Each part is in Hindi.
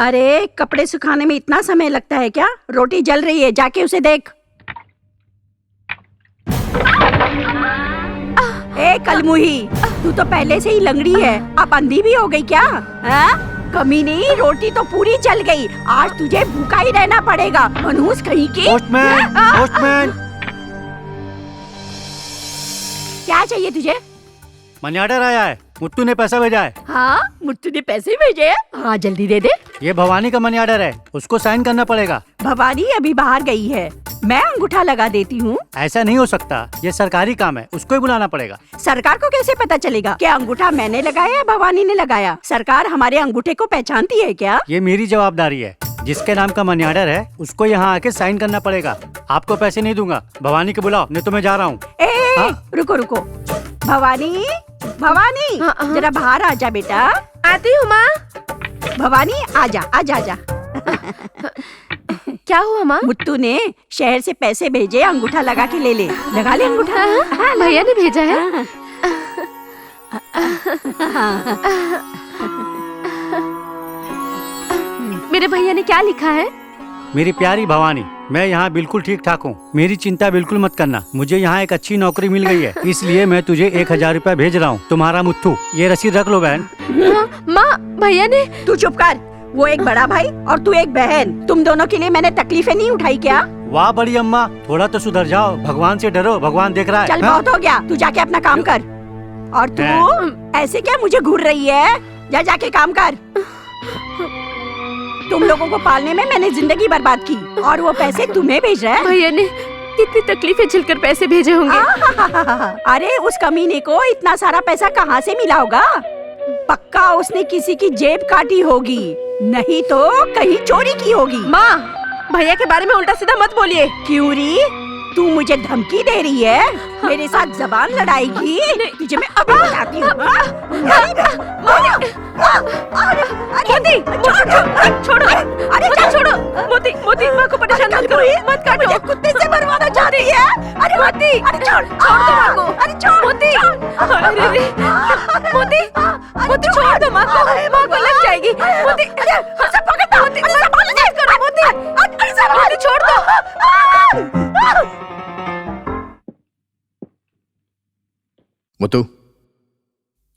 अरे कपड़े सुखाने में इतना समय लगता है क्या? रोटी जल रही है, जाके उसे देख। ए कलमुही, तू तो पहले से ही लंगड़ी है, अब अंधी भी हो गई क्या? कमीनी, रोटी तो पूरी जल गई, आज तुझे भूखा ही रहना पड़ेगा। मनहूस कहीं की। Postman, postman. क्या चाहिए तुझे? मनी ऑर्डर आया है, मुट्टू ने पैसा भेजा है। हाँ, मुट्टू ने पैसे भेजे हैं? हाँ जल्दी दे दे। ये भवानी का मनी ऑर्डर है, उसको साइन करना पड़ेगा। भवानी अभी बाहर गई है, मैं अंगूठा लगा देती हूँ। ऐसा नहीं हो सकता, ये सरकारी काम है, उसको ही बुलाना पड़ेगा। सरकार को कैसे पता चलेगा क्या अंगूठा मैंने लगाया या भवानी ने लगाया? सरकार हमारे अंगूठे को पहचानती है क्या? ये मेरी जवाबदारी है, जिसके नाम का मनी ऑर्डर है उसको यहाँ आके साइन करना पड़ेगा। आपको पैसे नहीं दूंगा, भवानी को बुलाओ, नहीं तो मैं जा रहा हूँ। रुको रुको, भवानी भवानी, जरा बाहर आजा बेटा। आती हूँ माँ। भवानी आजा आजा आजा। क्या हुआ माँ? मुट्टू ने शहर से पैसे भेजे, अंगूठा लगा के ले ले। लगा ले अंगूठा। भैया ने भेजा है। मेरे भैया ने क्या लिखा है? मेरी प्यारी भवानी, मैं यहाँ बिल्कुल ठीक ठाक हूँ, मेरी चिंता बिल्कुल मत करना। मुझे यहाँ एक अच्छी नौकरी मिल गई है, इसलिए मैं तुझे 1000 रुपया भेज रहा हूँ। तुम्हारा मुट्ठू, ये रसीद रख लो बहन। माँ, भैया ने। तू चुप कर, वो एक बड़ा भाई और तू एक बहन, तुम दोनों के लिए मैंने तकलीफें नहीं उठाई क्या? वाह बड़ी अम्मा, थोड़ा तो सुधर जाओ, भगवान से डरो, भगवान देख रहा है। चल बहुत हो गया, तू जाके अपना काम कर। और तू ऐसे क्या मुझे घूर रही है? जा जाके काम कर। तुम लोगों को पालने में मैंने जिंदगी बर्बाद की और वो पैसे तुम्हें भेज रहा है। भैया ने कितनी तकलीफें झेलकर पैसे भेजे होंगे। अरे उस कमीने को इतना सारा पैसा कहाँ से मिला होगा? पक्का उसने किसी की जेब काटी होगी, नहीं तो कहीं चोरी की होगी। माँ, भैया के बारे में उल्टा सीधा मत बोलिए। क्यों री? तू मुझे धमकी दे रही है? मेरे साथ जबान लड़ाएगी? तुझे मैं अभी बताती हूँ। छोड़ो, अरे छोड़ो। मोती, माँ को परेशान मत करो, मत काटो। मुझे कुत्ते से मरवाना चाह रही है। अरे मोती, अरे छोड़ दो माँ को। अरे छोड़ मोती, मोती छोड़ दो माँ को लग जाएगी। मोती, मोती छोड़ दो। मुत्तू,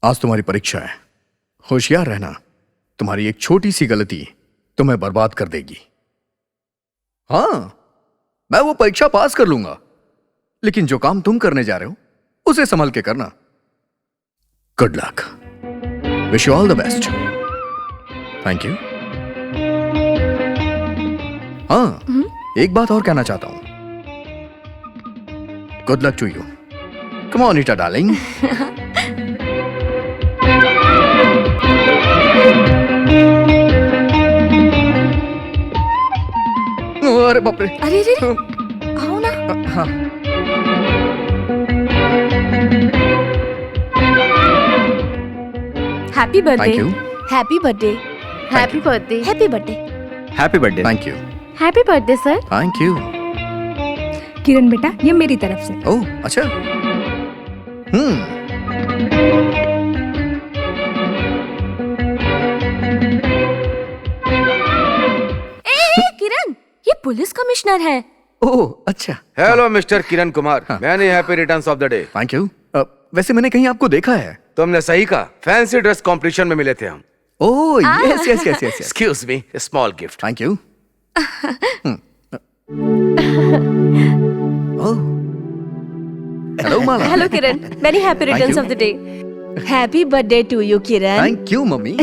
आज तुम्हारी परीक्षा है, होशियार रहना। तुम्हारी एक छोटी सी गलती तुम्हें बर्बाद कर देगी। हाँ, मैं वो परीक्षा पास कर लूंगा, लेकिन जो काम तुम करने जा रहे हो उसे संभल के करना। Good luck, wish you all the best. Thank you. हाँ, एक बात और कहना चाहता हूं। Good luck to you. Come on Rita darling. अरे बाप रे। अरे आओ ना। हाँ। Happy birthday. Thank you. Happy birthday. Happy birthday. Happy birthday. Happy birthday. Thank you. Happy birthday sir. Thank you. Kiran बेटा, ये मेरी तरफ से। ओह अच्छा। किरण, ये पुलिस कमिश्नर है। ओह अच्छा। Hello mister Kiran Kumar, many happy returns of the day. Thank you. वैसे मैंने कहीं आपको देखा है। तुमने सही कहा, फैंसी ड्रेस कॉम्पिटिशन में मिले थे हम। Oh yes yes yes yes. Excuse me, small gift. Thank you. Hello Mala. Hello Kiran, many happy returns of the day. Happy birthday to you Kiran. Thank you mummy.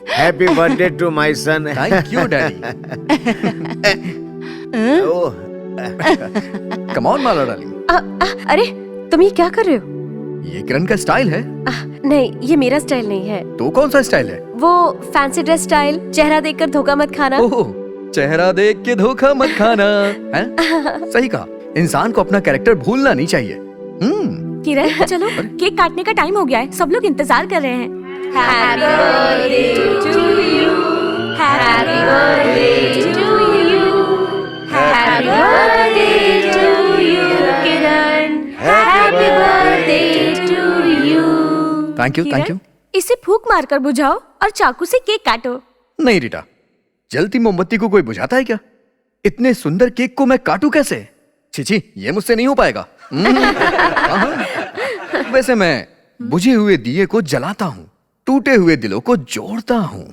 Happy birthday to my son. Thank you daddy. Come on Mala darling. अरे तुम ये क्या कर रहे हो? ये किरण का स्टाइल है। नहीं, ये मेरा स्टाइल नहीं है। तो कौन सा स्टाइल है? वो फैंसी ड्रेस स्टाइल, चेहरा देखकर धोखा मत खाना। ओह, चेहरा देख के धोखा मत खाना है? सही कहा, इंसान को अपना कैरेक्टर भूलना नहीं चाहिए। किरण चलो, केक काटने का टाइम हो गया है, सब लोग इंतजार कर रहे हैं। Happy birthday to you, happy birthday to you, happy birthday to you Kiran, happy birthday to you. Thank you thank you. इसे फूंक मारकर बुझाओ और चाकू से केक काटो। नहीं रीटा, जलती मोमबत्ती को कोई बुझाता है क्या? इतने सुंदर केक को मैं काटूं कैसे? छी, ये मुझसे नहीं हो पाएगा। वैसे मैं बुझे हुए दिए को जलाता हूँ, टूटे हुए दिलों को जोड़ता हूँ।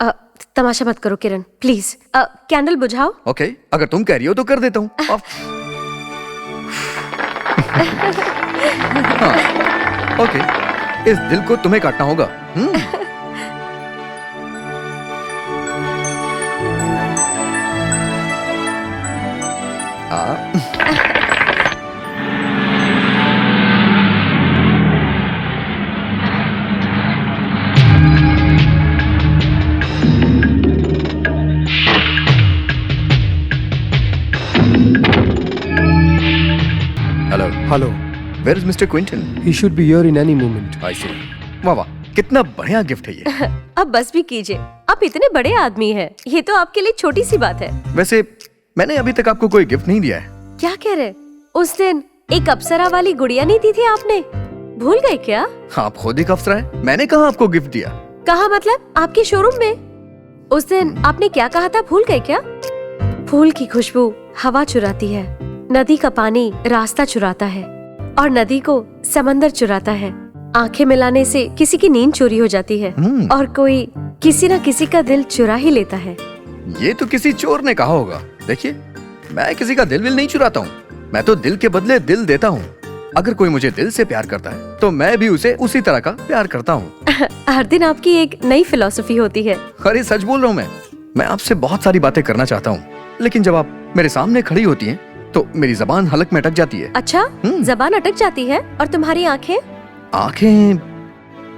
तमाशा मत करो किरण, प्लीज। कैंडल बुझाओ। ओके, अगर तुम कह रही हो तो कर देता हूँ। ओके, इस दिल को तुम्हें काटना होगा। Hello. Where is Mr. Quinton? He should be here in any moment. I see. वाह वाह, कितना बढ़िया गिफ्ट है ये। अब बस भी कीजिए, आप इतने बड़े आदमी हैं, ये तो आपके लिए छोटी सी बात है। वैसे मैंने अभी तक आपको कोई गिफ्ट नहीं दिया है। क्या कह रहे? उस दिन एक अप्सरा वाली गुड़िया नहीं दी थी आपने, भूल गए क्या? आप खुद एक अप्सरा है, मैंने कहा आपको गिफ्ट दिया। कहा मतलब? आपके शोरूम में उस दिन आपने क्या कहा था, भूल गए क्या? फूल की खुशबू हवा चुराती है, नदी का पानी रास्ता चुराता है, और नदी को समंदर चुराता है। आंखें मिलाने से किसी की नींद चोरी हो जाती है, और कोई किसी न किसी का दिल चुरा ही लेता है। ये तो किसी चोर ने कहा होगा। देखिए, मैं किसी का दिल नहीं चुराता हूँ, मैं तो दिल के बदले दिल देता हूँ। अगर कोई मुझे दिल से प्यार करता है तो मैं भी उसे उसी तरह का प्यार करता हूँ। हर दिन आपकी एक नई फिलॉसफी होती है। अरे सच बोल रहा हूँ मैं आपसे बहुत सारी बातें करना चाहता हूँ, लेकिन जब आप मेरे सामने खड़ी होती हैं तो मेरी जबान हलक में अटक जाती है। अच्छा, जबान अटक जाती है, और तुम्हारी आंखें?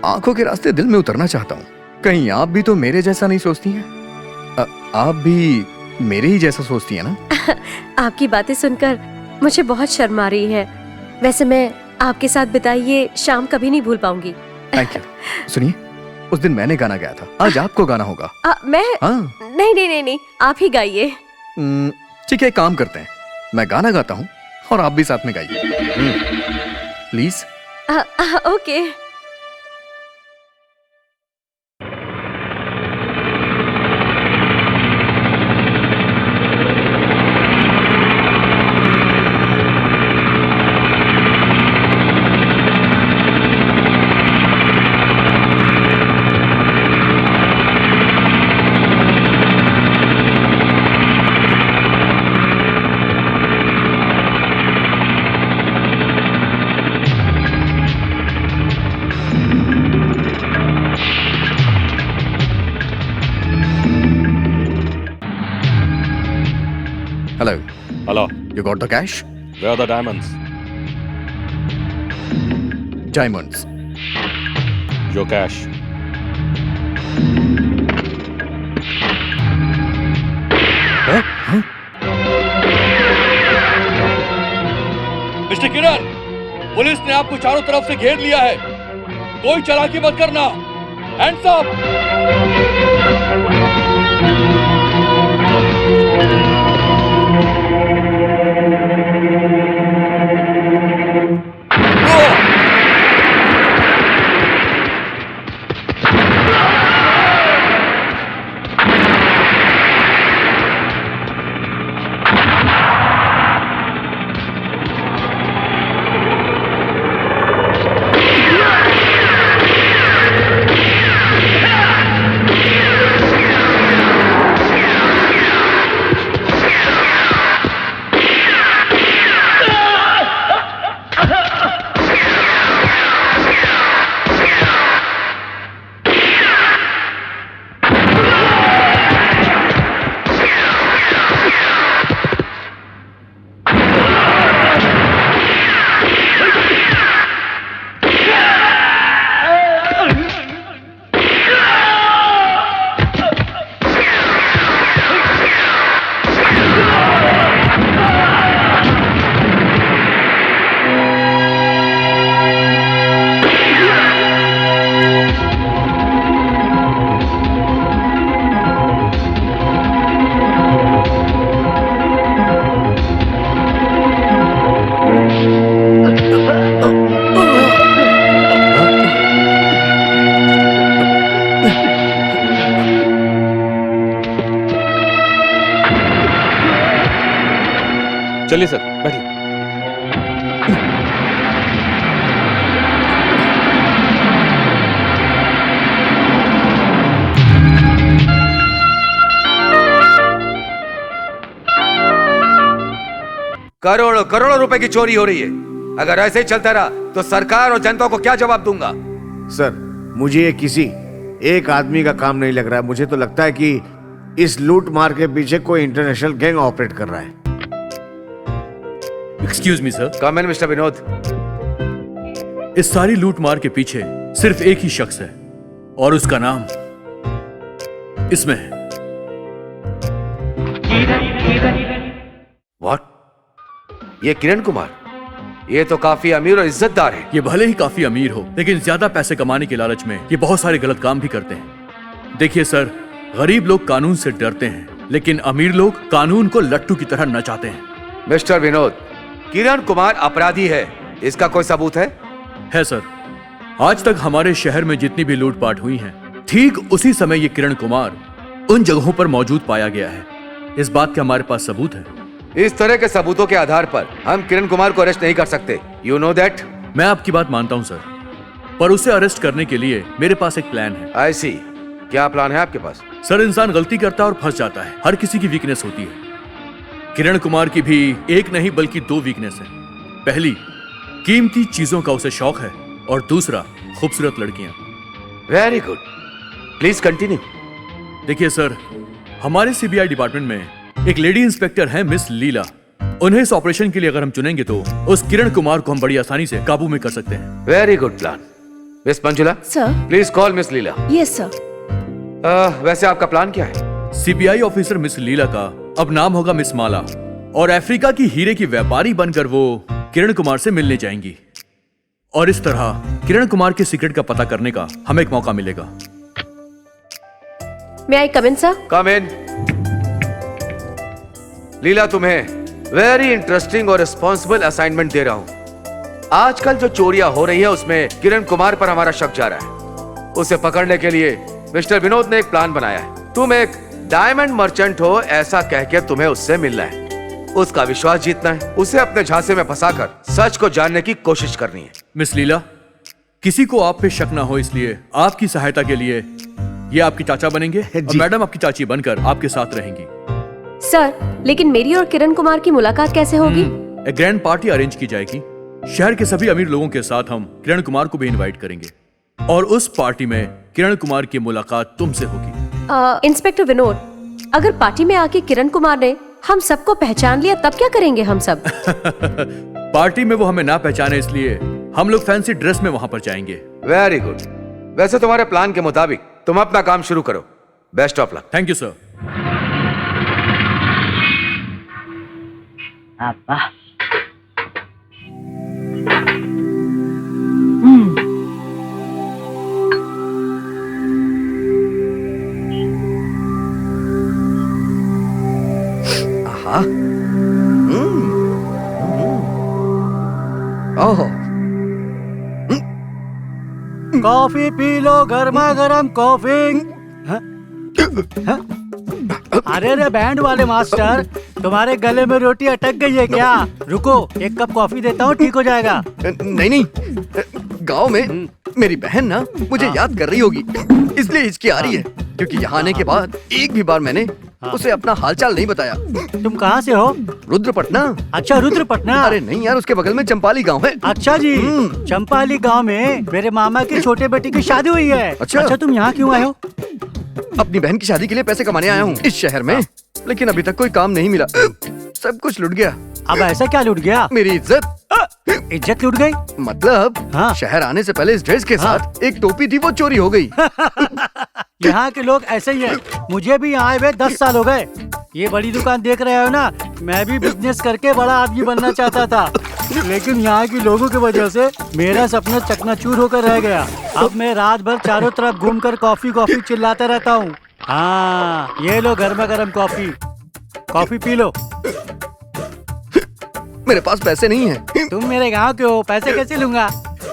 आंखों के रास्ते दिल में उतरना चाहता हूँ। कहीं आप भी तो मेरे जैसा नहीं सोचती हैं? आप भी मेरे ही जैसा सोचती हैं ना? आपकी बातें सुनकर मुझे बहुत शर्म आ रही है। वैसे मैं आपके साथ बिताई ये शाम कभी नहीं भूल पाऊंगी। Thank you. सुनिए, उस दिन मैंने गाना गाया था, आज आपको गाना होगा। मैं? नहीं, आप ही गाइए। ठीक है, काम करते हैं, मैं गाना गाता हूँ और आप भी साथ में गाइए, please. Okay. Hello. You got the cash? Where are the diamonds? Diamonds. Your cash. Mister Kiran, police ने आपको चारों तरफ से घेर लिया है, कोई चालाकी मत करना। Hands up. चलिए सर, बैठिए। करोड़ों करोड़ों रुपए की चोरी हो रही है। अगर ऐसे ही चलता रहा तो सरकार और जनता को क्या जवाब दूंगा? सर, मुझे ये किसी एक आदमी का काम नहीं लग रहा है। मुझे तो लगता है कि इस लूट मार के पीछे कोई इंटरनेशनल गैंग ऑपरेट कर रहा है। Excuse me sir. Come in mister Vinod. इस सारी लूट मार के पीछे सिर्फ एक ही शख्स है और उसका नाम इसमें है। व्हाट? ये किरण कुमार? ये तो काफी अमीर और इज्जतदार है। ये भले ही काफी अमीर हो, लेकिन ज्यादा पैसे कमाने के लालच में ये बहुत सारे गलत काम भी करते हैं। देखिए सर, गरीब लोग कानून से डरते हैं, लेकिन अमीर लोग कानून को लट्टू की तरह नचाते हैं। मिस्टर विनोद, किरण कुमार अपराधी है, इसका कोई सबूत है? है सर। आज तक हमारे शहर में जितनी भी लूटपाट हुई है, ठीक उसी समय ये किरण कुमार उन जगहों पर मौजूद पाया गया है। इस बात के हमारे पास सबूत है। इस तरह के सबूतों के आधार पर हम किरण कुमार को अरेस्ट नहीं कर सकते। You know that? मैं आपकी बात मानता हूं सर, पर उसे अरेस्ट करने के लिए मेरे पास एक प्लान है। आई सी। क्या प्लान है आपके पास? सर, इंसान गलती करता है और फंस जाता है। हर किसी की वीकनेस होती है। किरण कुमार की भी एक नहीं बल्कि दो वीकनेस है। पहली, कीमती चीजों का उसे शौक है, और दूसरा, खूबसूरत लड़कियां। Very good, please continue. देखिए सर, हमारे सीबीआई डिपार्टमेंट में एक लेडी इंस्पेक्टर है, मिस लीला। उन्हें इस ऑपरेशन के लिए अगर हम चुनेंगे तो उस किरण कुमार को हम बड़ी आसानी से काबू में कर सकते हैं। Very good plan. Miss Manjula, sir. Please call miss Leela. Yes sir. वैसे आपका प्लान क्या है? सीबीआई ऑफिसर मिस लीला का अब नाम होगा मिस माला, और अफ्रीका की हीरे की व्यापारी बनकर वो किरण कुमार से मिलने जाएंगी, और इस तरह किरण कुमार के सीक्रेट का पता करने का हमें एक मौका मिलेगा। मे आई कम इन सर? कम इन। लीला, तुम्हें वेरी इंटरेस्टिंग और रिस्पॉन्सिबल असाइनमेंट दे रहा हूं। आजकल जो चोरियां हो रही है उसमें किरण कुमार पर हमारा शक जा रहा है। उसे पकड़ने के लिए मिस्टर विनोद ने एक प्लान बनाया है। तुम एक डायमंड मर्चेंट हो ऐसा कह के तुम्हें उससे मिलना है, उसका विश्वास जीतना है, उसे अपने झांसे में फंसाकर सच को जानने की कोशिश करनी है। मिस लीला, किसी को आप पे शक ना हो इसलिए आपकी सहायता के लिए ये आपकी चाचा बनेंगे और मैडम आपकी चाची बनकर आपके साथ रहेंगी। सर, लेकिन मेरी और किरण कुमार की मुलाकात कैसे होगी? एक ग्रैंड पार्टी अरेंज की जाएगी। शहर के सभी अमीर लोगों के साथ हम किरण कुमार को भी इनवाइट करेंगे, और उस पार्टी में किरण कुमार की मुलाकात तुमसे होगी। इंस्पेक्टर विनोद, अगर पार्टी में आके किरण कुमार ने हम सबको पहचान लिया तब क्या करेंगे हम सब? पार्टी में वो हमें ना पहचाने इसलिए हम लोग फैंसी ड्रेस में वहां पर जाएंगे। Very good. वैसे तुम्हारे प्लान के मुताबिक तुम अपना काम शुरू करो। Best of luck. Thank you sir. Coffee पी लो, गर्मा गर्म कॉफी। अरे रे बैंड वाले मास्टर, तुम्हारे गले में रोटी अटक गई है क्या? रुको, एक कप कॉफी देता हूँ, ठीक हो जाएगा। नहीं, गांव में मेरी बहन ना मुझे याद कर रही होगी, इसलिए हिचकी आ रही है, क्योंकि यहाँ आने के बाद एक भी बार मैंने उसे अपना हालचाल नहीं बताया। तुम कहाँ से हो? रुद्रपटना। अच्छा, रुद्रपटना। अरे नहीं यार, उसके बगल में चंपाली गांव है। अच्छा जी, चंपाली गांव में मेरे मामा की छोटे बेटी की शादी हुई है। अच्छा, तुम यहाँ क्यों आए हो? अपनी बहन की शादी के लिए पैसे कमाने आया हूँ इस शहर में, लेकिन अभी तक कोई काम नहीं मिला। सब कुछ लुट गया। अब ऐसा क्या लुट गया? मेरी इज्जत। इज्जत लुट गई? मतलब शहर आने से पहले इस ड्रेस के साथ एक टोपी थी, वो चोरी हो गई। यहाँ के लोग ऐसे ही हैं। मुझे भी यहाँ आए हुए 10 साल हो गए। ये बड़ी दुकान देख रहे हो ना, मैं भी बिजनेस करके बड़ा आदमी बनना चाहता था, लेकिन यहाँ के लोगों की वजह से मेरा सपना चकनाचूर होकर रह गया। अब मैं रात भर चारों तरफ घूमकर कॉफी कॉफी चिल्लाता रहता हूँ। हाँ, ये लो गर्मा गर्म कॉफी, कॉफी पी लो। मेरे पास पैसे नहीं है। तुम मेरे गांव के हो, पैसे कैसे लूंगा?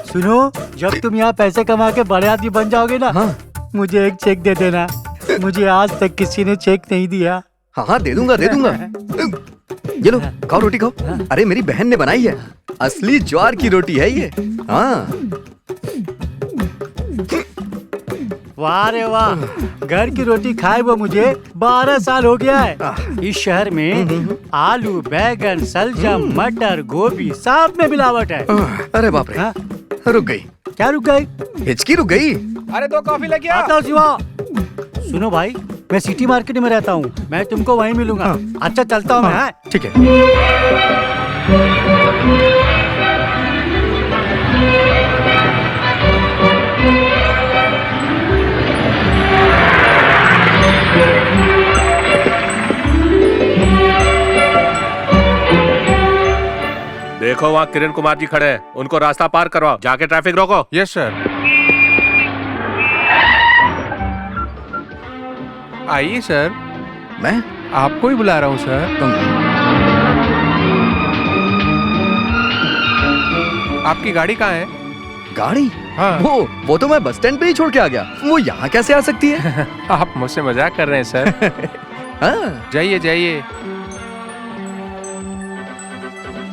सुनो, जब तुम यहाँ पैसे कमा के बड़े आदमी बन जाओगे ना, मुझे एक चेक दे देना। मुझे आज तक किसी ने चेक नहीं दिया। हाँ, दे दूंगा। ये लो खाओ रोटी खाओ। अरे मेरी बहन ने बनाई है, असली ज्वार की रोटी है ये। हाँ वाह रे वाह, घर की रोटी खाए वो मुझे 12 साल हो गया है। इस शहर में आलू, बैगन, सलजम, मटर, गोभी सब में मिलावट है। अरे बाप रे। हाँ? रुक गई। क्या रुक गई? हिचकी रुक गई। अरे 2 कॉफी लेके आ। आता हूँ शिवा। सुनो भाई, मैं सिटी मार्केट में रहता हूँ, मैं तुमको वहीं मिलूंगा। अच्छा चलता हूँ मैं। ठीक है। देखो वहाँ किरण कुमार जी खड़े हैं, उनको रास्ता पार करवाओ, जाके ट्रैफिक रोको। Yes sir. आइए सर। मैं आपको ही बुला रहा हूँ सर। तुम आपकी गाड़ी कहाँ है? गाड़ी? हाँ। वो तो मैं बस स्टैंड पे ही छोड़ के आ गया। वो यहाँ कैसे आ सकती है? आप मुझसे मजाक कर रहे हैं सर। हाँ। जाइए जाइए।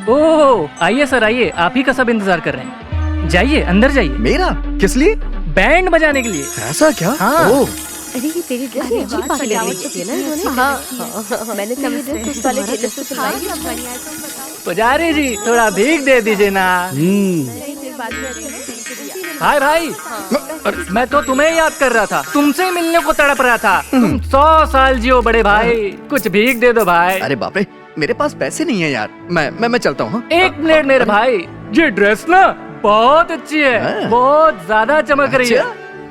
ओह आइए सर आइए, आप ही का सब इंतजार कर रहे हैं। जाइए अंदर जाइए। मेरा? किस लिए? बैंड बजाने के लिए। ऐसा क्या? हाँ। ओह, अरे ये तेरी ड्रेस में अजीब बात लग रही है ना इन्होंने। हाँ मैंने तो ये ड्रेस उस वाले टेलर से सिलवाई थी। पुजारी जी थोड़ा भीख दे दीजिए ना। भाई भाई, मैं तो तुम्हें याद कर रहा था, तुमसे मिलने को तड़प रहा था। तुम 100 साल जियो बड़े भाई, कुछ भीख दे दो भाई। अरे बाप रे, मेरे पास पैसे नहीं है यार। मैं चलता हूँ। एक मिनट मेरे भाई, ये ड्रेस ना बहुत अच्छी है, हाँ। बहुत ज्यादा चमक रही है।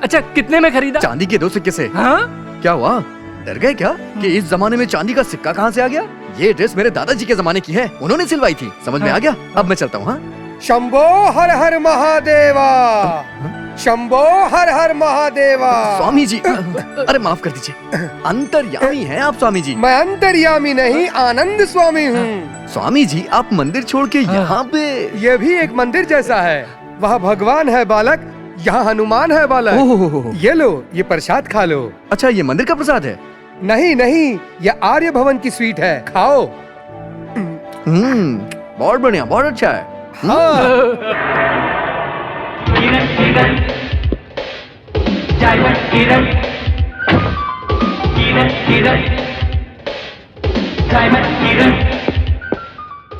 अच्छा कितने में खरीदा? चांदी के 2 सिक्के से। हाँ? क्या हुआ, डर गए क्या कि इस जमाने में चांदी का सिक्का कहाँ से आ गया? ये ड्रेस मेरे दादाजी के जमाने की है, उन्होंने सिलवाई थी। समझ में आ गया? अब मैं चलता हूँ। हाँ? शंभो हर हर महादेवा, शंभो हर हर महादेवा। स्वामी जी, अरे माफ कर दीजिए, अंतर्यामी हैं आप स्वामी जी। मैं अंतर्यामी नहीं, आनंद स्वामी हूँ। स्वामी जी आप मंदिर छोड़ के यहाँ पे? ये भी एक मंदिर जैसा है, वहाँ भगवान है बालक, यहाँ हनुमान है बालक। ये लो, ये प्रसाद खा लो। अच्छा ये मंदिर का प्रसाद है? नहीं नहीं, ये आर्य भवन की स्वीट है, खाओ। बहुत बढ़िया, बहुत अच्छा है।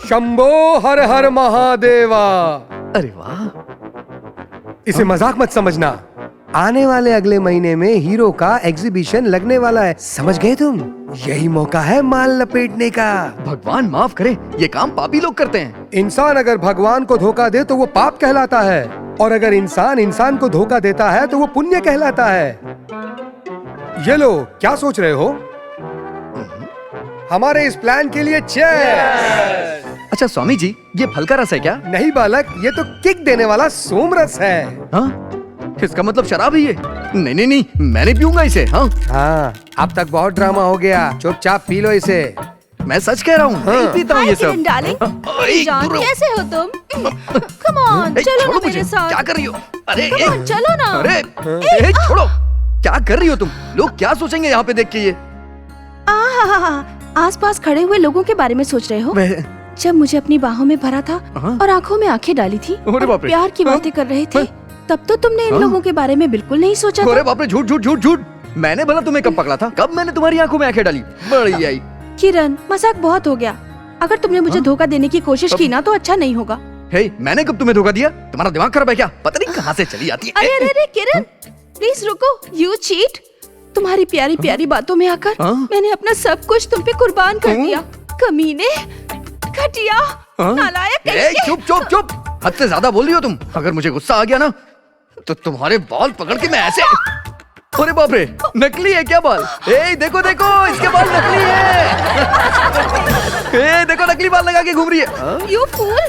शंभो हर हर महादेवा। अरे वाह। इसे मजाक मत समझना, आने वाले अगले महीने में हीरो का एग्जीबिशन लगने वाला है, समझ गए तुम? यही मौका है माल लपेटने का। भगवान माफ करे, ये काम पापी लोग करते हैं। इंसान अगर भगवान को धोखा दे तो वो पाप कहलाता है, और अगर इंसान इंसान को धोखा देता है तो वो पुण्य कहलाता है। ये लो, क्या सोच रहे हो? हमारे इस प्लान के लिए चेयर। अच्छा स्वामी जी, ये फल का रस है क्या? नहीं बालक, ये तो किक देने वाला सोमरस है। हाँ? इसका मतलब शराब ही है? नहीं नहीं नहीं, मैं नहीं पीऊंगा इसे। हाँ, अब तक बहुत ड्रामा हो गया, चुपचाप पी लो इसे। मैं सच कह रहा हूँ, नहीं पीता हूँ ये सब। जान कैसे हो तुम? कम ऑन, चलो ना मेरे साथ। क्या कर रही हो? अरे चलो ना। अरे छोड़ो, क्या कर रही हो तुम? लोग क्या सोचेंगे यहाँ पे देख के? ये आसपास खड़े हुए लोगों के बारे में सोच रहे हो? जब मुझे अपनी बाहों में भरा था और आंखों में आंखें डाली थी और प्यार की बातें कर रहे थे, तब तो तुमने इन लोगों के बारे में बिल्कुल नहीं सोचा था। अरे बाप रे, झूठ झूठ झूठ झूठ। मैंने भला तुम्हें कब पकड़ा था? कब मैंने तुम्हारी आंखों में आंखें डाली? बड़ी आई। किरण, मजाक बहुत हो गया। अगर तुमने मुझे धोखा देने की कोशिश की ना तो अच्छा नहीं होगा। हे, मैंने कब तुम्हें धोखा दिया? तुम्हारा दिमाग खराब है क्या? पता नहीं कहाँ से चली आती है। अरे अरे किरण, प्लीज रुको। You cheat. तुम्हारी प्यारी प्यारी बातों में आकर मैंने अपना सब कुछ तुम पे कुर्बान कर दिया। कमीने, घटिया, नालायक। चुप चुप चुप, हद से ज्यादा बोल रही हो तुम। अगर मुझे गुस्सा आ गया ना तो तुम्हारे बाल पकड़ के मैं ऐसे। अरे बाप रे, नकली है क्या बाल? ए देखो देखो, इसके बाल नकली है। ए देखो, नकली बाल लगा के घूम रही है। यू फूल,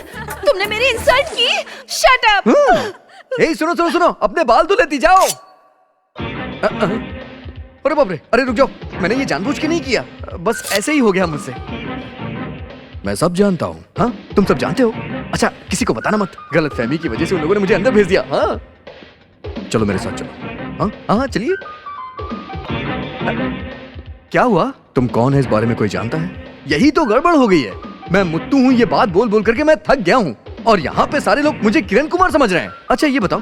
तुमने मेरी इंसल्ट की। Shut up. ए सुनो सुनो सुनो, अपने बाल तो लेती जाओ। अरे बाप रे, अरे रुक जाओ, मैंने ये जानबूझ के नहीं किया, बस ऐसे ही हो गया मुझसे। मैं सब जानता हूँ। हाँ, तुम सब जानते हो। अच्छा, किसी को बताना मत, गलतफहमी की वजह से उन लोगों ने मुझे अंदर भेज दिया। हाँ चलो मेरे साथ चलो। हाँ हाँ चलिए। क्या हुआ? तुम कौन है, इस बारे में कोई जानता है? यही तो गड़बड़ हो गई है। मैं मुत्तू हूँ ये बात बोल बोल करके मैं थक गया हूँ, और यहाँ पे सारे लोग मुझे किरण कुमार समझ रहे हैं। अच्छा ये बताओ,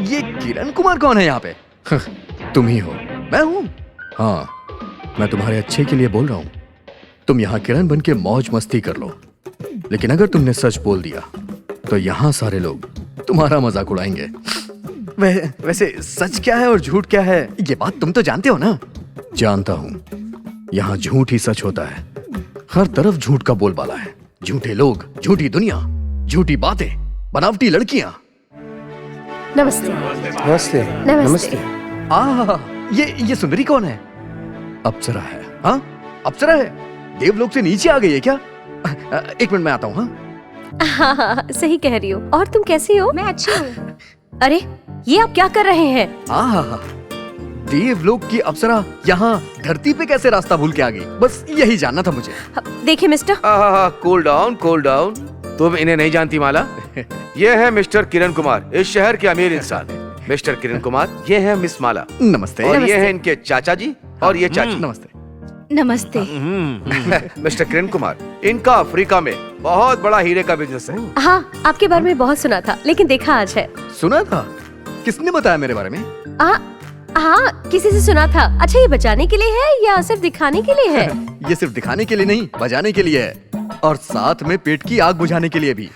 ये किरण कुमार कौन है यहाँ पे? तुम ही हो। मैं हूँ? हाँ, मैं तुम्हारे अच्छे के लिए बोल रहा हूँ। तुम यहाँ किरण बन के मौज मस्ती कर लो, लेकिन अगर तुमने सच बोल दिया तो यहाँ सारे लोग तुम्हारा मजाक उड़ाएंगे। वैसे सच क्या है और झूठ क्या है ये बात तुम तो जानते हो ना? जानता हूँ, यहाँ झूठ ही सच होता है। हर तरफ झूठ का बोलबाला है। झूठे लोग, झूठी दुनिया, झूठी बातें, बनावटी लड़कियाँ। नमस्ते। नमस्ते। नमस्ते। ये सुंदरी कौन है? अप्सरा है। हाँ, अप्सरा है। देवलोक से नीचे आ गई है क्या? एक मिनट में आता हूँ। हाँ हाँ, सही कह रही हो। और तुम कैसी हो? मैं अच्छी हूँ। अरे ये आप क्या कर रहे हैं? देवलोक की अप्सरा यहाँ धरती पे कैसे रास्ता भूल के आ गई? बस यही जानना था मुझे। देखिए mister. Cool down, cool down. तुम इन्हें नहीं जानती माला? ये है मिस्टर किरण कुमार, इस शहर के अमीर इंसान। मिस्टर किरण कुमार, ये है मिस माला। नमस्ते। और नमस्ते। ये है इनके चाचा जी और ये चाची। नमस्ते। नमस्ते। मिस्टर किरण कुमार, इनका अफ्रीका में बहुत बड़ा हीरे का बिजनेस है। हाँ, आपके बारे में बहुत सुना था, लेकिन देखा आज है। सुना था? किसने बताया मेरे बारे में? हाँ, किसी से सुना था। अच्छा, ये बचाने के लिए है या सिर्फ दिखाने के लिए है? ये सिर्फ दिखाने के लिए नहीं, बजाने के लिए है, और साथ में पेट की आग बुझाने के लिए भी।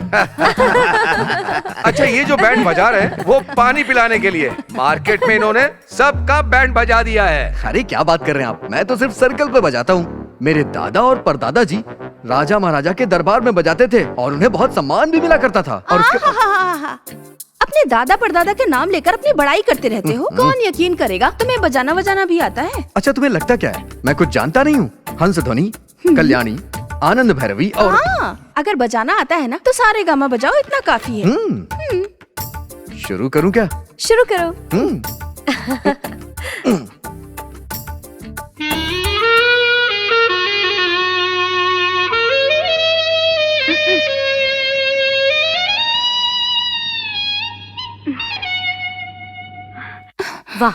अच्छा, ये जो बैंड बजा रहे हैं वो पानी पिलाने के लिए। मार्केट में इन्होंने सबका बैंड बजा दिया है। अरे क्या बात कर रहे हैं आप? मैं तो सिर्फ सर्कल पे बजाता हूँ। मेरे दादा और परदादा जी राजा महाराजा के दरबार में बजाते थे और उन्हें बहुत सम्मान भी मिला करता था। और अपने दादा परदादा के नाम लेकर अपनी बड़ाई करते रहते हो। कौन यकीन करेगा तुम्हें बजाना बजाना भी आता है? अच्छा, तुम्हें लगता क्या है मैं कुछ जानता नहीं हूँ? हंस ध्वनि, कल्याणी, आनंद भैरवी और अगर बजाना आता है ना तो सारे गामा बजाओ, इतना काफी है। शुरू करूँ क्या? शुरू करो। वाह,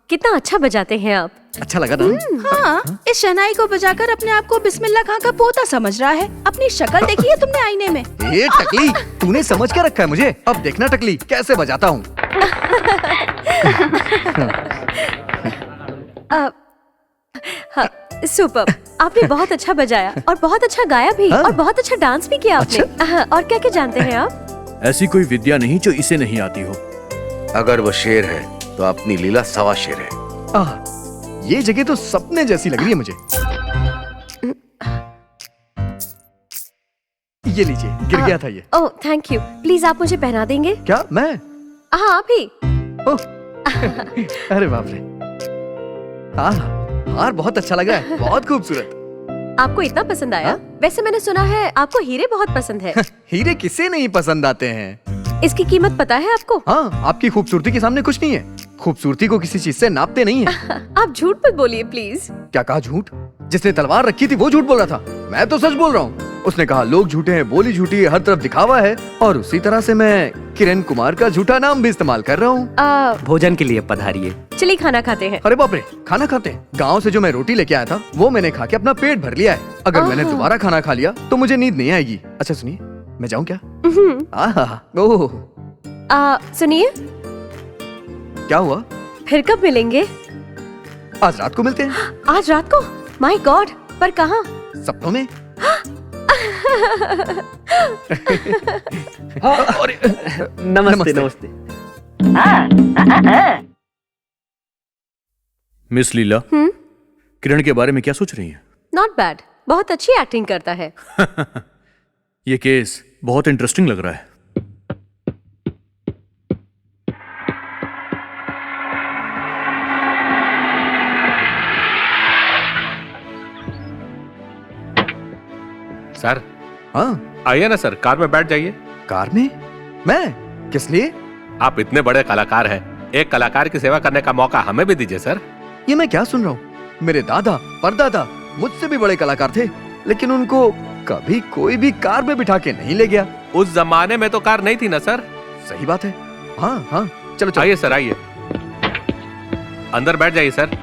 कितना अच्छा बजाते हैं आप। अच्छा लगा ना? हाँ, इस शहनाई को बजाकर अपने आप को बिस्मिल्लाह खां का पोता समझ रहा है। अपनी शक्ल देखी है तुमने आईने में? ये टकली, तूने समझ के रखा है मुझे। अब देखना टकली कैसे बजाता हूँ। सुपर, आपने बहुत अच्छा बजाया और बहुत अच्छा गाया भी। और बहुत अच्छा डांस भी किया आपने। और क्या क्या जानते हैं आप? ऐसी कोई विद्या नहीं जो इसे नहीं आती हो। अगर वो शेर है तो अपनी लीला सवा शेर है। ये जगह तो सपने जैसी लग रही है मुझे। ये लीजिए, गिर गया था ये। Oh thank you. प्लीज आप मुझे पहना देंगे? क्या? मैं? हाँ, आप ही। अरे बाप रे, हार बहुत अच्छा लगा है, बहुत खूबसूरत। आपको इतना पसंद आया? वैसे मैंने सुना है आपको हीरे बहुत पसंद है। हीरे किसे नहीं पसंद आते हैं? इसकी कीमत पता है आपको? हाँ, आपकी खूबसूरती के सामने कुछ नहीं है। खूबसूरती को किसी चीज से नापते नहीं है। आप झूठ मत बोलिए प्लीज। क्या कहा झूठ? जिसने तलवार रखी थी वो झूठ बोल रहा था। मैं तो सच बोल रहा हूँ। उसने कहा लोग झूठे हैं, बोली झूठी है, हर तरफ दिखावा है, और उसी तरह से मैं किरण कुमार का झूठा नाम भी इस्तेमाल कर रहा हूँ। भोजन के लिए पधारिए। चलिए खाना खाते हैं। अरे बाप रे, खाना खाते हैं? गाँव से जो मैं रोटी लेके आया था वो मैंने खा के अपना पेट भर लिया है। अगर मैंने दोबारा खाना खा लिया तो मुझे नींद नहीं आएगी। अच्छा सुनिए, मैं जाऊँ क्या? सुनिए। क्या हुआ? फिर कब मिलेंगे? आज रात को मिलते हैं। आज रात को? माय गॉड, पर कहाँ? सपनों में। नमस्ते नमस्ते। मिस लीला, किरण के बारे में क्या सोच रही हैं? नॉट बैड, बहुत अच्छी एक्टिंग करता है। ये केस बहुत इंटरेस्टिंग लग रहा है। सर। हाँ आइए ना सर, कार में बैठ जाइए। कार में? मैं? किस लिए? आप इतने बड़े कलाकार हैं, एक कलाकार की सेवा करने का मौका हमें भी दीजिए सर। ये मैं क्या सुन रहा हूँ? मेरे दादा परदादा मुझसे भी बड़े कलाकार थे, लेकिन उनको कभी कोई भी कार में बिठा के नहीं ले गया। उस जमाने में तो कार नहीं थी ना सर। सही बात है। हाँ हाँ, चलो चलो। आइए सर, आइए अंदर बैठ जाइए सर।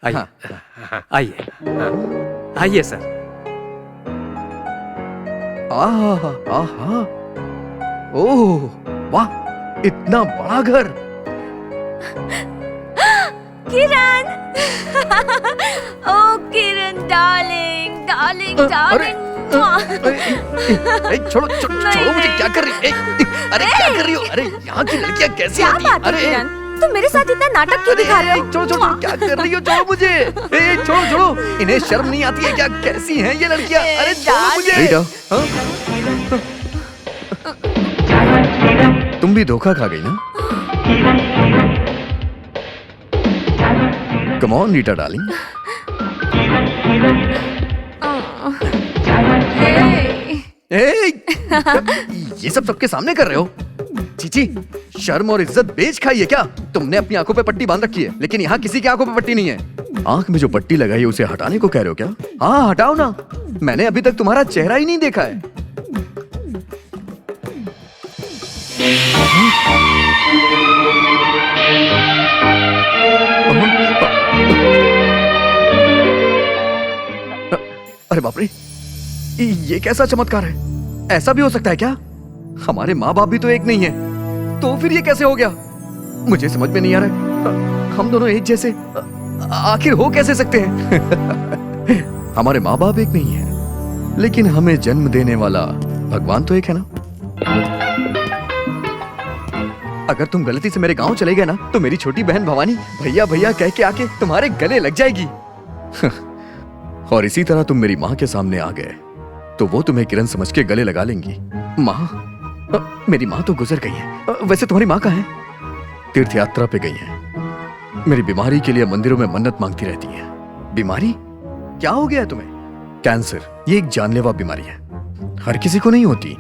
आइए आइए आइए सर। आहा आहा, ओह वाह, इतना बड़ा घर। किरण ओ किरण डार्लिंग डार्लिंग डार्लिंग। छोड़ो छोड़ो मुझे, क्या कर रही? अरे क्या कर रही हो? अरे यहाँ की लड़कियाँ कैसी क्या आती? बात है किरण, तुम मेरे साथ इतना नाटक क्यों दिखा रहे हो? छोड़ो छोड़ो, क्या कर रही हो? छोड़ो मुझे, छोड़ो छोड़ो, इन्हें शर्म नहीं आती है क्या? कैसी हैं ये लड़कियाँ? अरे छोड़ो मुझे। तुम भी धोखा खा गई ना? कम ऑन रीटा डार्लिंग। ये सब सबके सामने कर रहे हो? चीची, शर्म और इज्जत बेच खाई है क्या? तुमने अपनी आंखों पे पट्टी बांध रखी है, लेकिन यहाँ किसी की आंखों पे पट्टी नहीं है। आंख में जो पट्टी लगाई है उसे हटाने को कह रहे हो क्या? हाँ हटाओ ना, मैंने अभी तक तुम्हारा चेहरा ही नहीं देखा है। अरे बाप रे, ये कैसा चमत्कार है? ऐसा भी हो सकता है क्या? हमारे माँ बाप भी तो एक नहीं है, तो फिर ये कैसे हो गया? मुझे समझ में नहीं आ रहा है। हम दोनों एक जैसे आखिर हो कैसे सकते हैं? हमारे माँ बाप एक नहीं है, लेकिन हमें जन्म देने वाला भगवान तो एक है ना। अगर तुम गलती से मेरे गांव चले गए ना, तो मेरी छोटी बहन भवानी भैया भैया कह के आके तुम्हारे गले लग जाएगी। और इसी तरह तुम मेरी माँ के सामने आ गए तो वो तुम्हें किरण समझ के गले लगा लेंगी। माँ, मेरी माँ तो गुजर गई है। वैसे तुम्हारी माँ कहाँ है? तीर्थ यात्रा पे गई है। मेरी बीमारी के लिए मंदिरों में मन्नत मांगती रहती है। बीमारी? क्या हो गया है तुम्हें? कैंसर। ये एक जानलेवा बीमारी है, हर किसी को नहीं होती,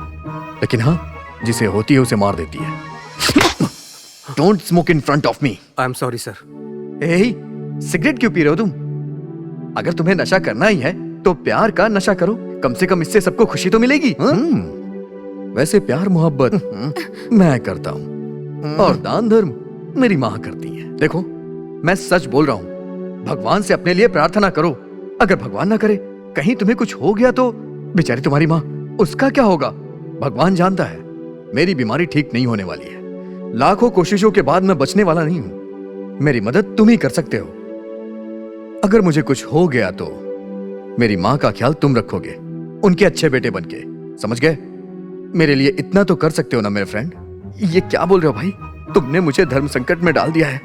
लेकिन हाँ, जिसे होती है उसे मार देती है। Don't smoke in front of me. I am sorry sir. Cigarette क्यों पी रहे हो तुम? अगर तुम्हें नशा करना ही है तो प्यार का नशा करो, कम से कम इससे सबको खुशी तो मिलेगी। वैसे प्यार मोहब्बत मैं करता हूँ और दान धर्म मेरी माँ करती है। देखो, मैं सच बोल रहा हूँ, भगवान से अपने लिए प्रार्थना करो। अगर भगवान ना करे, कहीं तुम्हें कुछ हो गया तो बेचारी तुम्हारी माँ, उसका क्या होगा? भगवान जानता है मेरी बीमारी ठीक नहीं होने वाली है। लाखों कोशिशों के बाद मैं बचने वाला नहीं हूं। मेरी मदद तुम ही कर सकते हो। अगर मुझे कुछ हो गया तो मेरी माँ का ख्याल तुम रखोगे, उनके अच्छे बेटे बनके, समझ गए? मेरे लिए इतना तो कर सकते हो ना मेरे फ्रेंड? ये क्या बोल रहे हो भाई? तुमने मुझे धर्म संकट में डाल दिया है।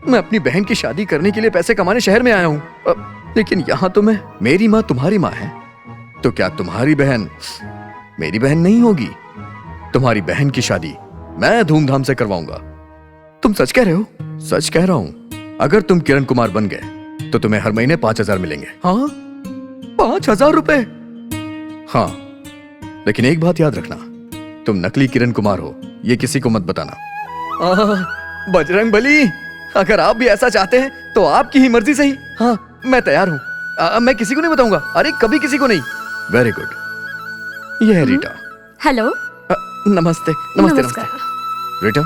मैं अपनी बहन की शादी करने के लिए पैसे कमाने शहर में आया हूँ, लेकिन यहाँ तो मैं, मेरी माँ तुम्हारी माँ है, तो क्या तुम्हारी बहन मेरी बहन नहीं होगी? तुम्हारी बहन की शादी मैं धूमधाम से करवाऊंगा। तुम सच कह रहे हो? सच कह रहा हूं। अगर तुम किरण कुमार बन गए तो तुम्हें हर महीने 5,000 मिलेंगे। हाँ, 5,000 रुपए? हाँ, लेकिन एक बात याद रखना, तुम नकली किरण कुमार हो, ये किसी को मत बताना। बजरंग बली, अगर आप भी ऐसा चाहते हैं तो आपकी ही मर्जी सही। हाँ, मैं तैयार हूँ। मैं किसी को नहीं बताऊंगा। अरे कभी किसी को नहीं। Very good. ये है रीटा। हेलो। नमस्ते नमस्ते नमस्ते। रीटा,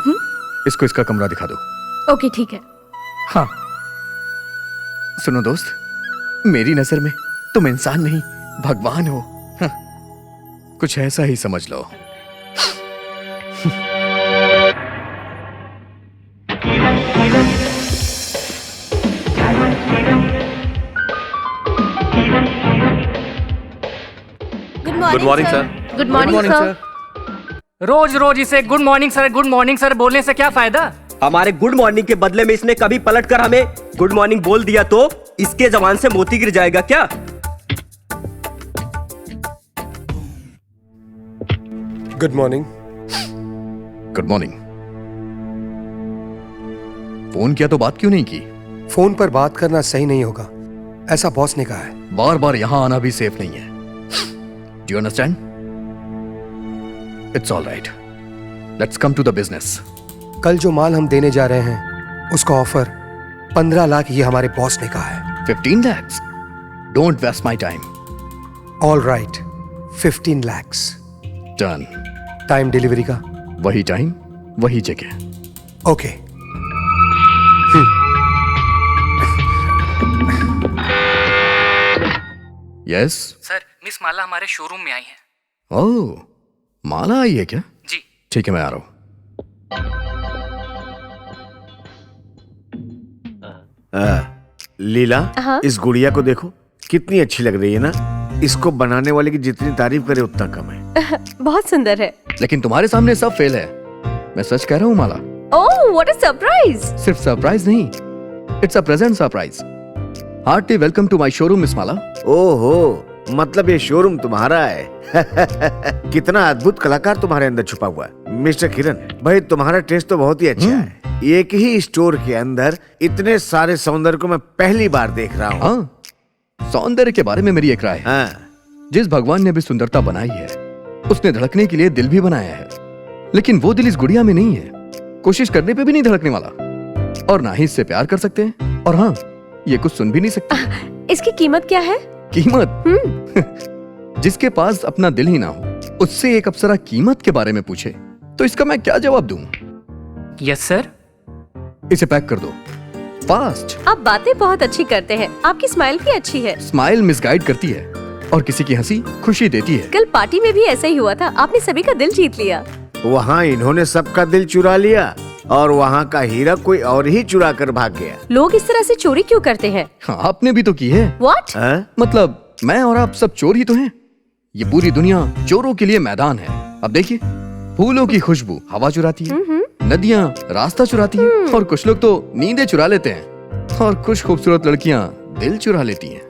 इसको इसका कमरा दिखा दो। ओके ठीक है। हाँ, सुनो दोस्त, मेरी नजर में तुम इंसान नहीं भगवान हो। हाँ, कुछ ऐसा ही समझ लो। Good morning sir. Good morning sir. रोज रोज इसे गुड मॉर्निंग सर बोलने से क्या फायदा? हमारे गुड मॉर्निंग के बदले में इसने कभी पलट कर हमें गुड मॉर्निंग बोल दिया तो इसके जबान से मोती गिर जाएगा क्या? Good morning. Good morning. Phone किया तो बात क्यों नहीं की? फोन पर बात करना सही नहीं होगा, ऐसा बॉस ने कहा है। बार बार यहां आना भी सेफ नहीं है। Do you understand? It's all right, let's come to the business. कल जो माल हम देने जा रहे हैं उसका ऑफर 15 लाख ये हमारे बॉस ने कहा है। 15 lakhs? Don't waste my time. All right, 15 lakhs। Done. Time delivery का? वही टाइम, वही जगह। ओके। यस। सर मिस माला हमारे शोरूम में आई है। ओह, माला आई है क्या? जी। ठीक है, मैं आ रहा हूं। लीला, हाँ? इस गुड़िया को देखो, कितनी अच्छी लग रही है ना। इसको बनाने वाले की जितनी तारीफ करे उतना कम है। बहुत सुंदर है। लेकिन तुम्हारे सामने सब फेल है। मैं सच कह रहा हूँ Mala. Oh, what a surprise. सिर्फ सरप्राइज नहीं, it's a present surprise. Hearty welcome to my showroom miss Mala. ओहो, मतलब ये शोरूम तुम्हारा है। कितना अद्भुत कलाकार तुम्हारे अंदर छुपा हुआ है। मिस्टर किरण भाई, तुम्हारा टेस्ट तो बहुत ही अच्छा है। एक ही स्टोर के अंदर इतने सारे सौंदर्य को मैं पहली बार देख रहा हूँ। हाँ, सौंदर्य के बारे में मेरी एक राय है। हाँ। जिस भगवान ने भी सुंदरता बनाई है, उसने धड़कने के लिए दिल भी बनाया है, लेकिन वो दिल इस गुड़िया में नहीं है। कोशिश करने पे भी नहीं धड़कने वाला, और ना ही इससे प्यार कर सकते हैं, और हाँ, ये कुछ सुन भी नहीं सकती। इसकी कीमत क्या है? कीमत? जिसके पास अपना दिल ही ना हो, उससे एक अप्सरा कीमत के बारे में पूछे तो इसका मैं क्या जवाब दूं? Yes sir. इसे पैक कर दो, फास्ट। आप बातें बहुत अच्छी करते हैं। आपकी स्माइल भी अच्छी है। स्माइल मिसगाइड करती है और किसी की हंसी खुशी देती है। कल पार्टी में भी ऐसा ही हुआ था, आपने सभी का दिल जीत लिया। वहाँ इन्होंने सबका दिल चुरा लिया और वहाँ का हीरा कोई और ही चुरा कर भाग गया। लोग इस तरह से चोरी क्यों करते हैं? हाँ, आपने भी तो की है। What? मतलब मैं और आप सब चोर ही तो हैं। ये पूरी दुनिया चोरों के लिए मैदान है। अब देखिए, फूलों की खुशबू हवा चुराती है, नदियाँ रास्ता चुराती हैं, और कुछ लोग तो नींदें चुरा लेते हैं, और कुछ खूबसूरत लड़कियाँ दिल चुरा लेती हैं।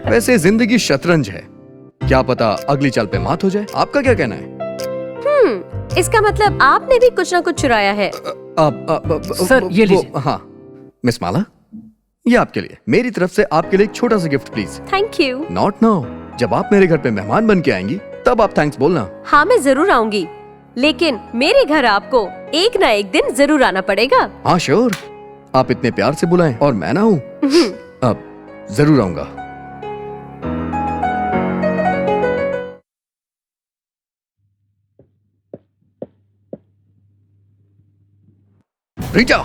वैसे जिंदगी शतरंज है, क्या पता अगली चाल पे मात हो जाए। आपका क्या कहना है? इसका मतलब आपने भी कुछ ना कुछ चुराया है। सर, ये लीजिए। हाँ मिस माला, ये आपके लिए, मेरी तरफ से आपके लिए एक छोटा सा gift please. Thank you. Not now, जब आप मेरे घर पे मेहमान बन के आएंगी तब आप थैंक्स बोलना। हाँ, मैं जरूर आऊंगी, लेकिन मेरे घर आपको एक ना एक दिन जरूर आना पड़ेगा। हाँ श्योर, आप इतने प्यार से बुलाएं और मैं ना हूँ, अब जरूर आऊंगा। रीटा,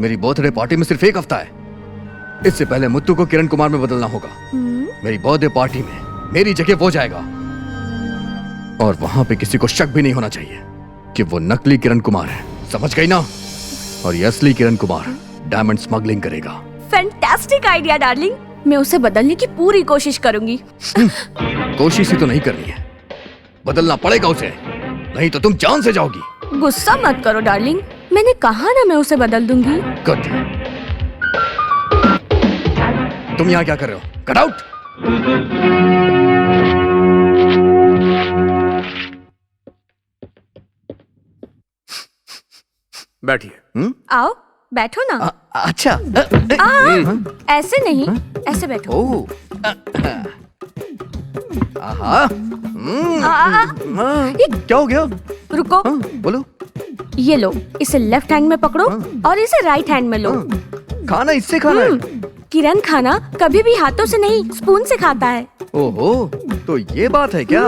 मेरी बर्थडे पार्टी में सिर्फ एक हफ्ता है। इससे पहले मुत्तू को किरण कुमार में बदलना होगा। मेरी बर्थडे पार्टी में मेरी जगह वो जाएगा, और वहां पे किसी को शक भी नहीं होना चाहिए कि वो नकली किरण कुमार है। समझ गई ना? और ये असली किरण कुमार डायमंड स्मगलिंग करेगा। फैंटास्टिक आइडिया डार्लिंग, मैं उसे बदलने की पूरी कोशिश करूंगी। कोशिश ही तो नहीं करनी है, बदलना पड़ेगा उसे, नहीं तो तुम जान से जाओगी। गुस्सा मत करो डार्लिंग, मैंने कहा ना मैं उसे बदल दूंगी। गुड। तुम यहाँ क्या कर रहे हो? Get out. बैठिए। आओ बैठो ना। अच्छा। ऐसे नहीं, ऐसे बैठो। ओह, आहा, ये क्या हो गया? रुको। बोलो। ये लो, इसे लेफ्ट हैंड में पकड़ो और इसे राइट हैंड में लो। खाना इससे खाना है? किरण खाना कभी भी हाथों से नहीं, स्पून से खाता है। ओहो, तो ये बात है क्या?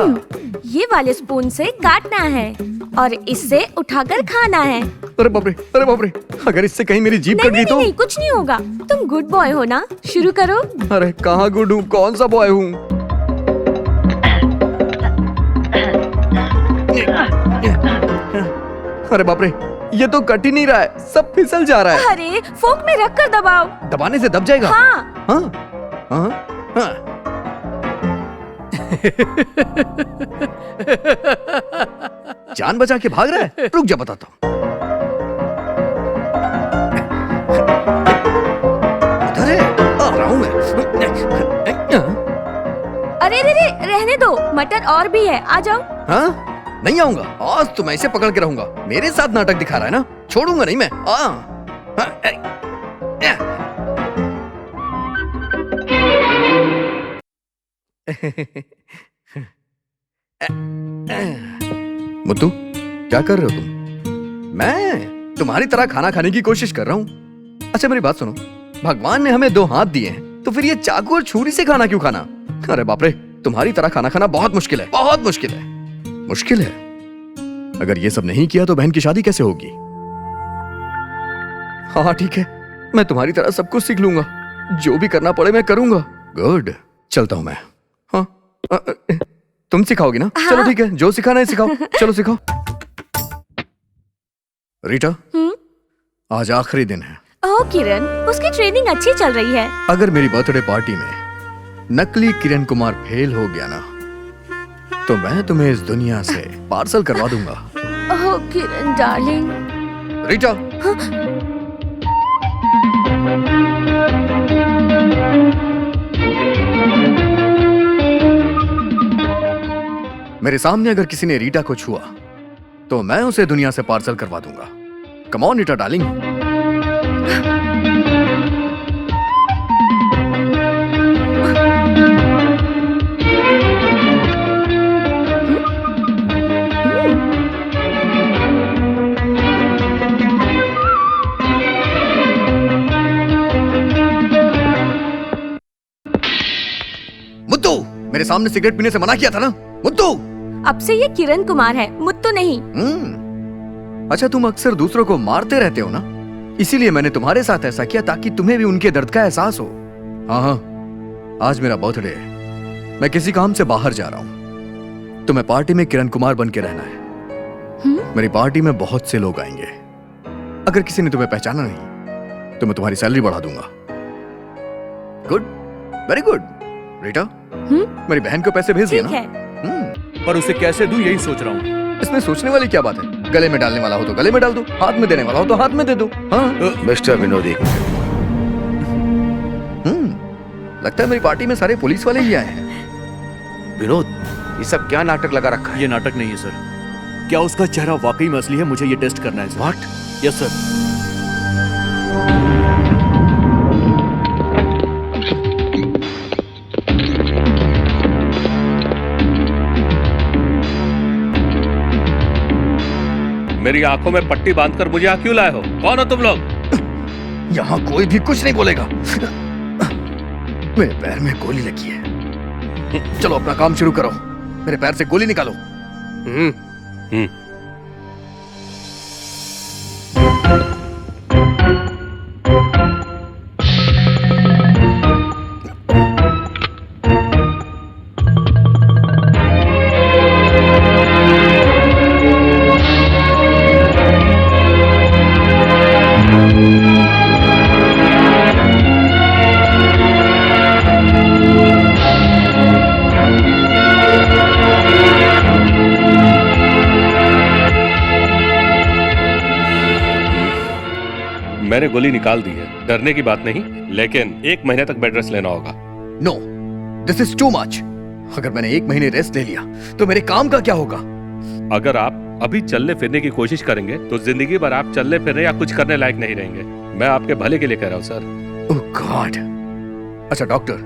ये वाले स्पून से काटना है और इससे उठाकर खाना है। अरे बाप रे, अरे बाप रे, अगर इससे कहीं मेरी जीभ कट गई तो? नहीं, कुछ नहीं होगा। तुम गुड बॉय हो ना, शुरू करो। अरे कहाँ गुड हूँ, कौन सा बॉय हूँ? अरे बाप रे, ये तो कट ही नहीं रहा है, सब फिसल जा रहा है। अरे फोक में रख कर दबाओ। दबाने से दब जाएगा? हाँ। हाँ, हाँ, हाँ। जान बचा के भाग रहा है? रुक जा, बताता हूँ। इधर है, आ रहा हूँ मैं। अरे रे रे, रहने दो, मटर और भी है, आ जाओ। हाँ? नहीं आऊंगा, आज तो मैं इसे पकड़ के रहूंगा। मेरे साथ नाटक दिखा रहा है ना, छोड़ूंगा नहीं मैं। मुत्तू, क्या कर रहे हो तुम? मैं तुम्हारी तरह खाना खाने की कोशिश कर रहा हूँ। अच्छा मेरी बात सुनो, भगवान ने हमें 2 हाथ दिए हैं, तो फिर ये चाकू और छुरी से खाना क्यों खाना? अरे बाप रे, तुम्हारी तरह खाना खाना बहुत मुश्किल है, बहुत मुश्किल है। मुश्किल है? अगर ये सब नहीं किया तो बहन की शादी कैसे होगी? हाँ ठीक है, मैं तुम्हारी तरह सब कुछ सीख लूंगा, जो भी करना पड़े मैं करूंगा। गुड, चलता हूं मैं। हाँ, तुम सिखाओगी ना? चलो ठीक है, जो सिखाना है सिखाओ। चलो सिखाओ। रीटा, आज आखिरी दिन है। ओह किरण, उसकी ट्रेनिंग अच्छी चल रही है। अगर मेरी बर्थडे पार्टी में नकली किरण कुमार फेल हो गया ना, तो मैं तुम्हें इस दुनिया से पार्सल करवा दूंगा। ओह किरण डार्लिंग। रीटा, मेरे सामने अगर किसी ने रीटा को छुआ तो मैं उसे दुनिया से पार्सल करवा दूंगा। कम ऑन रीटा डार्लिंग। मुत्तू, मेरे सामने सिगरेट पीने से मना किया था ना मुत्तू। अब से ये किरण कुमार है, मुत्तू नहीं। अच्छा, तुम अक्सर दूसरों को मारते रहते हो ना, इसीलिए मैंने तुम्हारे साथ ऐसा किया ताकि तुम्हें भी उनके दर्द का एहसास हो। हाँ, आज मेरा बर्थडे है, मैं किसी काम से बाहर जा रहा हूँ। तुम्हें पार्टी में किरण कुमार बन के रहना है। मेरी पार्टी में बहुत से लोग आएंगे। अगर किसी ने तुम्हें पहचाना नहीं तो मैं तुम्हारी सैलरी बढ़ा दूंगा। Good, very good. रीटा, मेरी बहन को पैसे भेज दिए ना? पर उसे कैसे दूं यही सोच रहा हूँ। इसमें सोचने वाली क्या बात है? गले में डालने वाला हो तो गले में डाल दो, हाथ में देने वाला हो तो हाथ में दे दो। हाँ। मिस्टर विनोदी, लगता है मेरी पार्टी में सारे पुलिस वाले ही आए हैं। विनोद, ये सब क्या नाटक लगा रखा है? ये नाटक नहीं है सर। क्या उसका चेहरा वाकई में असली है? मुझे ये टेस्ट करना है। व्हाट? Yes sir. मेरी आंखों में पट्टी बांधकर मुझे यहाँ क्यों लाए हो? कौन हो तुम लोग? यहाँ कोई भी कुछ नहीं बोलेगा। मेरे पैर में गोली लगी है। चलो अपना काम शुरू करो, मेरे पैर से गोली निकालो। मैंने गोली निकाल दी है, डरने की बात नहीं, लेकिन 1 महीने तक बेड रेस्ट लेना होगा। No, this is too much. अगर मैंने 1 महीने रेस्ट ले लिया तो मेरे काम का क्या होगा? अगर आप अभी चलने फिरने की कोशिश करेंगे तो जिंदगी भर आप चलने फिरने या कुछ करने लायक नहीं रहेंगे। मैं आपके भले के लिए कह रहा हूँ सर। ओह गॉड। अच्छा डॉक्टर,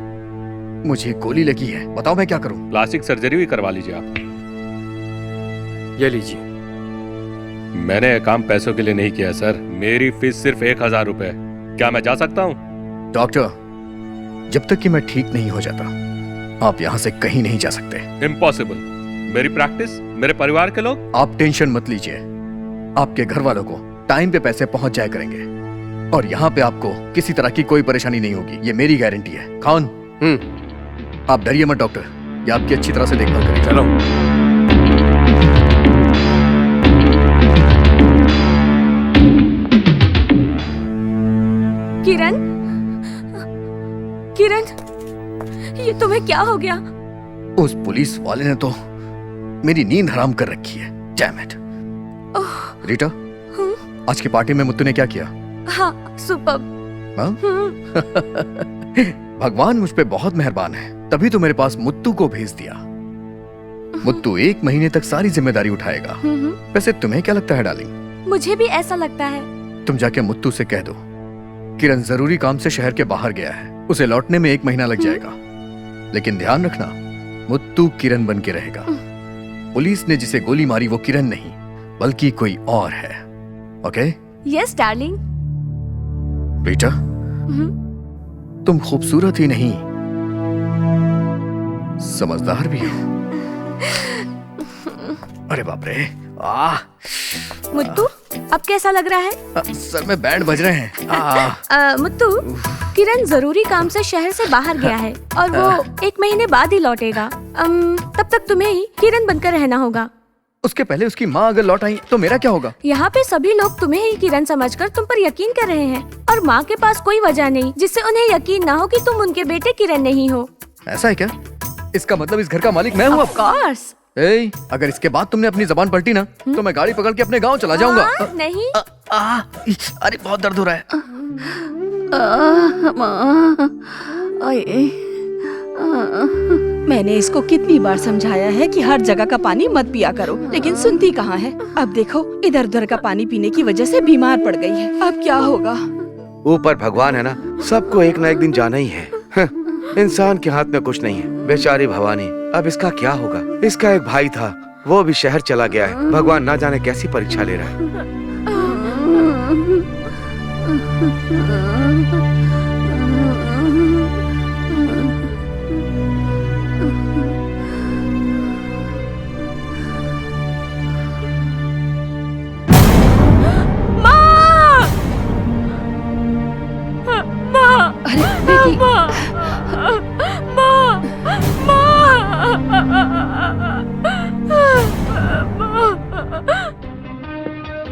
मुझे गोली लगी है, बताओ मैं क्या करूं? प्लास्टिक सर्जरी भी करवा लीजिए आप। ये लीजिए। मैंने ये काम पैसों के लिए नहीं किया सर। मेरी फीस सिर्फ 1000 रुपए। क्या मैं जा सकता हूँ? डॉक्टर, जब तक कि मैं ठीक नहीं हो जाता आप यहाँ से कहीं नहीं जा सकते। इम्पॉसिबल। मेरी प्रैक्टिस, मेरे परिवार के लोग। आप टेंशन मत लीजिए, आपके घर वालों को टाइम पे पैसे पहुंच जाया करेंगे और यहाँ पे आपको किसी तरह की कोई परेशानी नहीं होगी, ये मेरी गारंटी है। खान, आप डरिए मत डॉक्टर, ये आपकी अच्छी तरह से देखभाल करेगा। चलो। किरण, किरण, ये तुम्हें क्या हो गया? उस पुलिस वाले ने तो मेरी नींद हराम कर रखी है। Damn it. रीटा, आज की पार्टी में मुत्तू ने क्या किया? हाँ, सुपर। भगवान मुझ पे बहुत मेहरबान है, तभी तो मेरे पास मुत्तू को भेज दिया। मुत्तू 1 महीने तक सारी जिम्मेदारी उठाएगा। वैसे तुम्हें क्या लगता है डार्लिंग? मुझे भी ऐसा लगता है। तुम जाके मुत्तू से कह दो किरण जरूरी काम से शहर के बाहर गया है, उसे लौटने में 1 महीना लग जाएगा, लेकिन ध्यान रखना मुत्तू किरण बन के रहेगा। पुलिस ने जिसे गोली मारी वो किरण नहीं बल्कि कोई और है। ओके? Yes darling. बेटा, तुम खूबसूरत ही नहीं समझदार भी हो। अरे बाप रे। मुत्तू, अब कैसा लग रहा है? सर में बैंड बज रहे हैं। मुत्तू, किरण जरूरी काम से शहर से बाहर गया है और वो 1 महीने बाद ही लौटेगा। तब तक तुम्हें ही किरण बनकर रहना होगा। उसके पहले उसकी माँ अगर लौट आई तो मेरा क्या होगा? यहाँ पे सभी लोग तुम्हें ही किरण समझकर तुम पर यकीन कर रहे हैं और माँ के पास कोई वजह नहीं जिससे उन्हें यकीन ना हो कि तुम उनके बेटे किरण नहीं हो। ऐसा है क्या? इसका मतलब इस घर का मालिक मैं हूँ? Of course। अगर इसके बाद तुमने अपनी जबान पलटी ना तो मैं गाड़ी पकड़ के अपने गाँव चला जाऊंगा। नहीं। अरे बहुत दर्द हो रहा है। मैंने इसको कितनी बार समझाया है कि हर जगह का पानी मत पिया करो, लेकिन सुनती कहाँ है। अब देखो इधर उधर का पानी पीने की वजह से बीमार पड़ गई है। अब क्या होगा? ऊपर भगवान है ना, सबको एक ना एक दिन जाना ही है। इंसान के हाथ में कुछ नहीं है। बेचारी भवानी, अब इसका क्या होगा? इसका एक भाई था, वो भी शहर चला गया है। भगवान ना जाने कैसी परीक्षा ले रहा है।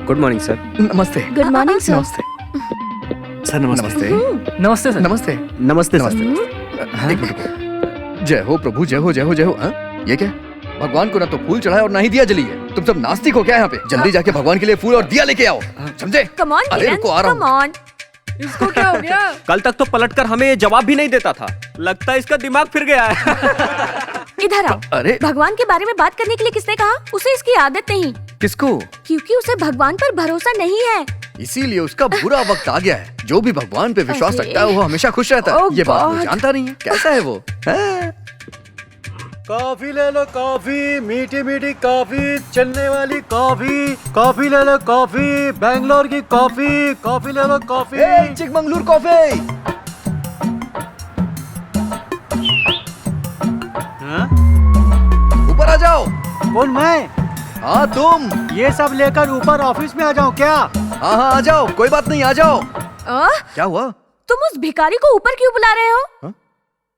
Good morning sir. नमस्ते। Good morning sir. नमस्ते सर। नमस्ते। नमस्ते सर। नमस्ते। नमस्ते सर। एक मिनट रुको। जय हो प्रभु, जय हो जय हो जय हो। ये क्या? भगवान को ना तो फूल चढ़ाए और ना ही दिया जली है। तुम सब नास्तिक हो क्या यहाँ पे? जल्दी जाके भगवान के लिए फूल और दिया लेके आओ, समझे? Come on, अरे किरण, रुको, आ रहा come हूँ। on। इसको क्या हो गया? कल तक तो पलटकर हमें जवाब भी नहीं देता था। लगता है इसका दिमाग फिर गया है। इधर आओ। अरे भगवान के बारे में बात करने के लिए किसने कहा? उसे इसकी आदत नहीं, किसको? क्योंकि उसे भगवान पर भरोसा नहीं है। इसीलिए उसका बुरा वक्त आ गया है। जो भी भगवान पे विश्वास अरे। रखता है वो हमेशा खुश रहता है। Oh ये बात वो God। जानता नहीं है। कैसा है वो? कॉफी ले लो, कॉफी, मीठी मीठी कॉफी, चलने वाली कॉफी। कॉफी ले लो, कॉफी, बैंगलोर की कॉफी। कॉफी ले लो, कॉफी। चिकमंगलूर कॉफी। ऊपर आ जाओ। कौन? मैं? हाँ तुम। ये सब लेकर ऊपर ऑफिस में आ जाऊँ क्या? हाँ हाँ आ जाओ, कोई बात नहीं, आ जाओ। क्या हुआ? तुम उस भिखारी को ऊपर क्यों बुला रहे हो?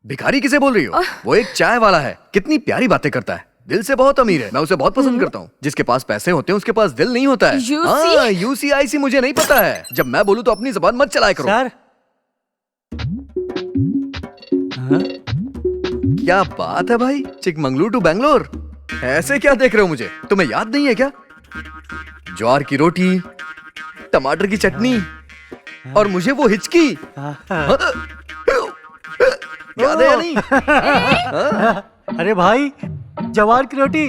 भिखारी किसे बोल रही हो? वो एक चाय वाला है। कितनी प्यारी बातें करता है। दिल से बहुत अमीर है। मैं उसे बहुत पसंद करता हूँ। जिसके पास पैसे होते हैं उसके पास दिल नहीं होता है। You see? हाँ, UCIC मुझे नहीं पता है। जब मैं बोलूँ तो अपनी जबान मत चलाया करो। सर। क्या बात है भाई, चिकमंगलूर टू बैंगलोर। ऐसे क्या देख रहे हो मुझे? तुम्हें याद नहीं है क्या? ज्वार की रोटी, टमाटर की चटनी और मुझे वो हिचकी। याद है या नहीं? अरे भाई, ज्वार की रोटी,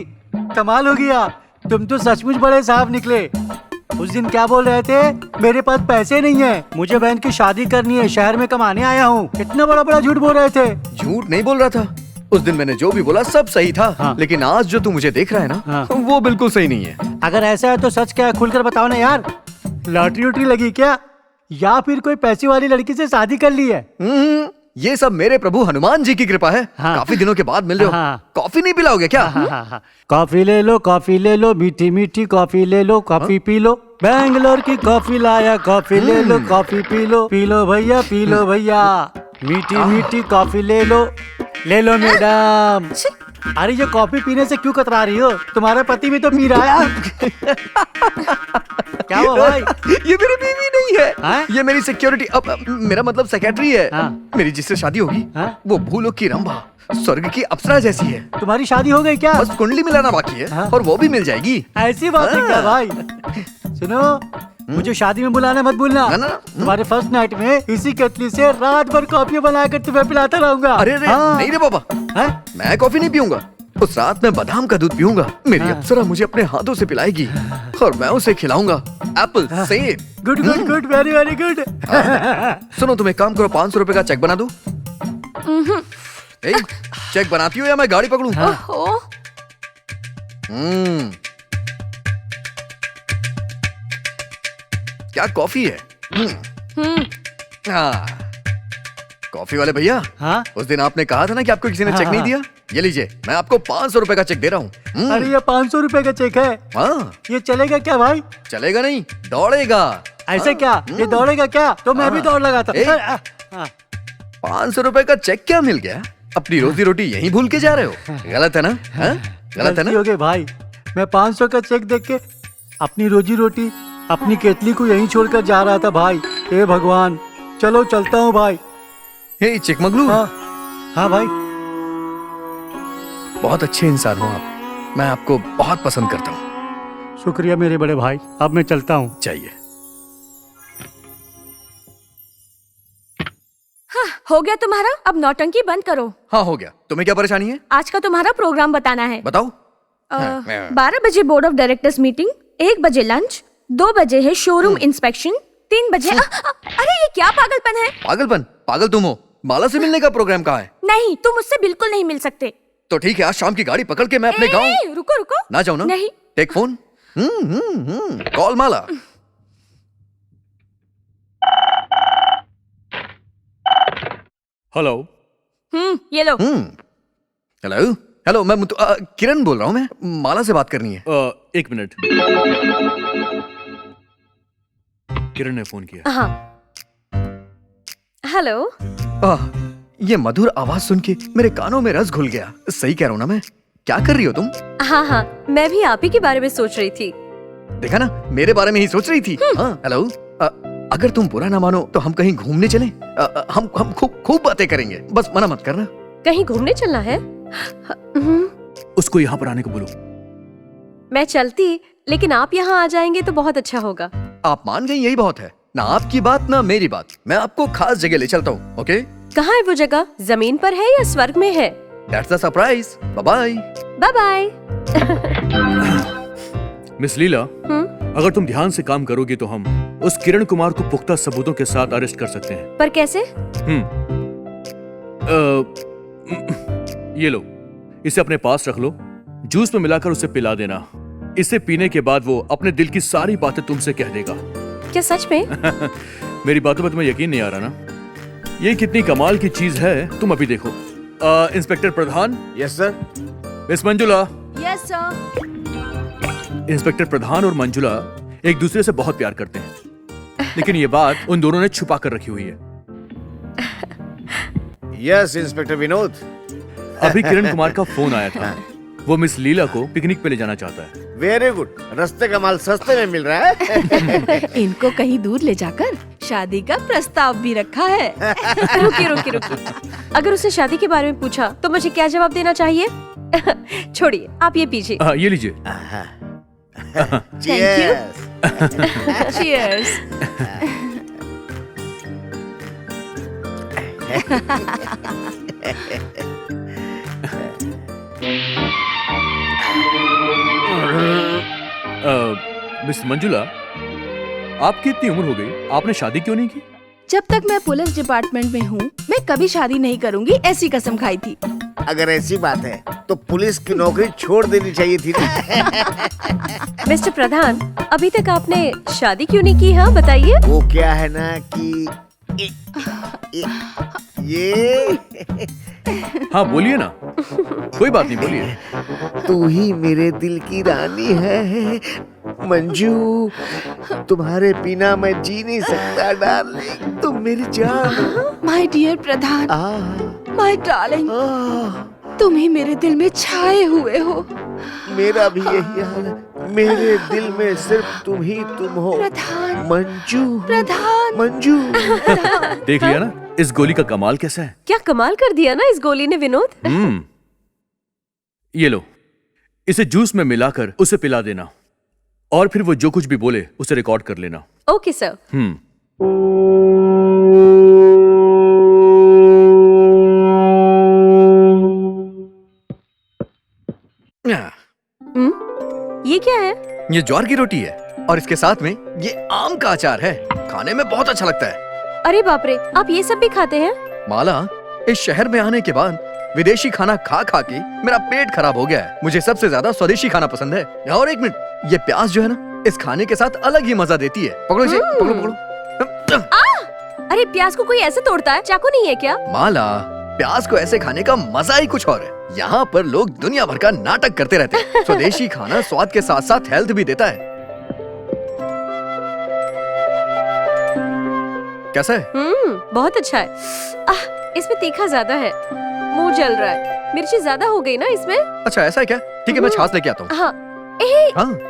कमाल हो गया। तुम तो सचमुच बड़े साहब निकले। उस दिन क्या बोल रहे थे? मेरे पास पैसे नहीं है, मुझे बहन की शादी करनी है, शहर में कमाने आया हूँ। इतना बड़ा बड़ा झूठ बोल रहे थे। झूठ नहीं बोल रहा था। उस दिन मैंने जो भी बोला सब सही था। हाँ। लेकिन आज जो तू मुझे देख रहा है ना, हाँ। वो बिल्कुल सही नहीं है। अगर ऐसा है तो सच क्या है, खुलकर बताओ ना यार। लॉटरी उटरी लगी क्या, या फिर कोई पैसे वाली लड़की से शादी कर ली है? ये सब मेरे प्रभु हनुमान जी की कृपा है। हाँ। काफी दिनों के बाद मिल रहे हो। हाँ। कॉफी नहीं पिलाओगे क्या? कॉफी ले लो, कॉफी ले लो, मीठी मीठी कॉफी ले लो, कॉफी पी लो। बैंगलोर की कॉफी लाया, कॉफी ले लो, कॉफी पी लो। पी लो भैया, पी लो भैया, मीठी मीठी कॉफी ले लो मैडम। अरे ये कॉफी पीने से क्यों कतरा रही हो? तुम्हारा पति भी तो पी रहा है। क्या हुआ भाई? ये मेरी बीवी नहीं है। हाँ? ये मेरी सिक्योरिटी, अब मेरा मतलब सेक्रेटरी है। हाँ। मेरी जिससे शादी होगी हाँ? वो भूलोक की रंभा, स्वर्ग की अप्सरा जैसी है। तुम्हारी शादी हो गई क्या? बस कुंडली मिलाना बाकी है। हाँ? और वो भी मिल जाएगी। ऐसी बात है क्या भाई? सुनो, मुझे शादी में बुलाना मत भूलना। ना, ना। तुम्हारे फर्स्ट नाइट में इसी केतली से रात भर कॉफी बनाकर तुम्हें पिलाता रहूंगा। अरे रे, हाँ। नहीं रे बाबा, हाँ? मैं कॉफी नहीं पीऊंगा। उस रात में बादाम का दूध पीऊंगा। मेरी अप्सरा मुझे अपने हाथों से पिलाएगी और मैं उसे खिलाऊंगा एप्पल सेब। Good good good, very very good. सुनो, तुम एक काम करो, 500 रुपए का चेक बना दो। चेक बनाती हो या मैं गाड़ी पकड़ूं? ओहो। क्या कॉफी है? हाँ। कॉफी वाले भैया, हाँ? उस दिन आपने कहा था ना कि आपको किसी ने चेक नहीं दिया। ये लीजिए, मैं आपको 500 रुपए का चेक दे रहा हूँ। अरे ये 500 रुपए का चेक है। हाँ, ये चलेगा क्या भाई? चलेगा नहीं, दौड़ेगा। ऐसे क्या? ये दौड़ेगा क्या? तो मैं भी दौड़ लगाता। 500 रुपए का चेक क्या मिल गया? अपनी रोजी रोटी यहीं भूल के जा रहे हो। गलत है ना? गलत है ना? हो गए भाई, मैं 500 का चेक देख के अपनी रोजी रोटी, अपनी केतली को यहीं छोड़कर जा रहा था भाई। हे भगवान, चलो चलता हूँ भाई। हे चिकमगलू। हाँ भाई। बहुत अच्छे इंसान हो आप, मैं आपको बहुत पसंद करता हूँ। शुक्रिया मेरे बड़े भाई, अब मैं चलता हूँ। चाहिए। हाँ, हो गया तुम्हारा, अब नौटंकी बंद करो। हाँ हो गया। तुम्हें क्या परेशानी है? आज का तुम्हारा प्रोग्राम बताना है। बताओ। 12 बजे बोर्ड ऑफ डायरेक्टर्स मीटिंग, 1 बजे लंच, 2 बजे है शोरूम इंस्पेक्शन, 3 बजे अरे ये क्या पागलपन है? पागलपन? पागल तुम हो। माला से मिलने का प्रोग्राम कहाँ है? नहीं, तुम मुझसे बिल्कुल नहीं मिल सकते। तो ठीक है, आज शाम की गाड़ी पकड़ के मैं अपने गाँव। रुको रुको। ना जाओ ना? नहीं। Take phone. Call Mala. Hello. ये लो। हेलो हेलो, मैं किरण बोल रहा हूँ। मैं माला से बात करनी है। 1 मिनट। किरण ने फोन किया। हाँ। हेलो। ये मधुर आवाज सुन के मेरे कानों में रस घुल गया। सही कह रहा हूँ ना मैं? क्या कर रही हो तुम? हाँ हाँ, मैं भी आप ही के बारे में सोच रही थी। देखा ना, मेरे बारे में ही सोच रही थी। हाँ, हेलो। अगर तुम बुरा ना मानो तो हम कहीं घूमने चलें? हम खूब बातें करेंगे, बस मना मत करना। कहीं घूमने चलना है? उसको यहाँ पर आने को बोलो। मैं चलती, लेकिन आप यहाँ आ जाएंगे तो बहुत अच्छा होगा। आप मान गई, यही बहुत है। ना आपकी बात ना मेरी बात। मैं आपको खास जगह ले चलता हूँ। ओके? कहाँ है वो जगह? जमीन पर है या स्वर्ग में है? That's the surprise. Bye bye. Bye bye. Miss Leela, अगर तुम ध्यान से काम करोगी तो हम उस किरण कुमार को पुख्ता सबूतों के साथ अरेस्ट कर सकते हैं। पर कैसे? ये लो, इसे अपने पास रख लो। जूस में मिलाकर उसे पिला देना। इसे पीने के बाद वो अपने दिल की सारी बातें तुमसे कह देगा। क्या सच में? मेरी बातों पर तुम्हें यकीन नहीं आ रहा ना? ये कितनी कमाल की चीज है, तुम अभी देखो। Inspector Pradhan. Yes sir. Miss Manjula. Yes sir. Inspector Pradhan और मंजुला एक दूसरे से बहुत प्यार करते हैं, लेकिन ये बात उन दोनों ने छुपा कर रखी हुई है। Yes inspector Vinod. अभी किरण कुमार का फोन आया था। वो मिस लीला को पिकनिक पे ले जाना चाहता है। वेरी गुड, रास्ते का माल सस्ते में मिल रहा है। इनको कहीं दूर ले जाकर शादी का प्रस्ताव भी रखा है। रुकी। अगर उसने शादी के बारे में पूछा तो मुझे क्या जवाब देना चाहिए? छोड़िए, आप ये पीजिए। ये लीजिए। Cheers. मिस मंजुला, आपकी इतनी उम्र हो गई, आपने शादी क्यों नहीं की? जब तक मैं पुलिस डिपार्टमेंट में हूँ, मैं कभी शादी नहीं करूँगी, ऐसी कसम खाई थी। अगर ऐसी बात है तो पुलिस की नौकरी छोड़ देनी चाहिए थी ना। मिस्टर प्रधान, अभी तक आपने शादी क्यों नहीं की? हाँ बताइए। वो क्या है ना कि ये हाँ बोलिए ना, कोई बात नहीं, बोलिए। तू ही मेरे दिल की रानी है मंजू, तुम्हारे बिना मैं जी नहीं सकता डार्लिंग, तुम मेरी जान। My dear Pradhan, my darling, तुम ही मेरे दिल में छाए हुए हो। मेरा भी यही हाल है, मेरे दिल में सिर्फ तुम ही तुम हो। प्रधान, मंजू, प्रधान, मंजू। देख लिया ना इस गोली का कमाल कैसा है? क्या कमाल कर दिया ना इस गोली ने विनोद। ये लो, इसे जूस में मिलाकर उसे पिला देना, और फिर वो जो कुछ भी बोले उसे रिकॉर्ड कर लेना। Okay sir. ये क्या है? ये ज्वार की रोटी है और इसके साथ में ये आम का अचार है। खाने में बहुत अच्छा लगता है। अरे बाप रे, आप ये सब भी खाते हैं? माला, इस शहर में आने के बाद विदेशी खाना खा खा के मेरा पेट खराब हो गया है। मुझे सबसे ज्यादा स्वदेशी खाना पसंद है। और एक मिनट, ये प्याज जो है ना, इस खाने के साथ अलग ही मजा देती है। पकड़ो इसे, पकड़ो। अरे प्याज को कोई ऐसे तोड़ता है? चाकू नहीं है क्या? माला, प्याज को ऐसे खाने का मजा ही कुछ और है। यहाँ पर लोग दुनिया भर का नाटक करते रहते हैं। स्वदेशी खाना स्वाद के साथ साथ हेल्थ भी देता है। कैसा है? बहुत अच्छा है। इसमें तीखा ज्यादा है, मुंह जल रहा है। मिर्ची ज्यादा हो गई ना इसमें। अच्छा ऐसा है क्या? ठीक है, मैं छाछ लेके आता हूँ। हाँ।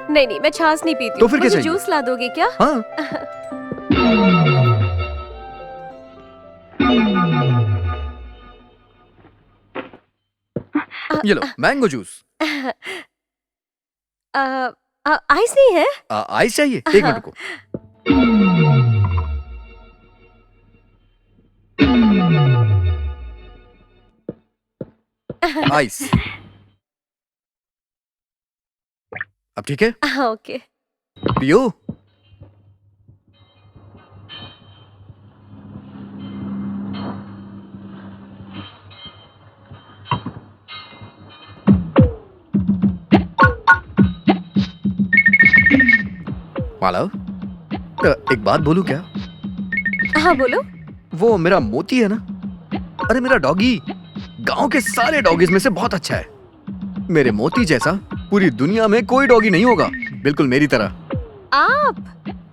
नहीं, मैं छाछ नहीं पीती। तो फिर क्या मुझे चाहिए? जूस ला दोगे क्या? हाँ। ये लो मैंगो जूस। आइस नहीं है? आइस चाहिए? एक मिनट को। आइस। अब ठीक है? हाँ, ओके। पियो। मालव, एक बात बोलूं क्या? हाँ बोलो। वो मेरा मोती है ना, अरे मेरा डॉगी गांव के सारे डॉगीज में से बहुत अच्छा है। मेरे मोती जैसा पूरी दुनिया में कोई डॉगी नहीं होगा, बिल्कुल मेरी तरह। आप?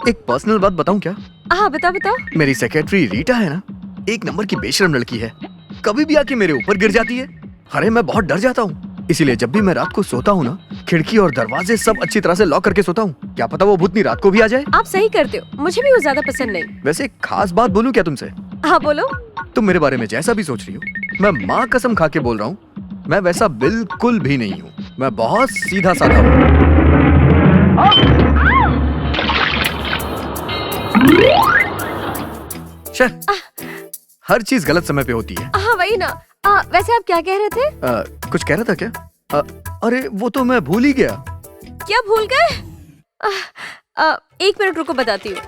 एक पर्सनल बात बताऊं क्या? हाँ बताओ बताओ। मेरी सेक्रेटरी रीटा है ना, एक नंबर की बेशरम लड़की है। कभी भी आके मेरे ऊपर गिर जाती है। अरे मैं बहुत डर जाता हूँ, इसीलिए जब भी मैं रात को सोता हूँ ना, खिड़की और दरवाजे सब अच्छी तरह से लॉक करके सोता हूँ। क्या पता वो भूतनी रात को भी आ जाए। आप सही करते हो, मुझे भी वो ज्यादा पसंद नहीं। वैसे एक खास बात बोलूं क्या तुमसे? हाँ बोलो। तुम मेरे बारे में जैसा भी सोच रही हो, मैं माँ कसम खा के बोल रहा हूँ, मैं वैसा बिल्कुल भी नहीं हूँ। मैं बहुत सीधा साधा हूँ। हर चीज गलत समय पे होती है। हाँ वही ना। वैसे आप क्या कह रहे थे? कुछ कह रहा था क्या? अरे वो तो मैं भूल ही गया। क्या भूल गए? 1 मिनट रुको, बताती हूँ।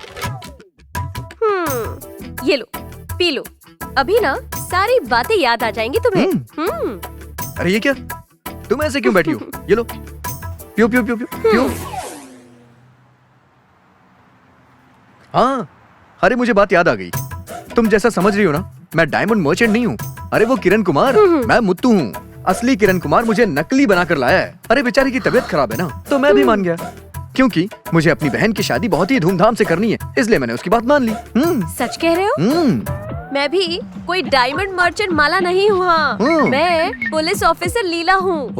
ये लो, पी लो। अभी ना सारी बातें याद आ जाएंगी तुम्हें। अरे ये क्या, तुम ऐसे क्यों बैठी हो? ये लो, पियो पियो पियो पियो पियो। हाँ, अरे मुझे बात याद आ गई। तुम जैसा समझ रही हो ना, मैं डायमंड मर्चेंट नहीं हूँ। अरे वो किरण कुमार, मैं मुत्तू हूँ। असली किरण कुमार मुझे नकली बनाकर लाया है। अरे बेचारी की तबीयत खराब है ना, तो मैं भी मान गया, क्योंकि मुझे अपनी बहन की शादी बहुत ही धूमधाम से करनी है, इसलिए मैंने उसकी बात मान ली। सच कह रहे हो? मैं भी कोई डायमंड मर्चेंट माला नहीं हूँ। मैं पुलिस ऑफिसर लीला हूँ।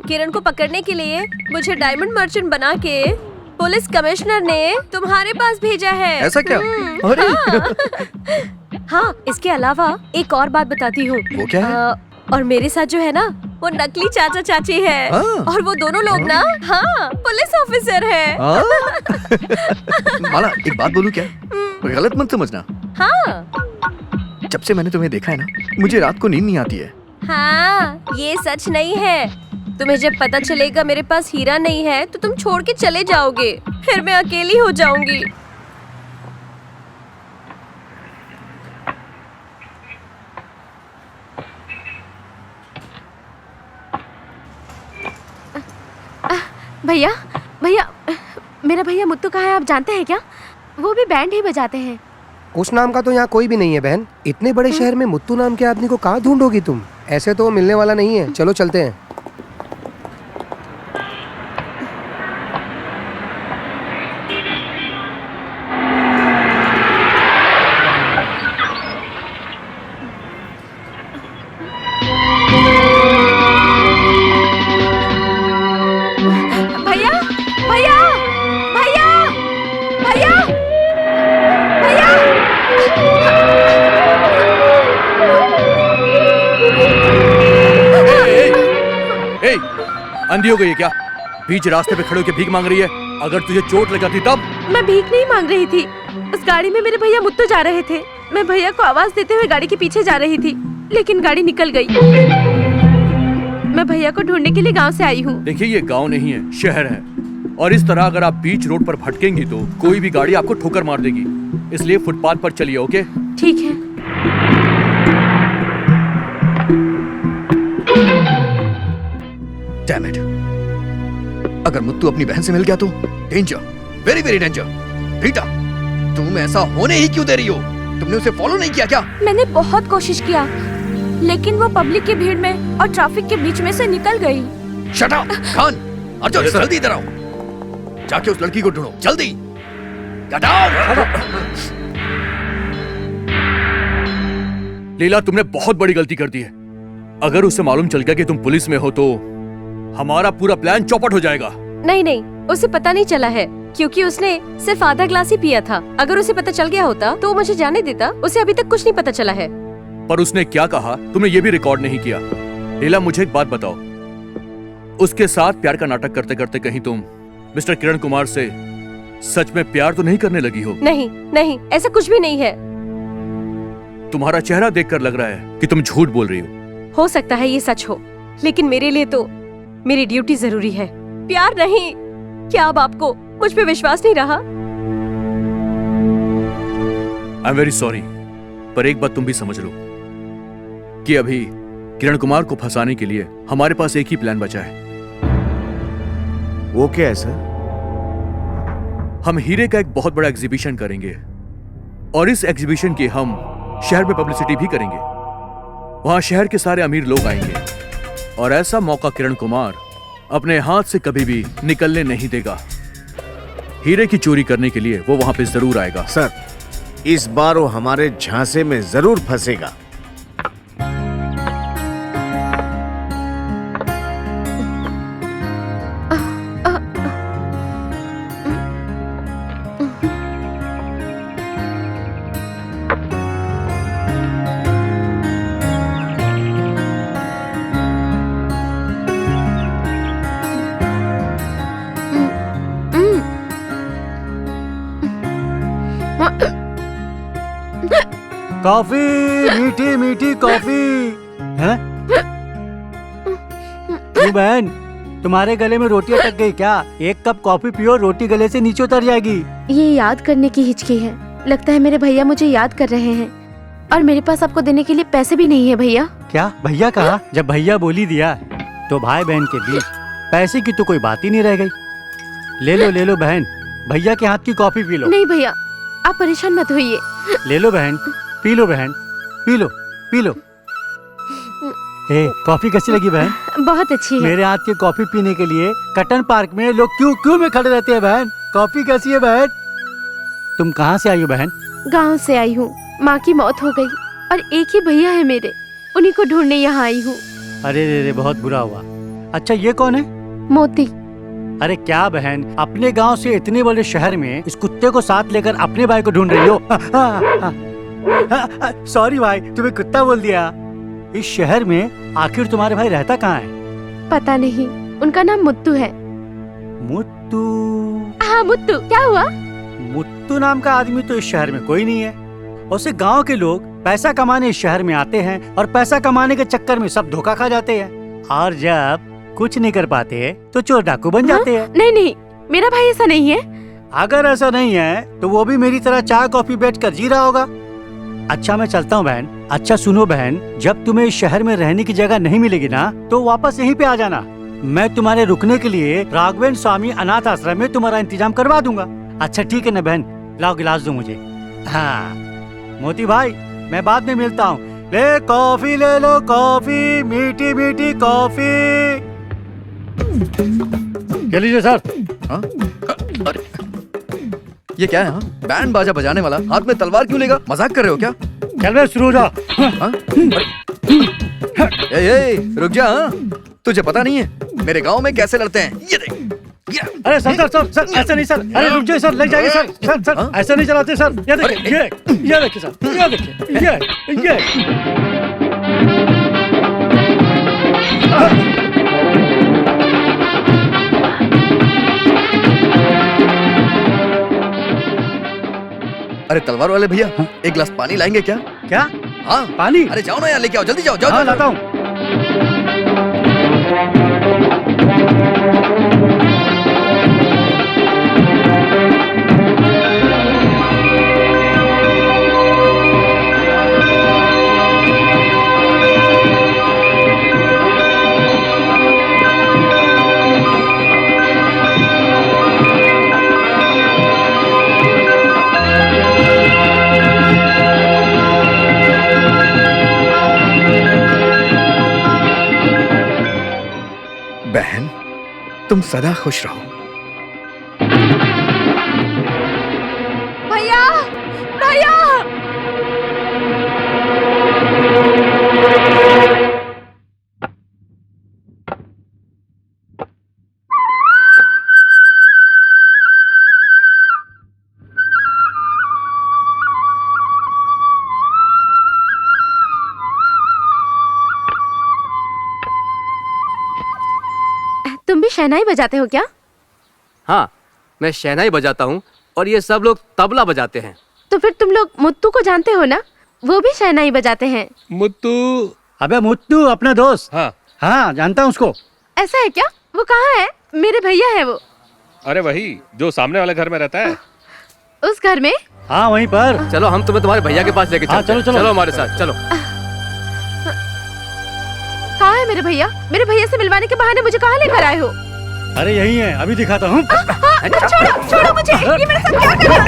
किरण को पकड़ने के लिए मुझे डायमंड मर्चेंट बना के पुलिस कमिश्नर ने तुम्हारे पास भेजा है। ऐसा क्या? अरे हाँ, इसके अलावा एक और बात बताती हूँ। वो क्या है? और मेरे साथ जो है ना, वो नकली चाचा चाची है। और वो दोनों लोग ना, हाँ, पुलिस ऑफिसर है। माला एक बात बोलूं क्या? गलत मत समझना। हाँ। जब से मैंने तुम्हें देखा है ना, मुझे रात को नींद नहीं आती है। हाँ, ये सच नहीं है। तुम्हें जब पता चलेगा मेरे पास हीरा नहीं है, तो तुम छोड़ के चले जाओगे, फिर मैं अकेली हो जाऊंगी। भैया, भैया, मेरा भैया मुत्तू कहाँ है, आप जानते हैं क्या? वो भी बैंड ही बजाते हैं। उस नाम का तो यहाँ कोई भी नहीं है बहन। इतने बड़े शहर में मुत्तू नाम के आदमी को कहाँ ढूंढोगी तुम? ऐसे तो मिलने वाला नहीं है। चलो चलते हैं। भैया, भैया, भैया, भैया, भैया। ए, अंधी हो गई है क्या? बीच रास्ते पे खड़े होकर भीख मांग रही है। अगर तुझे चोट लग जाती तब? मैं भीख नहीं मांग रही थी। उस गाड़ी में मेरे भैया मुत्तू जा रहे थे। मैं भैया को आवाज देते हुए गाड़ी के पीछे जा रही थी, लेकिन गाड़ी निकल गई। मैं भैया को ढूंढने के लिए गांव से आई हूँ। देखिए, ये गांव नहीं है, शहर है। और इस तरह अगर आप बीच रोड पर भटकेंगी तो कोई भी गाड़ी आपको ठोकर मार देगी। इसलिए फुटपाथ पर चलिए, ओके? ठीक है। डैम इट, अगर मुत्तू अपनी बहन से मिल गया तो danger, very very danger. Rita, तुम ऐसा होने ही क्यों दे रही हो? तुमने उसे फॉलो नहीं किया क्या? मैंने बहुत कोशिश किया, लेकिन वो पब्लिक की भीड़ में और ट्रैफिक के बीच में से निकल गई। शट अप खान, अर्जुन जल्दी इधर आओ, जाके उस लड़की को ढूंढो जल्दी। Get out. लीला, तुमने बहुत बड़ी गलती कर दी है। अगर उसे मालूम चल गया कि तुम पुलिस में हो तो हमारा पूरा प्लान चौपट हो जाएगा। नहीं नहीं, उसे पता नहीं चला है क्योंकि उसने सिर्फ आधा ग्लास ही पिया था। अगर उसे पता चल गया होता तो वो मुझे जाने देता। उसे अभी तक कुछ नहीं पता चला है। पर उसने क्या कहा तुमने ये भी रिकॉर्ड नहीं किया। लीला, मुझे एक बात बताओ, उसके साथ प्यार का नाटक करते करते कहीं तुम मिस्टर किरण कुमार से सच में प्यार तो नहीं करने लगी हो? नहीं नहीं, ऐसा कुछ भी नहीं है। तुम्हारा चेहरा देखकर लग रहा है कि तुम झूठ बोल रही हो। सकता है ये सच हो, लेकिन मेरे लिए तो मेरी ड्यूटी जरूरी है, प्यार नहीं। क्या अब आपको मुझ पे विश्वास नहीं रहा? आई एम वेरी सॉरी, पर एक बात तुम भी समझ लो कि अभी किरण कुमार को फंसाने के लिए हमारे पास एक ही प्लान बचा है। वो क्या है सर? हम हीरे का एक बहुत बड़ा एग्जीबिशन करेंगे और इस एग्जीबिशन की हम शहर में पब्लिसिटी भी करेंगे। वहां शहर के सारे अमीर लोग आएंगे और ऐसा मौका किरण कुमार अपने हाथ से कभी भी निकलने नहीं देगा। हीरे की चोरी करने के लिए वो वहां पे जरूर आएगा। सर, इस बार वो हमारे झांसे में जरूर फंसेगा। कॉफी, मीठी मीठी कॉफी। हैं? क्यों बहन, तुम्हारे गले में रोटी अटक गई क्या? एक कप कॉफी पियो, रोटी गले से नीचे उतर जाएगी। ये याद करने की हिचकी है। लगता है मेरे भैया मुझे याद कर रहे हैं और मेरे पास आपको देने के लिए पैसे भी नहीं है। भैया क्या? भैया कहा? जब भैया बोली दिया तो भाई बहन के बीच पैसे की तो कोई बात ही नहीं रह गई। ले लो बहन, भैया के हाथ की कॉफी पी लो। नहीं भैया, आप परेशान मत होइए। ले लो बहन, पी लो बहन, पी लो पी लो। ए, कॉफी कैसी लगी बहन? बहुत अच्छी है। मेरे हाथ की कॉफी पीने के लिए कटन पार्क में लोग क्यों में खड़े रहते हैं बहन। कॉफी कैसी है बहन? तुम कहाँ से आई हो बहन? गांव से आई हूँ। माँ की मौत हो गई और एक ही भैया है मेरे, उन्हीं को ढूंढने यहाँ आई हूँ। अरे रे, बहुत बुरा हुआ। अच्छा, ये कौन है? मोती। अरे क्या बहन, अपने गांव से इतने बड़े शहर में इस कुत्ते को साथ लेकर अपने भाई को ढूंढ रही हो? सॉरी भाई, तुम्हें कुत्ता बोल दिया। इस शहर में आखिर तुम्हारे भाई रहता कहाँ है? पता नहीं, उनका नाम मुत्तू है। मुत्तू? हाँ मुत्तू। क्या हुआ? मुत्तू नाम का आदमी तो इस शहर में कोई नहीं है। उसे गांव के लोग पैसा कमाने इस शहर में आते हैं और पैसा कमाने के चक्कर में सब धोखा खा जाते हैं और जब कुछ नहीं कर पाते तो चोर डाकू बन जाते हैं। नहीं, मेरा भाई ऐसा नहीं है। अगर ऐसा नहीं है तो वो भी मेरी तरह चाय कॉफी बैठकर जी रहा होगा। अच्छा, मैं चलता हूँ बहन। अच्छा सुनो बहन, जब तुम्हें इस शहर में रहने की जगह नहीं मिलेगी ना तो वापस यहीं पे आ जाना। मैं तुम्हारे रुकने के लिए राघवेंद्र स्वामी अनाथ आश्रम में तुम्हारा इंतजाम करवा दूंगा। अच्छा ठीक है ना बहन? लाओ गिलास दो मुझे। हाँ मोती भाई, मैं बाद में मिलता हूँ। ले कॉफी ले लो, कॉफी, मीठी मीठी कॉफी। क्या लीजिए सर? अरे ये क्या है? बैंड बाजा बजाने वाला हाथ में तलवार क्यों लेगा? मजाक कर रहे हो क्या? चल बे, शुरू हो जा। रुक जा। तुझे पता नहीं है मेरे गांव में कैसे लड़ते हैं? ये देख। अरे सर ऐसा नहीं सर। अरे रुक जाइए सर, लग जाएगा सर। ऐसा नहीं चलाते सर। ये देखिए, ये देखिए सर, ये देखिए, ये अरे तलवार वाले भैया, एक गिलास पानी लाएंगे क्या? क्या? हाँ पानी? अरे जाओ ना यार, लेके आओ, जल्दी जाओ। हाँ, लाता हूँ। तुम सदा खुश रहो। भैया भैया तुम भी शहनाई बजाते हो क्या? हाँ, मैं शहनाई बजाता हूँ और ये सब लोग तबला बजाते हैं। तो फिर तुम लोग मुत्तू को जानते हो ना? वो भी शहनाई बजाते हैं। मुत्तू? अबे मुत्तू अपना दोस्त। हाँ हाँ, जानता हूँ उसको। ऐसा है क्या? वो कहाँ है? मेरे भैया है वो। अरे वही जो सामने वाले घर में रहता है। उस घर में? हाँ वहीं पर। चलो हम तुम्हें तुम्हारे भैया के पास लेके हाँ, चलते हैं। चलो। चलो हमारे साथ चलो। कहाँ है मेरे भैया? मेरे भैया से मिलवाने के बहाने मुझे कहाँ लेकर आए हो? अरे यही है, अभी दिखाता हूँ। छोड़ो मुझे, ये मेरे साथ क्या कर रहे हो?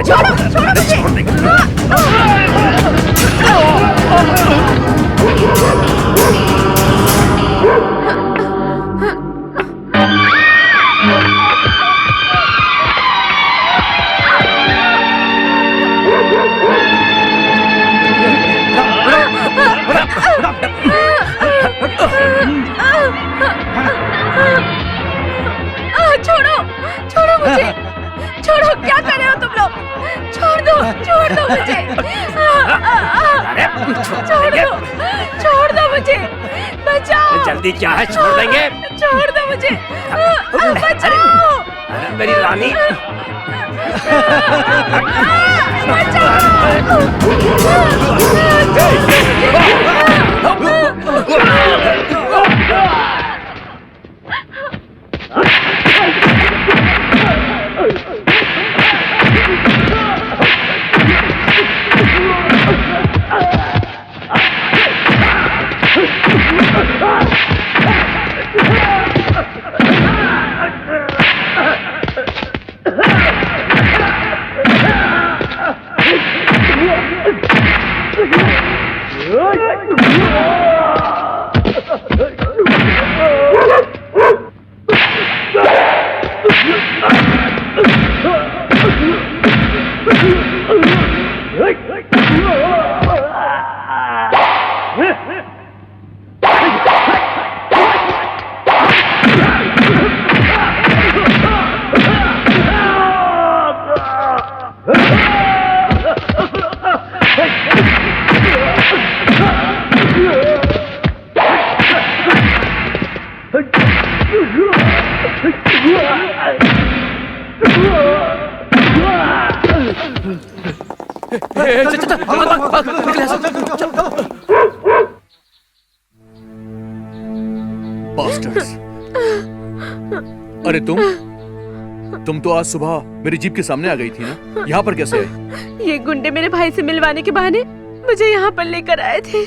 छोड़ो छोड़ो मुझे, छोड़ो, क्या कर रहे हो तुम लोग? छोड़ दो मुझे, छोड़ दो मुझे, बचाओ। जल्दी क्या है, छोड़ देंगे। छोड़ दो मुझे, बचाओ। मेरी रानी। अरे तुम तो आज सुबह मेरी जीप के सामने आ गई थी ना, यहाँ पर कैसे आई? ये गुंडे मेरे भाई से मिलवाने के बहाने मुझे यहाँ पर लेकर आए थे।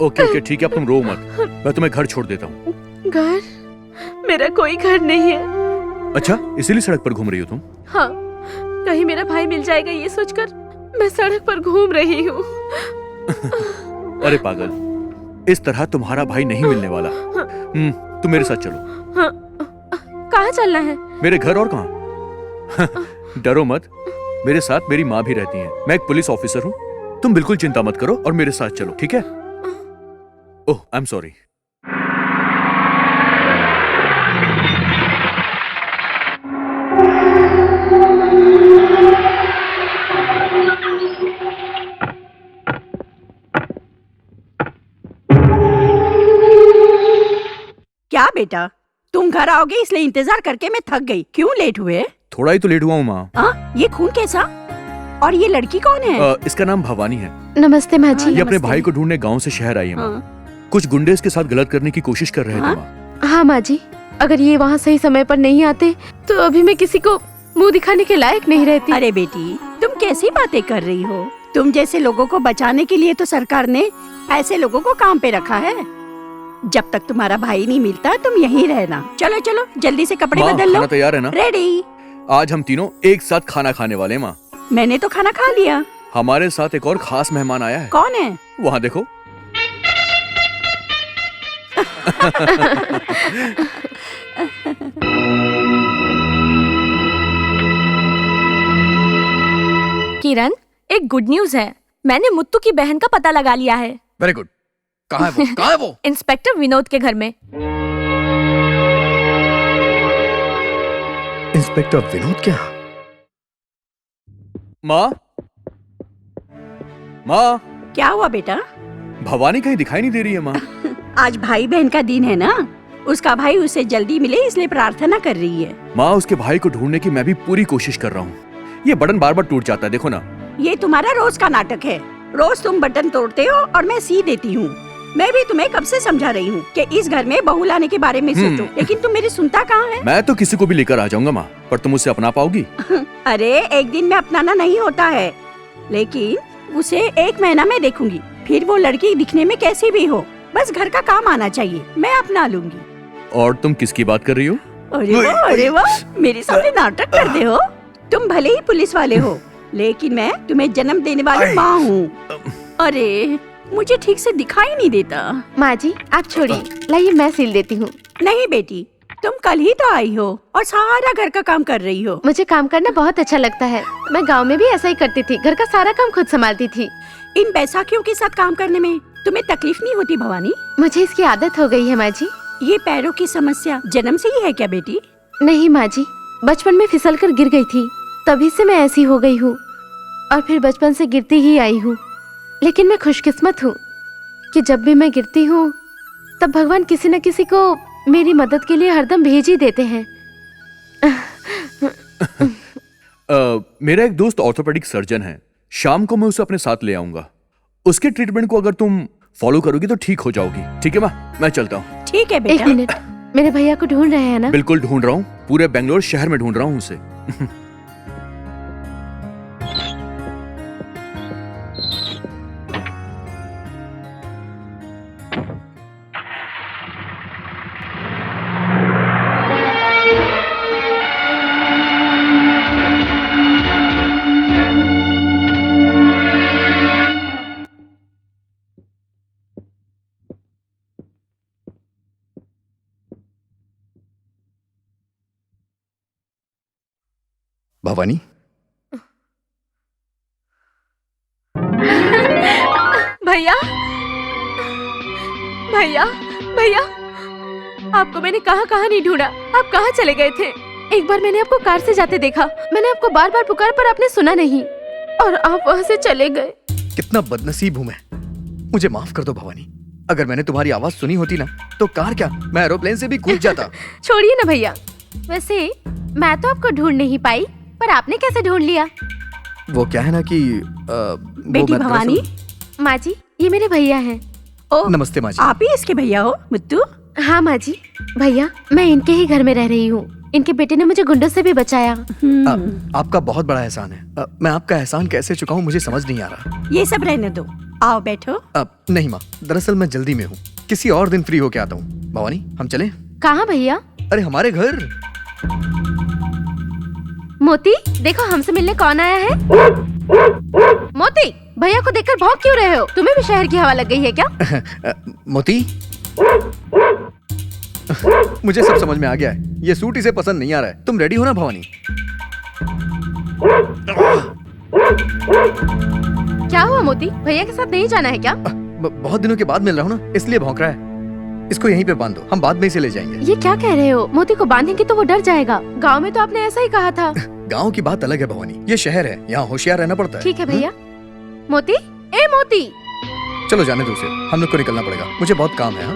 ओके ठीक है, अब तुम रो मत, मैं तुम्हें घर छोड़ देता हूँ। घर? मेरा कोई घर नहीं है। अच्छा, इसीलिए सड़क पर घूम रही हो तुम? हाँ, कहीं मेरा भाई मिल जाएगा ये सोचकर मैं सड़क पर घूम रही हूँ। अरे पागल, इस तरह तुम्हारा भाई नहीं मिलने वाला। तुम मेरे साथ चलो। हाँ, कहाँ चलना है? मेरे घर, और कहाँ? डरो मत, मेरे साथ मेरी माँ भी रहती है। मैं एक पुलिस ऑफिसर हूँ, तुम बिल्कुल चिंता मत करो और मेरे साथ चलो, ठीक है? ओह, आई एम सॉरी। क्या बेटा, तुम घर आओगे इसलिए इंतजार करके मैं थक गई। क्यों लेट हुए? थोड़ा ही तो लेट हुआ हूँ माँ। ये खून कैसा? और ये लड़की कौन है? इसका नाम भवानी है। नमस्ते माँ जी। ये अपने भाई को ढूंढने गांव से शहर आई है माँ। कुछ गुंडे इसके साथ गलत करने की कोशिश कर रहे थे माँ। हाँ माँ जी, अगर ये वहाँ सही समय पर नहीं आते तो अभी मैं किसी को मुंह दिखाने के लायक नहीं रहती। अरे बेटी, तुम कैसी बातें कर रही हो? तुम जैसे लोगों को बचाने के लिए तो सरकार ने ऐसे लोगों को काम पे रखा है। जब तक तुम्हारा भाई नहीं मिलता तुम यहीं रहना। चलो चलो जल्दी से कपड़े बदल लो। खाना तैयार है ना? रेडी। आज हम तीनों एक साथ खाना खाने वाले हैं माँ। मैंने तो खाना खा लिया। हमारे साथ एक और खास मेहमान आया है। कौन है? वहाँ देखो। किरण, एक गुड न्यूज है। मैंने मुत्तू की बहन का पता लगा लिया है। Very good. कहाँ है वो? कहाँ है वो? इंस्पेक्टर विनोद के घर में। इंस्पेक्टर विनोद क्या? माँ, माँ, क्या हुआ बेटा? भवानी कहीं दिखाई नहीं दे रही है माँ। आज भाई बहन का दिन है ना, उसका भाई उसे जल्दी मिले इसलिए प्रार्थना कर रही है। माँ, उसके भाई को ढूंढने की मैं भी पूरी कोशिश कर रहा हूँ। ये बटन बार बार टूट जाता है, देखो ना। ये तुम्हारा रोज का नाटक है। रोज तुम बटन तोड़ते हो और मैं सी देती हूँ। मैं भी तुम्हें कब से समझा रही हूँ कि इस घर में बहू लाने के बारे में सोचो, लेकिन तुम मेरी सुनता कहाँ है? मैं तो किसी को भी लेकर आ जाऊंगा माँ, पर तुम उसे अपना पाओगी? अरे एक दिन में अपनाना नहीं होता है, लेकिन उसे 1 महीना में देखूंगी। फिर वो लड़की दिखने में कैसी भी हो, बस घर का काम आना चाहिए, मैं अपना लूंगी। और तुम किसकी बात कर रही हो? अरे वाह, मेरे सामने नाटक करते हो। तुम भले ही पुलिस वाले हो, लेकिन मैं तुम्हें जन्म देने वाली माँ हूँ। अरे मुझे ठीक से दिखाई नहीं देता। माँ जी आप छोड़िए, लाइए मैं सिल देती हूँ। नहीं बेटी, तुम कल ही तो आई हो और सारा घर का काम कर रही हो। मुझे काम करना बहुत अच्छा लगता है। मैं गांव में भी ऐसा ही करती थी, घर का सारा काम खुद संभालती थी। इन बैसाखियों के साथ काम करने में तुम्हें तकलीफ नहीं होती भवानी? मुझे इसकी आदत हो गई है माँ जी। ये पैरों की समस्या जन्म से ही है क्या बेटी? नहीं माँ जी, बचपन में फिसल कर गिर गई थी, तभी से मैं ऐसी हो गई हूँ और फिर बचपन से गिरती ही आई हूँ। लेकिन मैं खुशकिस्मत हूँ कि जब भी मैं गिरती हूँ तब भगवान किसी न किसी को मेरी मदद के लिए हरदम भेज ही देते हैं। मेरा एक दोस्त ऑर्थोपेडिक सर्जन है, शाम को मैं उसे अपने साथ ले आऊंगा। उसके ट्रीटमेंट को अगर तुम फॉलो करोगी तो ठीक हो जाओगी। ठीक है माँ, मैं चलता हूँ। ठीक है बेटा। 1 मिनट, मेरे भैया को ढूंढ रहे हैं ना? बिल्कुल ढूंढ रहा हूँ, पूरे बेंगलोर शहर में ढूंढ रहा हूँ उसे। भवानी, भैया, भैया, भैया, आपको मैंने कहाँ कहाँ नहीं ढूंढा। आप कहाँ चले गए थे? एक बार मैंने आपको कार से जाते देखा। मैंने आपको बार बार पुकारा पर आपने सुना नहीं और आप वहाँ से चले गए। कितना बदनसीब हूँ मैं। मुझे माफ कर दो भवानी। अगर मैंने तुम्हारी आवाज सुनी होती ना तो कार क्या, मैं एरोप्लेन से भी कूद जाता। छोड़िए ना भैया। वैसे मैं तो आपको ढूंढ नहीं पाई, पर आपने कैसे ढूंढ लिया? वो क्या है ना कि बेटी भवानी। माँ जी, ये मेरे भैया हैं। नमस्ते माँ जी। आप ही इसके भैया हो मुत्तू? हाँ माँ जी। भैया, मैं इनके ही घर में रह रही हूँ। इनके बेटे ने मुझे गुंडों से भी बचाया। आपका बहुत बड़ा एहसान है। मैं आपका एहसान कैसे चुकाऊं मुझे समझ नहीं आ रहा। ये सब रहने दो, आओ बैठो। नहीं माँ, दरअसल मैं जल्दी में हूँ, किसी और दिन फ्री होके आता हूँ। भवानी हम चलें? कहाँ भैया? अरे हमारे घर। मोती, देखो हमसे मिलने कौन आया है। मोती, भैया को देखकर भौंक क्यों रहे हो? तुम्हें भी शहर की हवा लग गई है क्या? मोती, मुझे सब समझ में आ गया है। ये सूट इसे पसंद नहीं आ रहा है। तुम रेडी हो ना भवानी? क्या हुआ मोती, भैया के साथ नहीं जाना है क्या? बहुत दिनों के बाद मिल रहा हूँ ना, इसलिए भौंक रहा है। इसको यहीं पे बांध दो, हम बाद में इसे ले जाएंगे। ये क्या कह रहे हो? मोती को बांधेंगे तो वो डर जाएगा। गांव में तो आपने ऐसा ही कहा था। गांव की बात अलग है भवानी, ये शहर है, यहाँ होशियार रहना पड़ता है। ठीक है भैया। मोती, ए मोती। चलो जाने दो उसे, हम लोग को निकलना पड़ेगा, मुझे बहुत काम है। हाँ?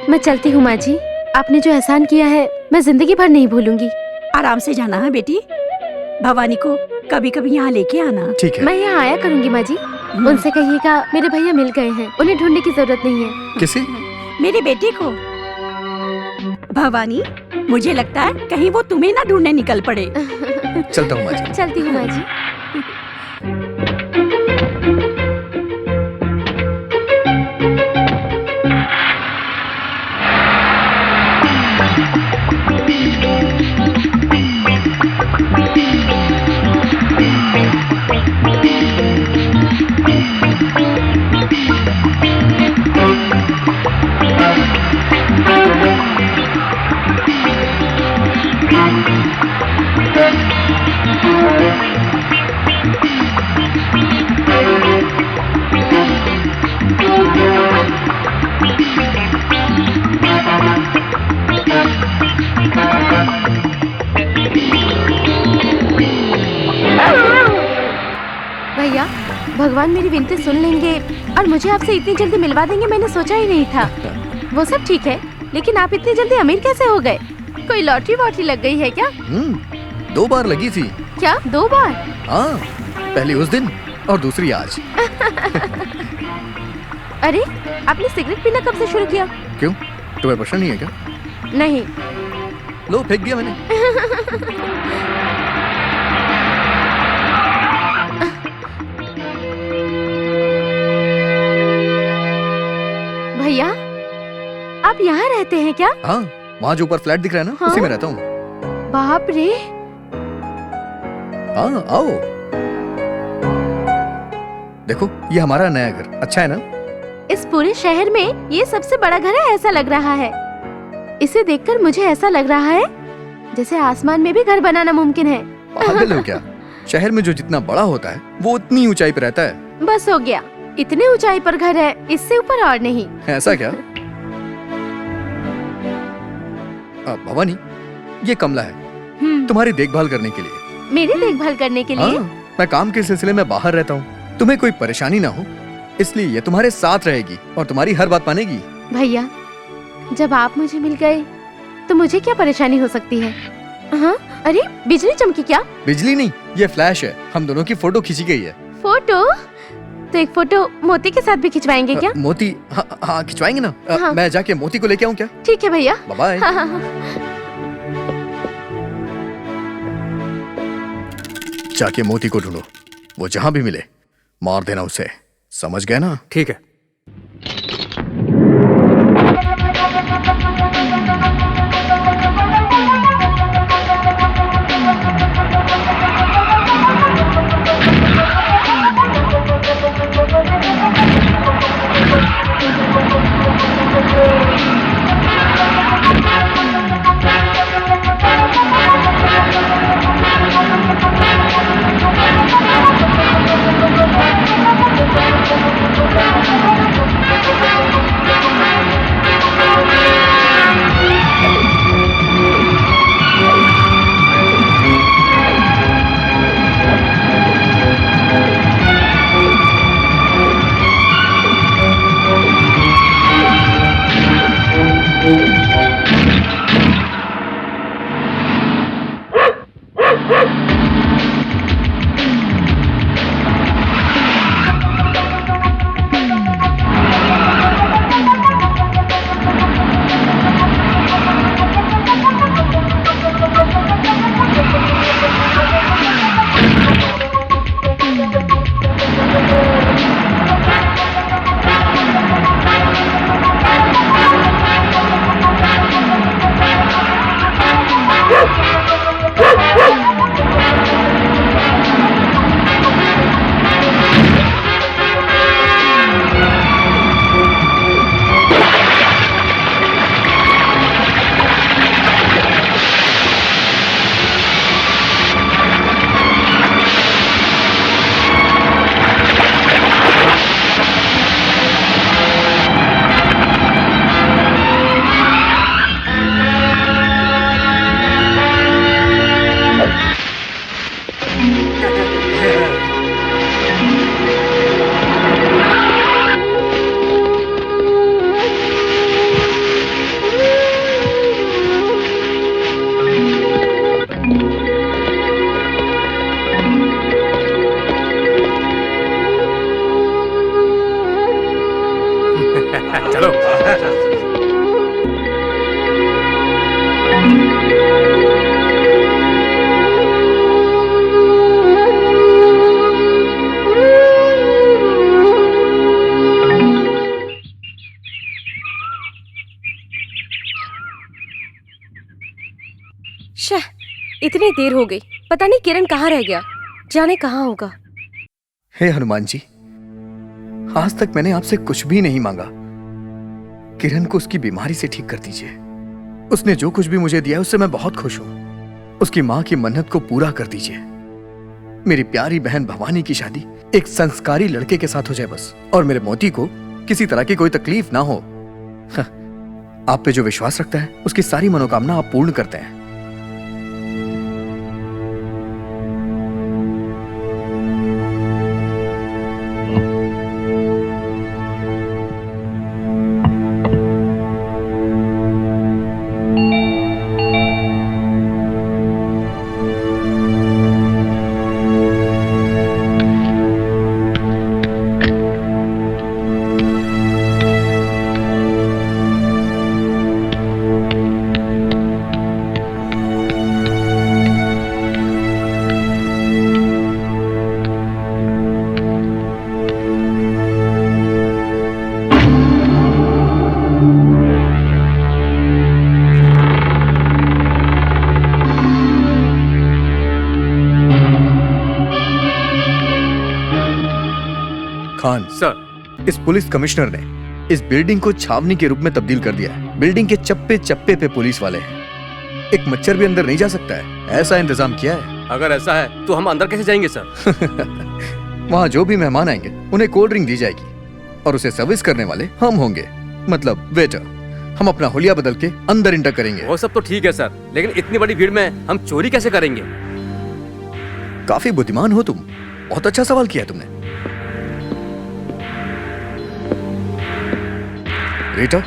मैं चलती हूँ माँ जी। आपने जो एहसान किया है मैं जिंदगी भर नहीं भूलूंगी। आराम से जाना है बेटी। भवानी को कभी कभी यहाँ लेके आना। ठीक है। मैं यहाँ आया करूँगी माँ जी। उनसे कहिएगा मेरे भैया मिल गए हैं, उन्हें ढूंढने की जरूरत नहीं है। किसे? मेरी बेटी को। भवानी, मुझे लगता है कहीं वो तुम्हें ना ढूंढने निकल पड़े। चलता हूँ माँ जी। चलती हूँ माँ जी। भैया, भगवान मेरी विनती सुन लेंगे और मुझे आपसे इतनी जल्दी मिलवा देंगे, मैंने सोचा ही नहीं था। वो सब ठीक है, लेकिन आप इतनी जल्दी अमीर कैसे हो गए? कोई लॉटरी वॉटरी लग गई है क्या? 2 बार लगी थी। क्या 2 बार? हाँ, पहली उस दिन और दूसरी आज। अरे, आपने सिगरेट पीना कब से शुरू किया? क्यों, तुम्हें पसंद नहीं है क्या? नहीं। लो, फेंक दिया मैंने। भैया, आप यहाँ रहते हैं क्या? हाँ, वहाँ जो ऊपर फ्लैट दिख रहा है ना, हाँ? उसी में रहता हूँ। बाप रे। हाँ, आओ। देखो, ये हमारा नया घर, अच्छा है ना? इस पूरे शहर में ये सबसे बड़ा घर है ऐसा लग रहा है। इसे देखकर मुझे ऐसा लग रहा है जैसे आसमान में भी घर बनाना मुमकिन है। पागल हो क्या? शहर में जो जितना बड़ा होता है वो उतनी ऊंचाई पे रहता है। बस हो गया, इतने ऊंचाई पर घर है, इससे ऊपर और नहीं। ऐसा क्या? भवानी, ये कमला है तुम्हारी देखभाल करने के लिए। मेरी देखभाल करने के लिए? मैं काम के सिलसिले में बाहर रहता हूँ, तुम्हें कोई परेशानी ना हो इसलिए ये तुम्हारे साथ रहेगी और तुम्हारी हर बात मानेगी। भैया, जब आप मुझे मिल गए तो मुझे क्या परेशानी हो सकती है? हाँ, अरे बिजली चमकी क्या? बिजली नहीं, ये फ्लैश है। हम दोनों की फोटो खींची गई है। फोटो? तो एक फोटो मोती के साथ भी खिंचवाएंगे क्या? मोती? हाँ, खिंचवाएंगे ना। हाँ। मैं जाके मोती को लेके आऊँ क्या? ठीक है भैया। बाय। हाँ, हाँ, हाँ। जाके मोती को ढूंढो, वो जहाँ भी मिले मार देना उसे, समझ गए ना? ठीक है। इतनी देर हो गई, पता नहीं किरण कहाँ रह गया, जाने कहाँ होगा। हे हनुमान जी, आज तक मैंने आपसे कुछ भी नहीं मांगा। किरण को उसकी बीमारी से ठीक कर दीजिए। उसने जो कुछ भी मुझे दिया उससे मैं बहुत खुश हूं। उसकी माँ की मन्नत को पूरा कर दीजिए। मेरी प्यारी बहन भवानी की शादी एक संस्कारी लड़के के साथ हो जाए बस, और मेरे मोती को किसी तरह की कोई तकलीफ ना हो। आप पे जो विश्वास रखता है उसकी सारी मनोकामना आप पूर्ण करते हैं। खान सर, इस पुलिस कमिश्नर ने इस बिल्डिंग को छावनी के रूप में तब्दील कर दिया है। बिल्डिंग के चप्पे चप्पे पे पुलिस वाले हैं, एक मच्छर भी अंदर नहीं जा सकता है, ऐसा इंतजाम किया है। अगर ऐसा है तो हम अंदर कैसे जाएंगे सर? वहाँ जो भी मेहमान आएंगे उन्हें कोल्ड ड्रिंक दी जाएगी और उसे सर्विस करने वाले हम होंगे, मतलब वेटर। हम अपना हुलिया बदल के अंदर इंटर करेंगे। वो सब तो ठीक है सर, लेकिन इतनी बड़ी भीड़ में हम चोरी कैसे करेंगे? काफी बुद्धिमान हो तुम, बहुत अच्छा सवाल किया तुमने। रीटा,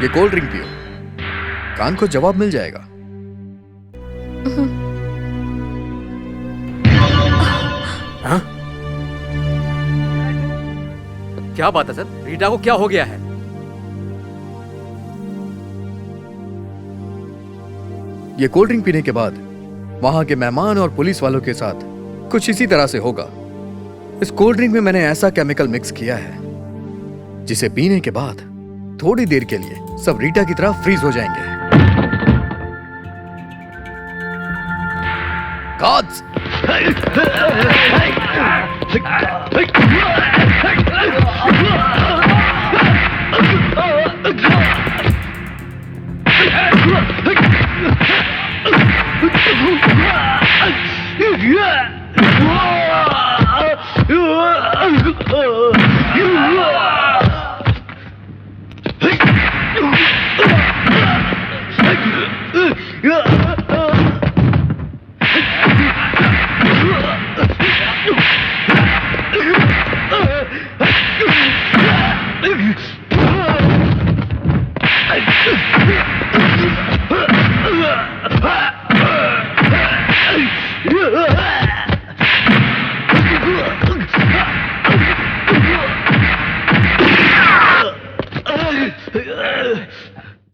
ये कोल्ड ड्रिंक पियो, कान को जवाब मिल जाएगा। हाँ? क्या बात है सर, रीटा को क्या हो गया है? ये कोल्ड ड्रिंक पीने के बाद वहां के मेहमान और पुलिस वालों के साथ कुछ इसी तरह से होगा। इस कोल्ड ड्रिंक में मैंने ऐसा केमिकल मिक्स किया है जिसे पीने के बाद थोड़ी देर के लिए सब रीटा की तरह फ्रीज हो जाएंगे। Gods!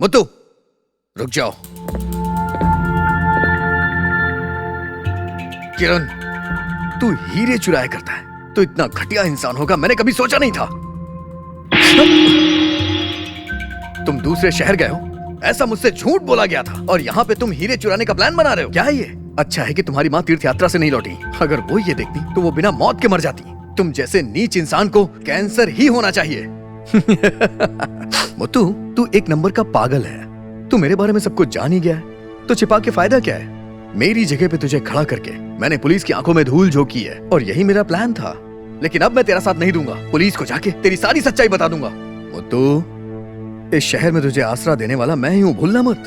मुत्तू, रुक जाओ। किरण, तू हीरे चुराया करता है तो इतना घटिया इंसान होगा मैंने कभी सोचा नहीं था। तुम दूसरे शहर गए हो, ऐसा मुझसे झूठ बोला गया था, और यहाँ पे तुम हीरे चुराने का प्लान बना रहे हो। क्या है ये? अच्छा है कि तुम्हारी माँ तीर्थ यात्रा से नहीं लौटी, अगर वो ये देखती तो वो बिना मौत के मर जाती। तुम जैसे नीच इंसान को कैंसर ही होना चाहिए। मुत्तू, तू एक नंबर का पागल है। तू मेरे बारे में सब कुछ जान ही गया है तो छिपा के फायदा क्या है? मेरी जगह पे तुझे खड़ा करके मैंने पुलिस की आंखों में धूल झोंकी है, और यही मेरा प्लान था। लेकिन अब मैं तेरा साथ नहीं दूंगा, पुलिस को जाके तेरी सारी सच्चाई बता दूंगा। मुत्तू, इस शहर में तुझे आसरा देने वाला मैं ही हूँ, भूलना मत।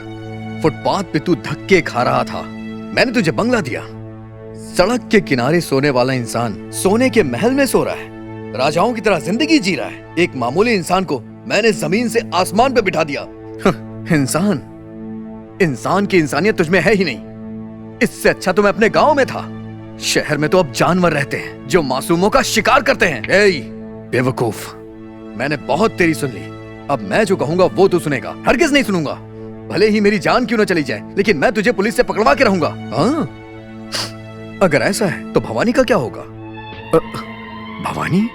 फुटपाथ पे तू धक्के खा रहा था, मैंने तुझे बंगला दिया। सड़क के किनारे सोने वाला इंसान सोने के महल में सो रहा है, राजाओं की तरह जिंदगी जी रहा है। एक मामूली इंसान को मैंने जमीन से आसमान पे बिठा दिया। इंसान की इंसानियत तुझमें है ही नहीं। इससे अच्छा तो मैं अपने गांव में था। शहर में तो अब जानवर रहते हैं जो मासूमों का शिकार करते हैं। बेवकूफ, मैंने बहुत तेरी सुन ली, अब मैं जो कहूंगा वो तू सुनेगा। हरगिज नहीं सुनूंगा, भले ही मेरी जान क्यों न चली जाए, लेकिन मैं तुझे पुलिस से पकड़वा के रहूंगा। हाँ? अगर ऐसा है तो भवानी का क्या होगा? भवानी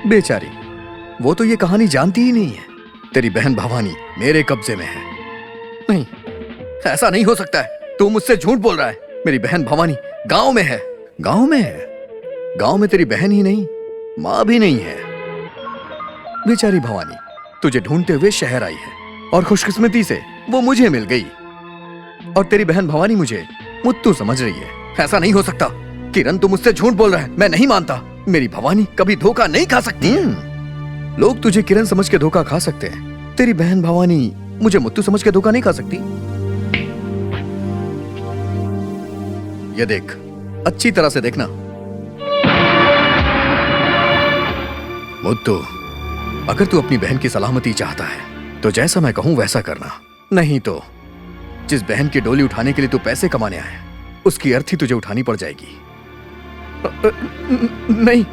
बेचारी, वो तो ये कहानी जानती ही नहीं है। तेरी बहन भवानी मेरे कब्जे में है। नहीं, ऐसा नहीं हो सकता है, तू मुझसे झूठ बोल रहा है। मेरी बहन भवानी गांव में है। गांव में है? गांव में तेरी बहन ही नहीं, मां भी नहीं है। बेचारी भवानी तुझे ढूंढते हुए शहर आई है, और खुशकिस्मती से वो मुझे मिल गई। और तेरी बहन भवानी मुझे मुत्तू समझ रही है, ऐसा नहीं हो सकता। किरण तुम मुझसे झूठ बोल रहा है, मैं नहीं मानता। मेरी भवानी कभी धोखा नहीं खा सकती। लोग तुझे किरण समझ के धोखा खा सकते हैं, तेरी बहन भवानी मुझे मुत्तू समझ के धोखा नहीं खा सकती। ये देख, अच्छी तरह से देखना। मुत्तू, अगर तू अपनी बहन की सलामती चाहता है तो जैसा मैं कहूं वैसा करना, नहीं तो जिस बहन की डोली उठाने के लिए तू पैसे कमाने आया उसकी अर्थी तुझे उठानी पड़ जाएगी। नहीं,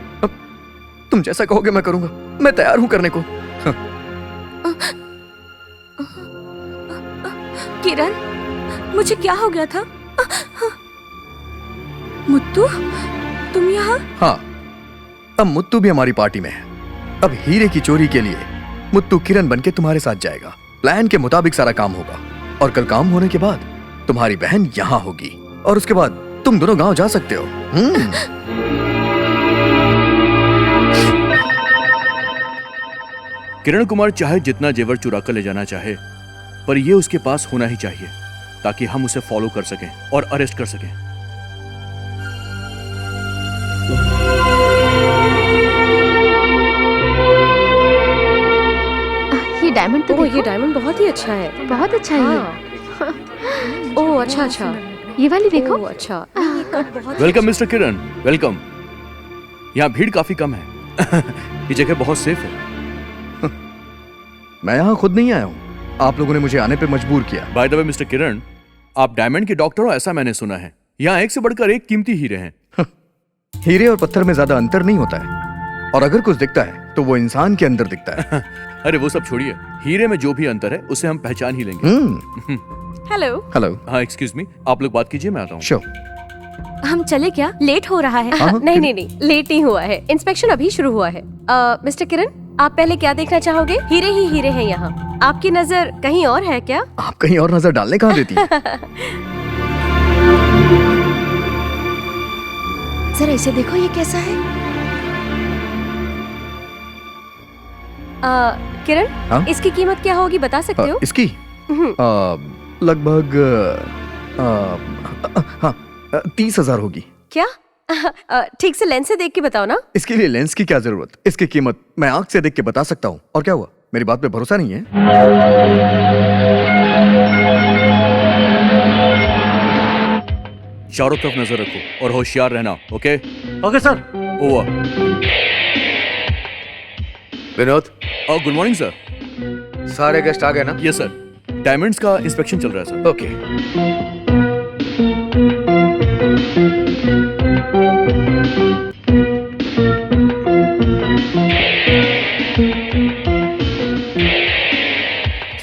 तुम जैसा कहोगे मैं करूंगा, मैं तैयार हूं करने को। किरण, मुझे क्या हो गया था? मुत्तू, तुम यहाँ? हाँ, अब मुत्तू भी हमारी पार्टी में है। अब हीरे की चोरी के लिए मुत्तू किरण बनके तुम्हारे साथ जाएगा। प्लान के मुताबिक सारा काम होगा और कल काम होने के बाद तुम्हारी बहन यहाँ होगी और उसके बाद तुम दोनों गांव जा सकते हो। किरण कुमार चाहे जितना जेवर चुरा कर ले जाना चाहे, पर ये उसके पास होना ही चाहिए ताकि हम उसे फॉलो कर सकें और अरेस्ट कर सकें। ये डायमंड तो ये डायमंड बहुत ही अच्छा है। बहुत अच्छा है ये। ओह अच्छा अच्छा, ये वाली देखो। अच्छा। वेलकम मिस्टर किरण, वेलकम। यहाँ भीड़ काफी कम है। ये जगह बहुत सेफ है। मैं यहाँ खुद नहीं आया हूँ, आप लोगों ने मुझे आने पे मजबूर किया। बाय द वे मिस्टर किरण, आप डायमंड के डॉक्टर हो ऐसा मैंने सुना है। यहाँ एक से बढ़कर एक कीमती हीरे हैं। हीरे और पत्थर में ज्यादा अंतर नहीं होता है, और अगर कुछ दिखता है तो वो इंसान के अंदर दिखता है। अरे वो सब छोड़िए, हीरे में जो भी अंतर है उसे हम पहचान ही लेंगे। हेलो। हेलो। हाँ एक्सक्यूज मी, आप लोग बात कीजिए, मैं आता हूँ। श्योर। हम चले क्या? लेट हो रहा है। नहीं नहीं नहीं, लेट नहीं हुआ है, इंस्पेक्शन अभी शुरू हुआ है। मिस्टर किरण, आप पहले क्या देखना चाहोगे? हीरे ही हीरे हैं यहाँ, आपकी नजर कहीं और है क्या? आप कहीं और नजर डालने कहाँ देती हैं? जरा इसे देखो, ये कैसा है? किरण, हाँ? इसकी कीमत क्या होगी बता सकते हो? इसकी लगभग 30,000 होगी। क्या? ठीक से लेंस से देख के बताओ ना। इसके लिए लेंस की क्या जरूरत? इसकी कीमत मैं आंख से देख के बता सकता हूँ। और क्या हुआ, मेरी बात पे भरोसा नहीं है? चारों तरफ नजर रखो और होशियार रहना। Okay okay sir. Over. Vinod, good morning sir. सारे गेस्ट आ गए ना? यस सर, डायमंड्स का इंस्पेक्शन चल रहा है सर। ओके।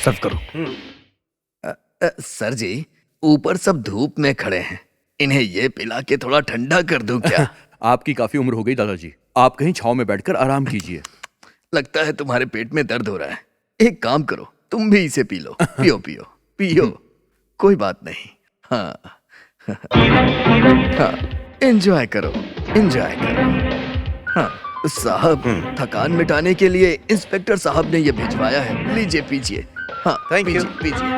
सर्व करो। सर जी, ऊपर सब धूप में खड़े हैं, इन्हें ये पिला के थोड़ा ठंडा कर दूं क्या? आपकी काफी उम्र हो गई दादाजी, आप कहीं छांव में बैठकर आराम कीजिए। लगता है तुम्हारे पेट में दर्द हो रहा है। एक काम करो, तुम भी इसे पी लो। पियो पियो पियो, कोई बात नहीं। हाँ हाँ, एंजॉय करो एंजॉय करो। हाँ साहब, थकान मिटाने के लिए इंस्पेक्टर साहब ने ये भिजवाया है, लीजिए पीजिए। हाँ थैंक यू। पीजिए।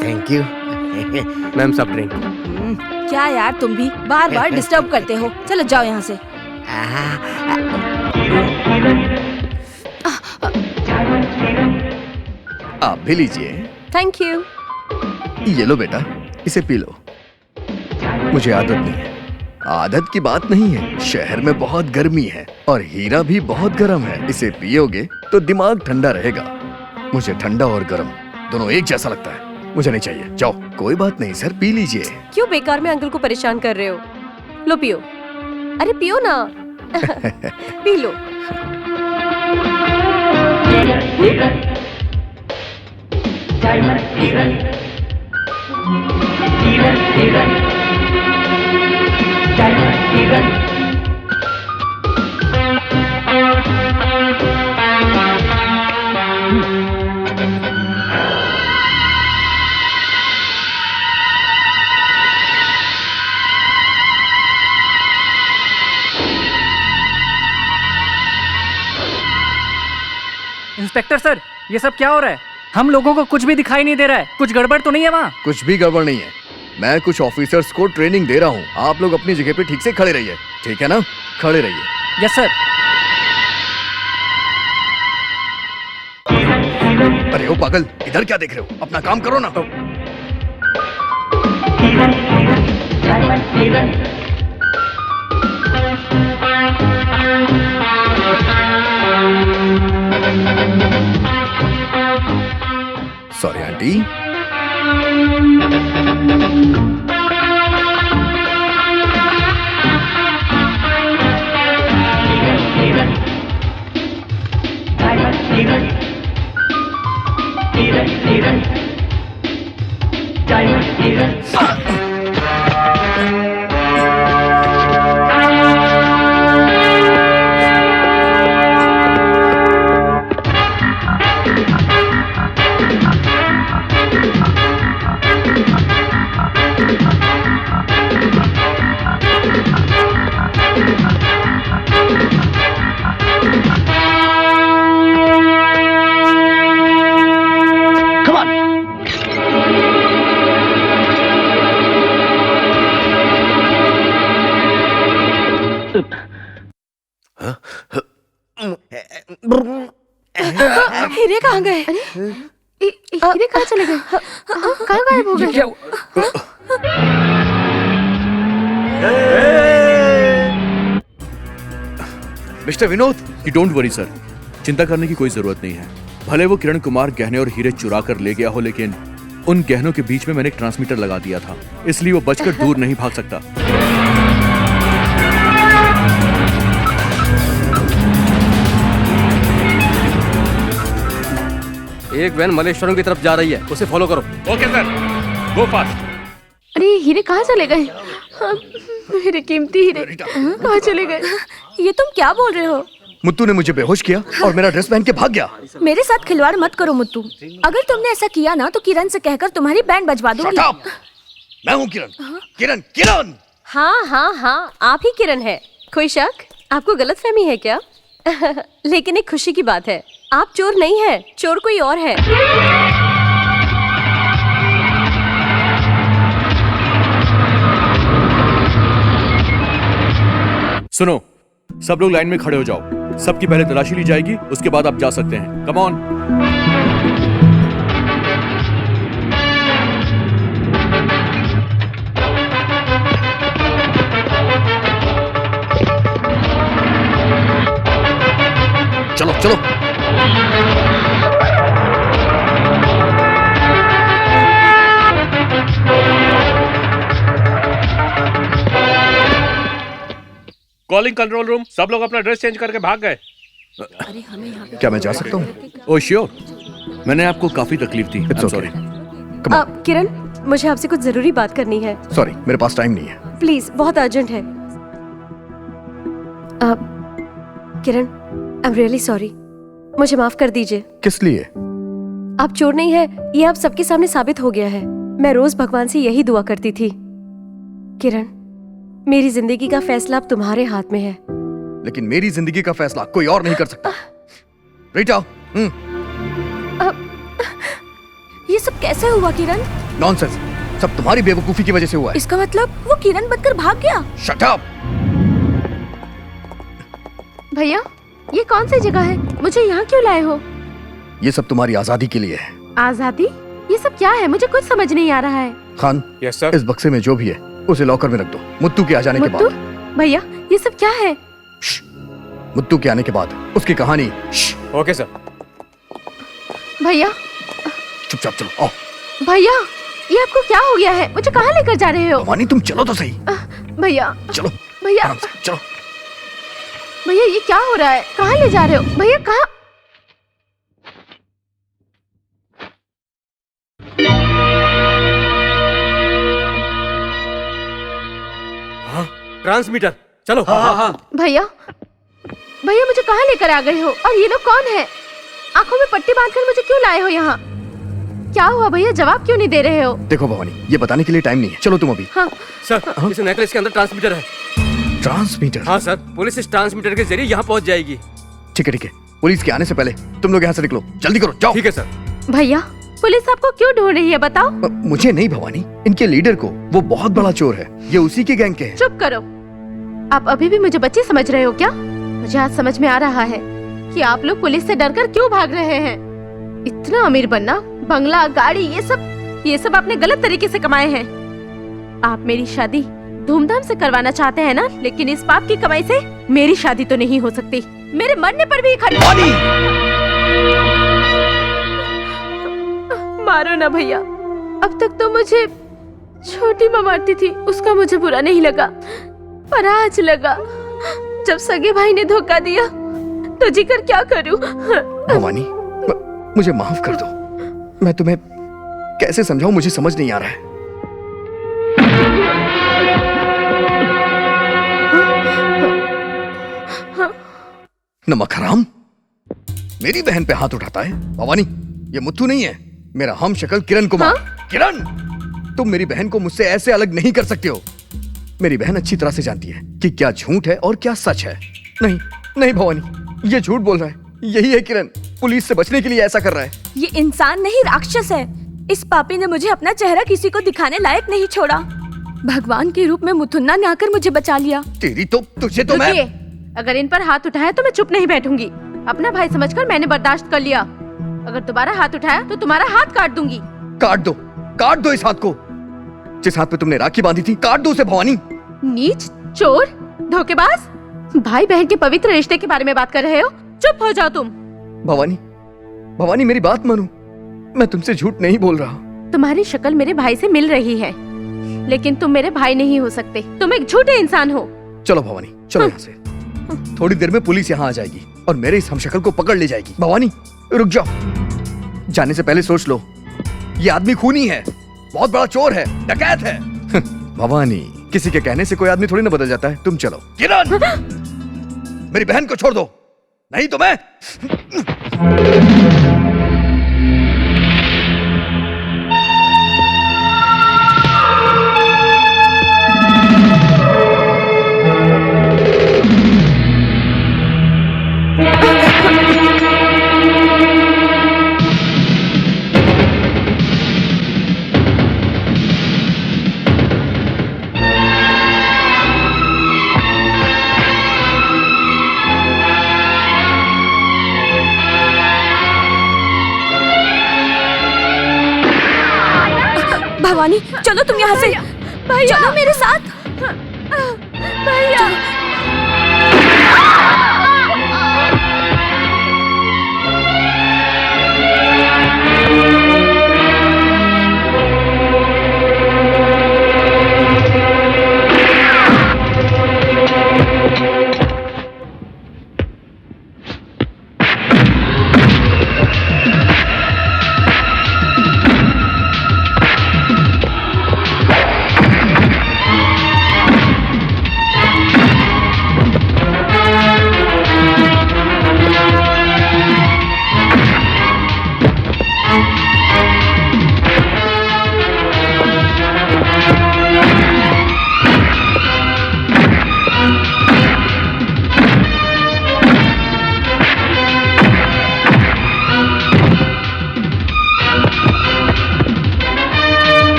थैंक यू मैम, सब ड्रिंक। क्या यार, तुम भी बार बार डिस्टर्ब करते हो। चलो जाओ यहाँ से। आप भी लीजिए। Thank you. ये लो बेटा, इसे पी लो। मुझे आदत नहीं है। आदत की बात नहीं है, शहर में बहुत गर्मी है और हीरा भी बहुत गर्म है। इसे पियोगे तो दिमाग ठंडा रहेगा। मुझे ठंडा और गर्म दोनों एक जैसा लगता है, मुझे नहीं चाहिए। जाओ। कोई बात नहीं सर, पी लीजिए। क्यों बेकार में अंकल को परेशान कर रहे हो? लो पियो। अरे पियो ना। P low. इंस्पेक्टर सर, ये सब क्या हो रहा है? हम लोगों को कुछ भी दिखाई नहीं दे रहा है। कुछ गड़बड़ तो नहीं है वहाँ? कुछ भी गड़बड़ नहीं है। मैं कुछ ऑफिसर्स को ट्रेनिंग दे रहा हूँ। आप लोग अपनी जगह पे ठीक से खड़े रहिए, ठीक है ना? खड़े रहिए। Yes sir. अरे ओ पागल, इधर क्या देख रहे हो? अपना काम करो ना। Sorry aunty. हीरे कहाँ गए? हीरे कहाँ चले गए? कहाँ गायब हो गए? Mister Vinod, you don't worry sir, चिंता करने की कोई जरूरत नहीं है। भले वो किरण कुमार गहने और हीरे चुरा कर ले गया हो, लेकिन उन गहनों के बीच में मैंने एक ट्रांसमीटर लगा दिया था, इसलिए वो बचकर दूर नहीं भाग सकता। एक वैन मलेश्वरम की तरफ जा रही है, उसे फॉलो करो। ओके सर, गो फास्ट। अरे हीरे कहाँ चले गए? मेरे कीमती हीरे कहाँ चले गए? ये तुम क्या बोल रहे हो? मुत्तू ने मुझे बेहोश किया और मेरा ड्रेस पहन के भाग गया। मेरे साथ खिलवाड़ मत करो मुत्तू। अगर तुमने ऐसा किया ना तो किरण से कहकर तुम्हारी बैंड बजवा दूंगी। Shut up! मैं हूँ किरण। किरण, किरण। हाँ हाँ हाँ, आप ही किरण है। कोई शक? आपको गलतफहमी है क्या? लेकिन एक खुशी की बात है, आप चोर नहीं है, चोर कोई और है। सुनो, सब लोग लाइन में खड़े हो जाओ। सबकी पहले तलाशी ली जाएगी, उसके बाद आप जा सकते हैं। Come on. चलो चलो। कॉलिंग कंट्रोल रूम, सब लोग अपना ड्रेस चेंज करके भाग गए। क्या मैं जा सकता हूँ? ओह श्योर, मैंने आपको काफी तकलीफ दी। सॉरी। किरण, मुझे आपसे कुछ जरूरी बात करनी है। सॉरी, मेरे पास टाइम नहीं है। प्लीज, बहुत अर्जेंट है। किरण, आई एम रियली सॉरी, मुझे माफ कर दीजिए। किस लिए? आप चोर नहीं है, ये आप सबके सामने साबित हो गया है। मैं रोज भगवान से यही दुआ करती थी। किरण, मेरी जिंदगी का फैसला अब तुम्हारे हाथ में है। लेकिन मेरी जिंदगी का फैसला कोई और नहीं कर सकता। रीटा। ये सब कैसे हुआ किरण? नॉनसेंस, सब तुम्हारी बेवकूफी की वजह से हुआ है। इसका मतलब वो किरण बनकर भाग गया? Shut up! भैया, ये कौन सी जगह है? मुझे यहाँ क्यों लाए हो? ये सब तुम्हारी आजादी के लिए है। आजादी? ये सब क्या है? मुझे कुछ समझ नहीं आ रहा है। Khan, yes sir. इस बक्से में जो भी है उसे लॉकर में रख दो। मुत्तू के आ जाने के बाद। भैया, ये सब क्या है? मुत्तू के आने के बाद उसकी कहानी। Okay sir. भैया, चुपचाप चलो। आओ। भैया, ये आपको क्या हो गया है? मुझे कहाँ लेकर जा रहे हो? भवानी, तुम चलो तो सही। भैया, चलो भैया, आराम से चलो। भैया, ये क्या हो रहा है? कहाँ ले जा रहे हो? भैया, कहाँ? ट्रांसमीटर, चलो। भैया, भैया, मुझे कहाँ लेकर आ गए हो? और ये लोग कौन है? आंखों में पट्टी बांधकर मुझे क्यों लाए हो यहाँ? क्या हुआ भैया? जवाब क्यों नहीं दे रहे हो? देखो भवानी, ये बताने के लिए टाइम नहीं है। चलो तुम अभी। हाँ। सर, इस नेकलेस के अंदर ट्रांसमीटर है। ट्रांसमीटर? हाँ सर, पुलिस इस ट्रांसमीटर के जरिए यहाँ पहुँच जाएगी। ठीक है ठीक है, पुलिस के आने से पहले तुम लोग यहाँ से निकलो, जल्दी करो, जाओ। ठीक है सर। भैया पुलिस आपको क्यों ढूंढ रही है बताओ? मुझे नहीं भवानी, इनके लीडर को। वो बहुत बड़ा चोर है, ये उसी के गैंग के हैं। चुप करो। आप अभी भी मुझे बच्ची समझ रहे हो क्या? मुझे आज समझ में आ रहा है कि आप लोग पुलिस से डरकर क्यों भाग रहे हैं। इतना अमीर बनना, बंगला, गाड़ी, ये सब आपने गलत तरीके से कमाए हैं। आप मेरी शादी धूमधाम से करवाना चाहते हैं ना, लेकिन इस पाप की कमाई से मेरी शादी तो नहीं हो सकती। मेरे मरने पर भी मारो ना भैया। अब तक तो मुझे छोटी माँ मारती थी, उसका मुझे बुरा नहीं लगा, पर आज लगा जब सगे भाई ने धोखा दिया तो जी कर क्या करूं। भवानी मुझे माफ कर दो, मैं तुम्हें कैसे समझाऊं, मुझे समझ नहीं आ रहा है। नमक हराम, मेरी बहन पे हाथ उठाता है। भवानी ये मुत्थू नहीं है, मेरा हम शक्ल किरण कुमार। किरण, तुम मेरी बहन को मुझसे ऐसे अलग नहीं कर सकते हो। मेरी बहन अच्छी तरह से जानती है कि क्या झूठ है और क्या सच है। नहीं नहीं भवानी, ये झूठ बोल रहा है। यही है किरण, पुलिस से बचने के लिए ऐसा कर रहा है। ये इंसान नहीं राक्षस है। इस पापी ने मुझे अपना चेहरा किसी को दिखाने लायक नहीं छोड़ा। भगवान के रूप में मुथुन्ना ने आकर मुझे बचा लिया। तेरी तो तुझे तो मैं... अगर इन पर हाथ उठाया तो मैं चुप नहीं बैठूंगी। अपना भाई समझकर मैंने बर्दाश्त कर लिया। अगर दोबारा हाथ उठाया तो तुम्हारा हाथ काट दूंगी। काट दो इस हाथ को। जिस हाथ पे तुमने राखी बांधी थी, काट दो उसे भवानी। नीच, चोर, धोखेबाज, भाई बहन के पवित्र रिश्ते के बारे में बात कर रहे हो? चुप हो जाओ तुम। भवानी मेरी बात मानो, मैं तुमसे झूठ नहीं बोल रहा। तुम्हारी शक्ल मेरे भाई से मिल रही है, लेकिन तुम मेरे भाई नहीं हो सकते। तुम एक झूठे इंसान हो। चलो भवानी, चलो यहाँ से। थोड़ी देर में पुलिस यहाँ आ जाएगी और मेरे इस हमशक्ल को पकड़ ले जाएगी। भवानी रुक जाओ, जाने से पहले सोच लो, ये आदमी खूनी है, बहुत बड़ा चोर है, डकैत है। भवानी, किसी के कहने से कोई आदमी थोड़ी ना बदल जाता है। तुम चलो। किरण, मेरी बहन को छोड़ दो, नहीं तो मैं... भवानी चलो तुम यहाँ से, चलो मेरे साथ। भैया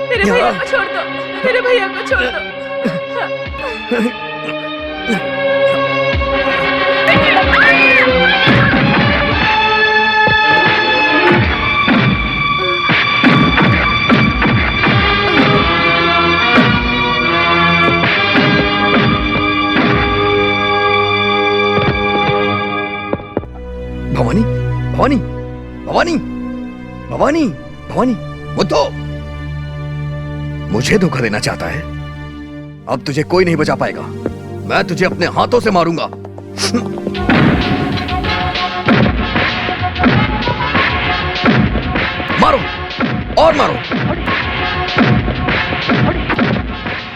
मेरे भैया को छोड़ दो, मेरे भैया को छोड़ दो। भवानी, भवानी, भवानी, मुद्दो मुझे धोखा देना चाहता है? अब तुझे कोई नहीं बचा पाएगा। मैं तुझे अपने हाथों से मारूंगा। मारो और मारो।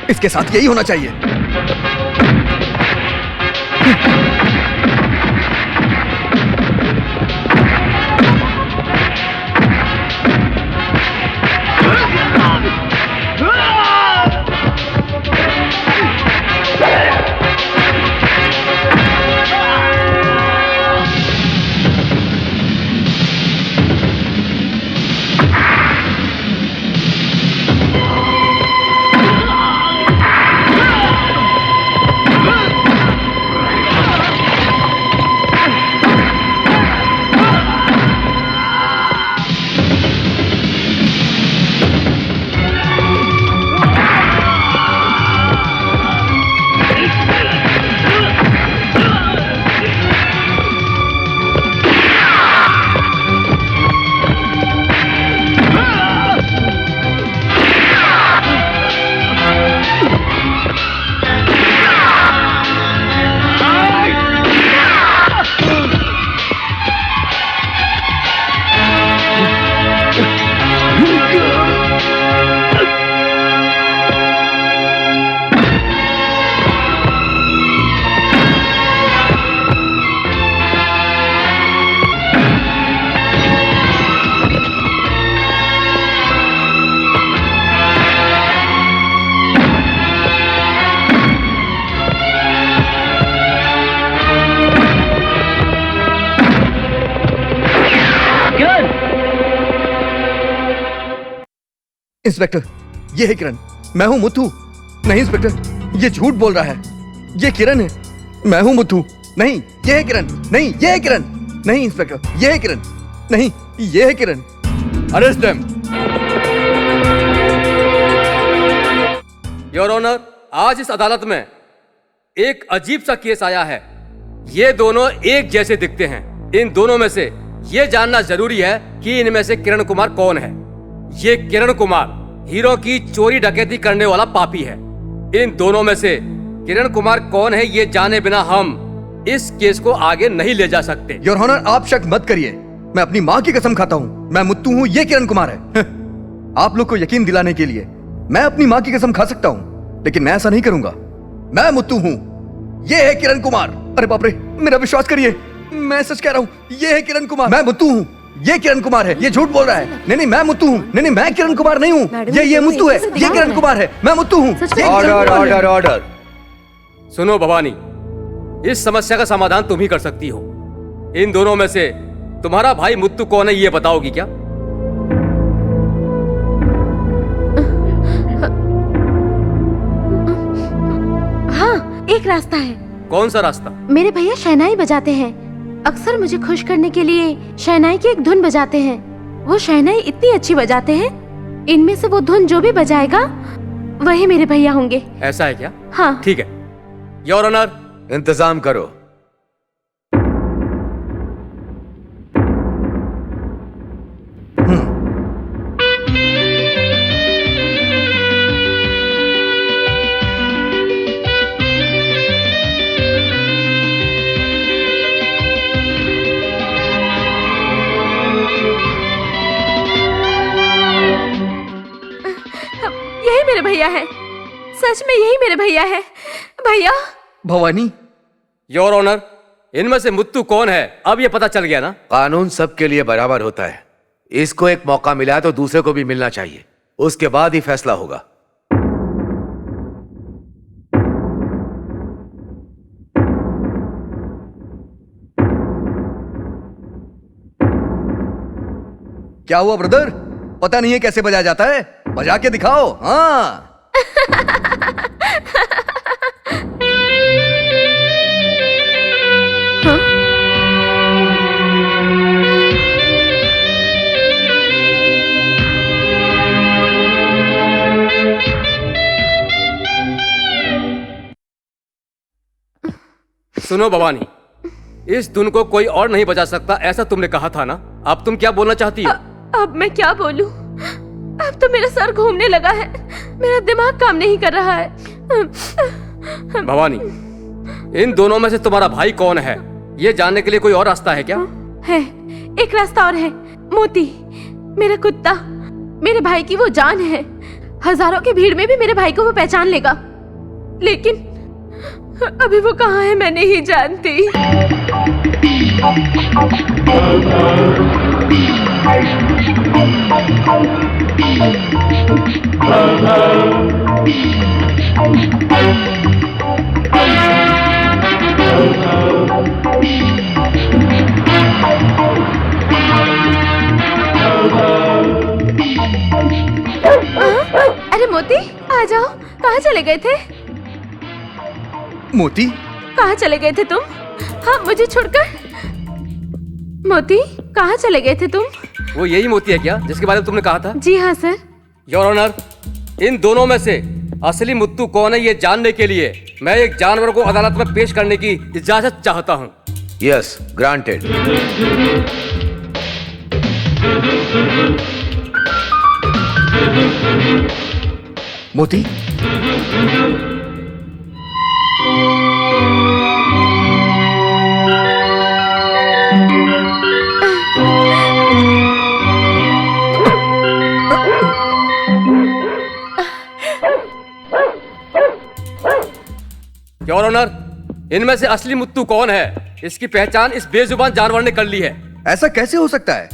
इसके साथ यही होना चाहिए। इंस्पेक्टर, ये है किरण। मैं हूं मुथु। नहीं इंस्पेक्टर, ये झूठ बोल रहा है। ये किरण है। मैं हूं मुथु। नहीं, ये है किरण। नहीं, ये है किरण। नहीं इंस्पेक्टर, ये है किरण। नहीं, ये है Kiran. Arrest them. Your honour, आज इस अदालत में एक अजीब सा केस आया है। ये दोनों एक जैसे दिखते हैं। इन दोनों में से ये जानना जरूरी है कि इनमें से किरण कुमार कौन है। ये किरण कुमार हीरो की चोरी डकैती करने वाला पापी है। इन दोनों में से किरण कुमार कौन है ये जाने बिना हम इस केस को आगे नहीं ले जा सकते। योर ऑनर, आप शक मत करिए। मैं अपनी माँ की कसम खाता हूँ। मैं मुत्तू हूँ, ये किरण कुमार है। आप लोग को यकीन दिलाने के लिए मैं अपनी माँ की कसम खा सकता हूँ, लेकिन मैं ऐसा नहीं करूंगा। मैं मुत्तू हूँ, ये है किरण कुमार। अरे बाप रे, मेरा विश्वास करिए, मैं सच कह रहा हूँ। ये है किरण कुमार। मैं मुत्तू हूँ, ये किरण कुमार है। ये झूठ बोल रहा है। नहीं नहीं, मैं मुत्तू हूँ। नहीं नहीं, मैं किरण कुमार नहीं हूँ। ये मुत्तू है। ये किरण कुमार है। मैं मुत्तू हूँ। Order order order. सुनो भवानी, इस समस्या का समाधान तुम ही कर सकती हो। इन दोनों में से तुम्हारा भाई मुत्तू कौन है ये बताओगी क्या? हाँ, एक रास्ता है। कौन सा रास्ता? मेरे भैया शहनाई बजाते हैं। अक्सर मुझे खुश करने के लिए शहनाई की एक धुन बजाते हैं। वो शहनाई इतनी अच्छी बजाते हैं, इनमें से वो धुन जो भी बजाएगा वही मेरे भैया होंगे। ऐसा है क्या? हाँ। ठीक है योर ऑनर, इंतजाम करो। यही मेरे भैया है। सच में यही मेरे भैया है। भैया। भवानी। योर ऑनर, इनमें से मुत्तू कौन है अब ये पता चल गया ना? कानून सबके लिए बराबर होता है। इसको एक मौका मिला है तो दूसरे को भी मिलना चाहिए, उसके बाद ही फैसला होगा। क्या हुआ ब्रदर? पता नहीं है कैसे बजाया जाता है? बजा के दिखाओ। हाँ। सुनो भवानी, इस धुन को कोई और नहीं बजा सकता ऐसा तुमने कहा था ना? अब तुम क्या बोलना चाहती हो? अब मैं क्या बोलूं? अब तो मेरा सर घूमने लगा है, मेरा दिमाग काम नहीं कर रहा है। भवानी, इन दोनों में से तुम्हारा भाई कौन है, ये जानने के लिए कोई और रास्ता है क्या? है, एक रास्ता और है। मोती, मेरा कुत्ता, मेरे भाई की वो जान है। हजारों की भीड़ में भी मेरे भाई को वो पहचान लेगा, लेकिन अभी वो कहाँ है मैं नहीं जानती। अरे मोती, आ जाओ। कहाँ चले गए थे? मोती, कहाँ चले गए थे तुम? हाँ, मुझे छोड़कर। मोती, कहाँ चले गए थे तुम? वो यही मोती है क्या जिसके बारे में तुमने कहा था? जी हाँ सर। योर ऑनर, इन दोनों में से असली मुत्तू कौन है ये जानने के लिए मैं एक जानवर को अदालत में पेश करने की इजाजत चाहता हूँ। Yes, granted. मोती, योर ऑनर, इनमें से असली मुत्तू कौन है इसकी पहचान इस बेजुबान जानवर ने कर ली है। ऐसा कैसे हो सकता है?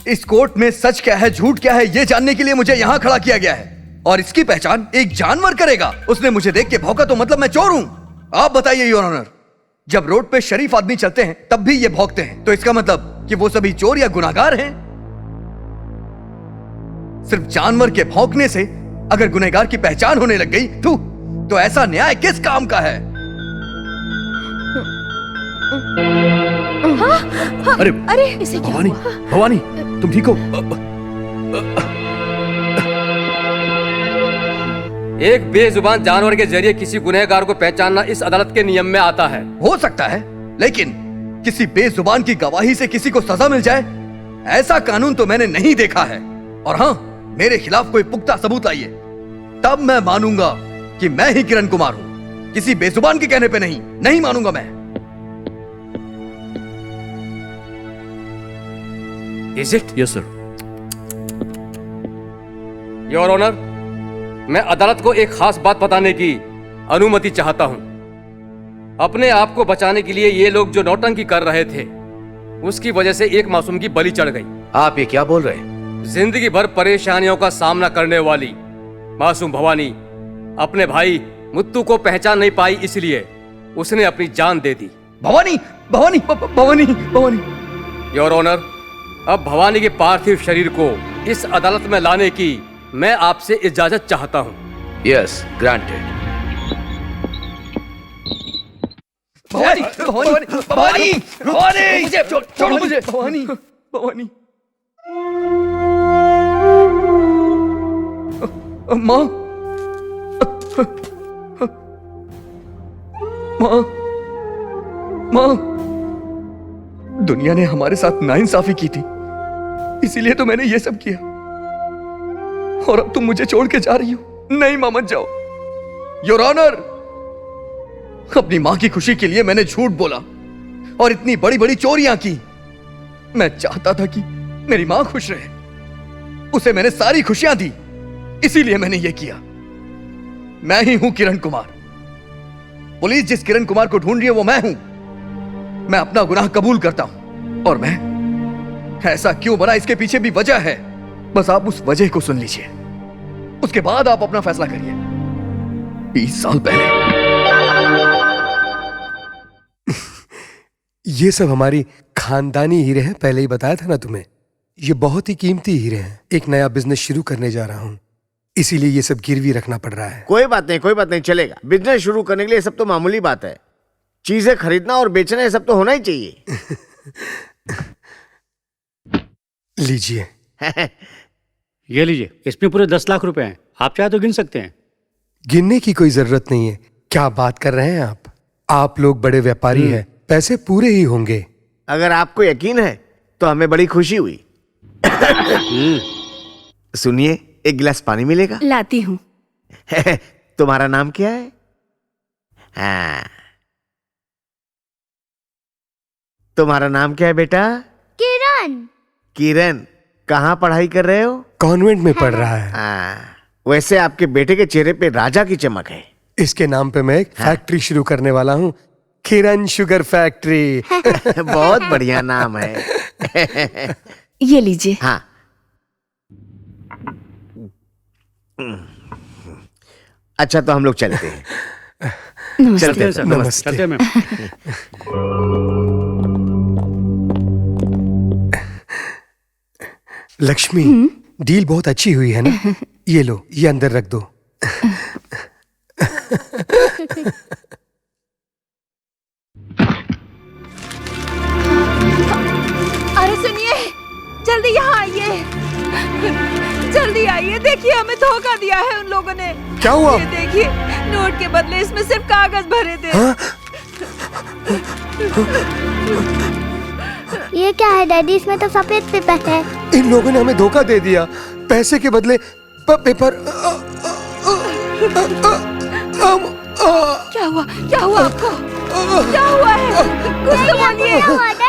इस कोर्ट में सच क्या है झूठ क्या है ये जानने के लिए मुझे यहाँ खड़ा किया गया है, और इसकी पहचान एक जानवर करेगा। उसने मुझे देख के भौंका तो मतलब मैं चोर हूँ? आप बताइए योर ऑनर, जब रोड पे शरीफ आदमी चलते हैं तब भी ये भौंकते हैं, तो इसका मतलब कि वो सभी चोर या गुनाहगार हैं? सिर्फ जानवर के भौंकने से अगर गुनहगार की पहचान होने लग गई तो ऐसा न्याय किस काम का है? अरे इसे क्या भवानी, हुआ? भवानी, तुम ठीक हो? एक बेजुबान जानवर के जरिए किसी गुनहगार को पहचानना इस अदालत के नियम में आता है। हो सकता है, लेकिन किसी बेजुबान की गवाही से किसी को सजा मिल जाए, ऐसा कानून तो मैंने नहीं देखा है। और हाँ, मेरे खिलाफ कोई पुख्ता सबूत लाइए, तब मैं मानूंगा कि मैं ही किरण कुमार हूं। किसी बेजुबान के कहने पे नहीं मानूंगा मैं। Is it? Yes sir. Your honour, मैं अदालत को एक खास बात बताने की अनुमति चाहता हूं। अपने आप को बचाने के लिए ये लोग जो नौटंकी कर रहे थे, उसकी वजह से एक मासूम की बलि चढ़ गई। आप ये क्या बोल रहे हैं? जिंदगी भर परेशानियों का सामना करने वाली मासूम भवानी अपने भाई मुत्तू को पहचान नहीं पाई, इसलिए उसने अपनी जान दे दी। भवानी, भवानी, भवानी, भवानी। योर ऑनर, अब भवानी के पार्थिव शरीर को इस अदालत में लाने की मैं आपसे इजाजत चाहता हूं। Yes, granted. भवानी, भवानी, भवानी, भवानी, मुझे छोड़ो मुझे। भवानी, भवानी। माँ, माँ, माँ, दुनिया ने हमारे साथ नाइंसाफी की थी, इसीलिए तो मैंने ये सब किया, और अब तुम मुझे छोड़ के जा रही हो। नहीं माँ, मत जाओ। योर ऑनर, अपनी माँ की खुशी के लिए मैंने झूठ बोला और इतनी बड़ी बड़ी चोरियां की। मैं चाहता था कि मेरी माँ खुश रहे, उसे मैंने सारी खुशियां दी, इसीलिए मैंने ये किया। मैं ही हूं किरण कुमार। पुलिस जिस किरण कुमार को ढूंढ रही है वो मैं हूं। मैं अपना गुनाह कबूल करता हूं, और मैं ऐसा क्यों बना इसके पीछे भी वजह है। बस आप उस वजह को सुन लीजिए, उसके बाद आप अपना फैसला करिए। 20 साल पहले ये सब हमारी खानदानी हीरे हैं, पहले ही बताया था ना तुम्हें। ये बहुत ही कीमती हीरे हैं। एक नया बिजनेस शुरू करने जा रहा हूँ, इसीलिए ये सब गिरवी रखना पड़ रहा है। कोई बात नहीं, चलेगा। बिजनेस शुरू करने के लिए सब तो मामूली बात है। चीजें खरीदना और बेचना ये सब तो होना ही चाहिए। लीजिए। ये लीजिए, इसमें पूरे 10 लाख रुपए हैं। आप चाहे तो गिन सकते हैं। गिनने की कोई जरूरत नहीं है। क्या बात कर रहे हैं आप लोग बड़े व्यापारी हैं, पैसे पूरे ही होंगे। अगर आपको यकीन है तो हमें बड़ी खुशी हुई। सुनिए, एक गिलास पानी मिलेगा? लाती हूँ। तुम्हारा नाम क्या है? हाँ, तुम्हारा नाम क्या है बेटा? किरण। किरण, कहाँ पढ़ाई कर रहे हो? कॉन्वेंट में पढ़ रहा है। हाँ, वैसे आपके बेटे के चेहरे पे राजा की चमक है। इसके नाम पे मैं एक फैक्ट्री शुरू करने वाला हूँ, किरण शुगर फैक्ट्री। बहुत बढ़िया नाम है। ये लीजिए। हाँ, अच्छा तो हम लोग चलते हैं। चलते हैं सर। नमस्ते। चलते हैं मैम। लक्ष्मी, डील बहुत अच्छी हुई है ना? ये लो, ये अंदर रख दो। अरे सुनिए, जल्दी यहाँ आइए, जल्दी आइए। देखिए हमें धोखा दिया है उन लोगों ने। क्या हुआ? ये देखिए, नोट के बदले इसमें सिर्फ कागज भरे थे। हाँ? ये क्या है डैडी? इसमें तो सफेद पेपर है। इन लोगों ने हमें धोखा दे दिया। पैसे के बदले पेपर। क्या हुआ? क्या हुआ आपको? क्या हुआ है? कुछ तो बोलिए।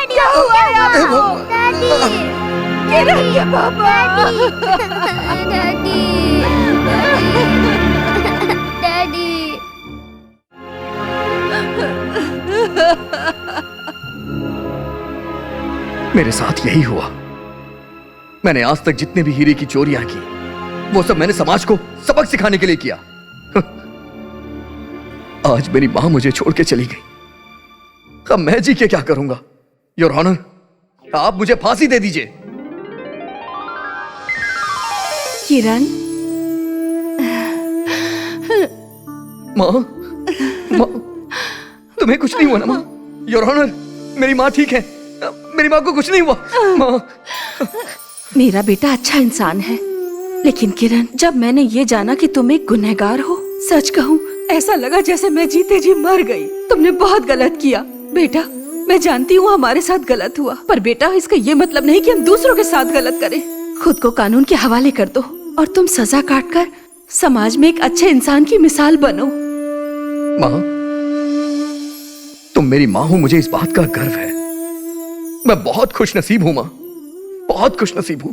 क्या हुआ है आपको? किरण के पापा। डैडी। मेरे साथ यही हुआ। मैंने आज तक जितने भी हीरे की चोरियां की, वो सब मैंने समाज को सबक सिखाने के लिए किया। आज मेरी मां मुझे छोड़ के चली गई। अब मैं जी के क्या करूंगा? योर ऑनर, आप मुझे फांसी दे दीजिए। किरण, मां, तुम्हें कुछ नहीं हुआ ना मां? योर ऑनर, मेरी मां ठीक है। मेरी मां को कुछ नहीं हुआ। मां, मेरा बेटा अच्छा इंसान है, लेकिन किरण, जब मैंने ये जाना कि तुम एक गुनहगार हो, सच कहूँ ऐसा लगा जैसे मैं जीते जी मर गई। तुमने बहुत गलत किया बेटा। मैं जानती हूँ हमारे साथ गलत हुआ, पर बेटा इसका ये मतलब नहीं कि हम दूसरों के साथ गलत करें। खुद को कानून के हवाले कर दो और तुम सजा काट कर समाज में एक अच्छे इंसान की मिसाल बनो। मां, तुम मेरी मां हो, मुझे इस बात का गर्व है। मैं बहुत खुशनसीब हूं मां, बहुत खुशनसीब हूं।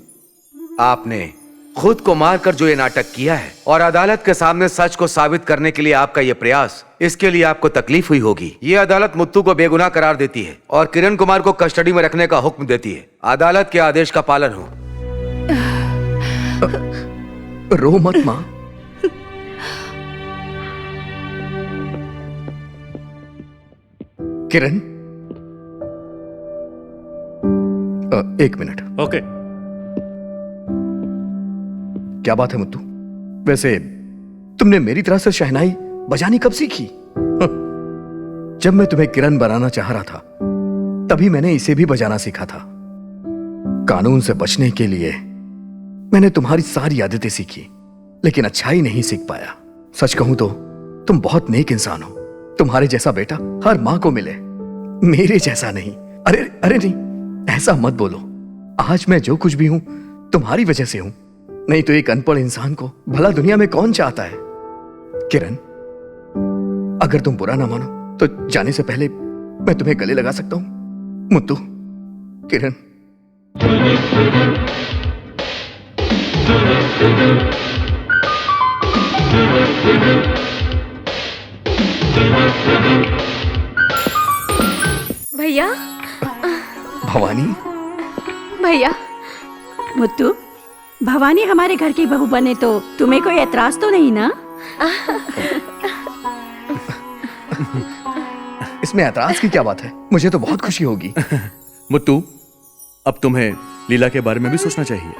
आपने खुद को मारकर जो ये नाटक किया है और अदालत के सामने सच को साबित करने के लिए आपका ये प्रयास, इसके लिए आपको तकलीफ हुई होगी। ये अदालत मुत्तू को बेगुनाह करार देती है और किरण कुमार को कस्टडी में रखने का हुक्म देती है। अदालत के आदेश का पालन हो। रो मत मां। किरण, एक मिनट। ओके। क्या बात है मुत्तू? वैसे तुमने मेरी तरह से शहनाई बजानी कब सीखी? जब मैं तुम्हें किरण बनाना चाह रहा था, तभी मैंने इसे भी बजाना सीखा था। कानून से बचने के लिए मैंने तुम्हारी सारी आदतें सीखी, लेकिन अच्छाई नहीं सीख पाया। सच कहूं तो तुम बहुत नेक इंसान हो। तुम्हारे जैसा बेटा हर मां को मिले, मेरे जैसा नहीं। अरे अरे नहीं, ऐसा मत बोलो। आज मैं जो कुछ भी हूं तुम्हारी वजह से हूं, नहीं तो एक अनपढ़ इंसान को भला दुनिया में कौन चाहता है? किरण, अगर तुम बुरा ना मानो तो जाने से पहले मैं तुम्हें गले लगा सकता हूं? मुत्तू, किरण। भैया। भवानी। भैया। मुत्तू, भवानी हमारे घर की बहू बने तो तुम्हें कोई एतराज तो नहीं ना? इसमें एतराज की क्या बात है? मुझे तो बहुत खुशी होगी। मुत्तू, अब तुम्हें लीला के बारे में भी सोचना चाहिए।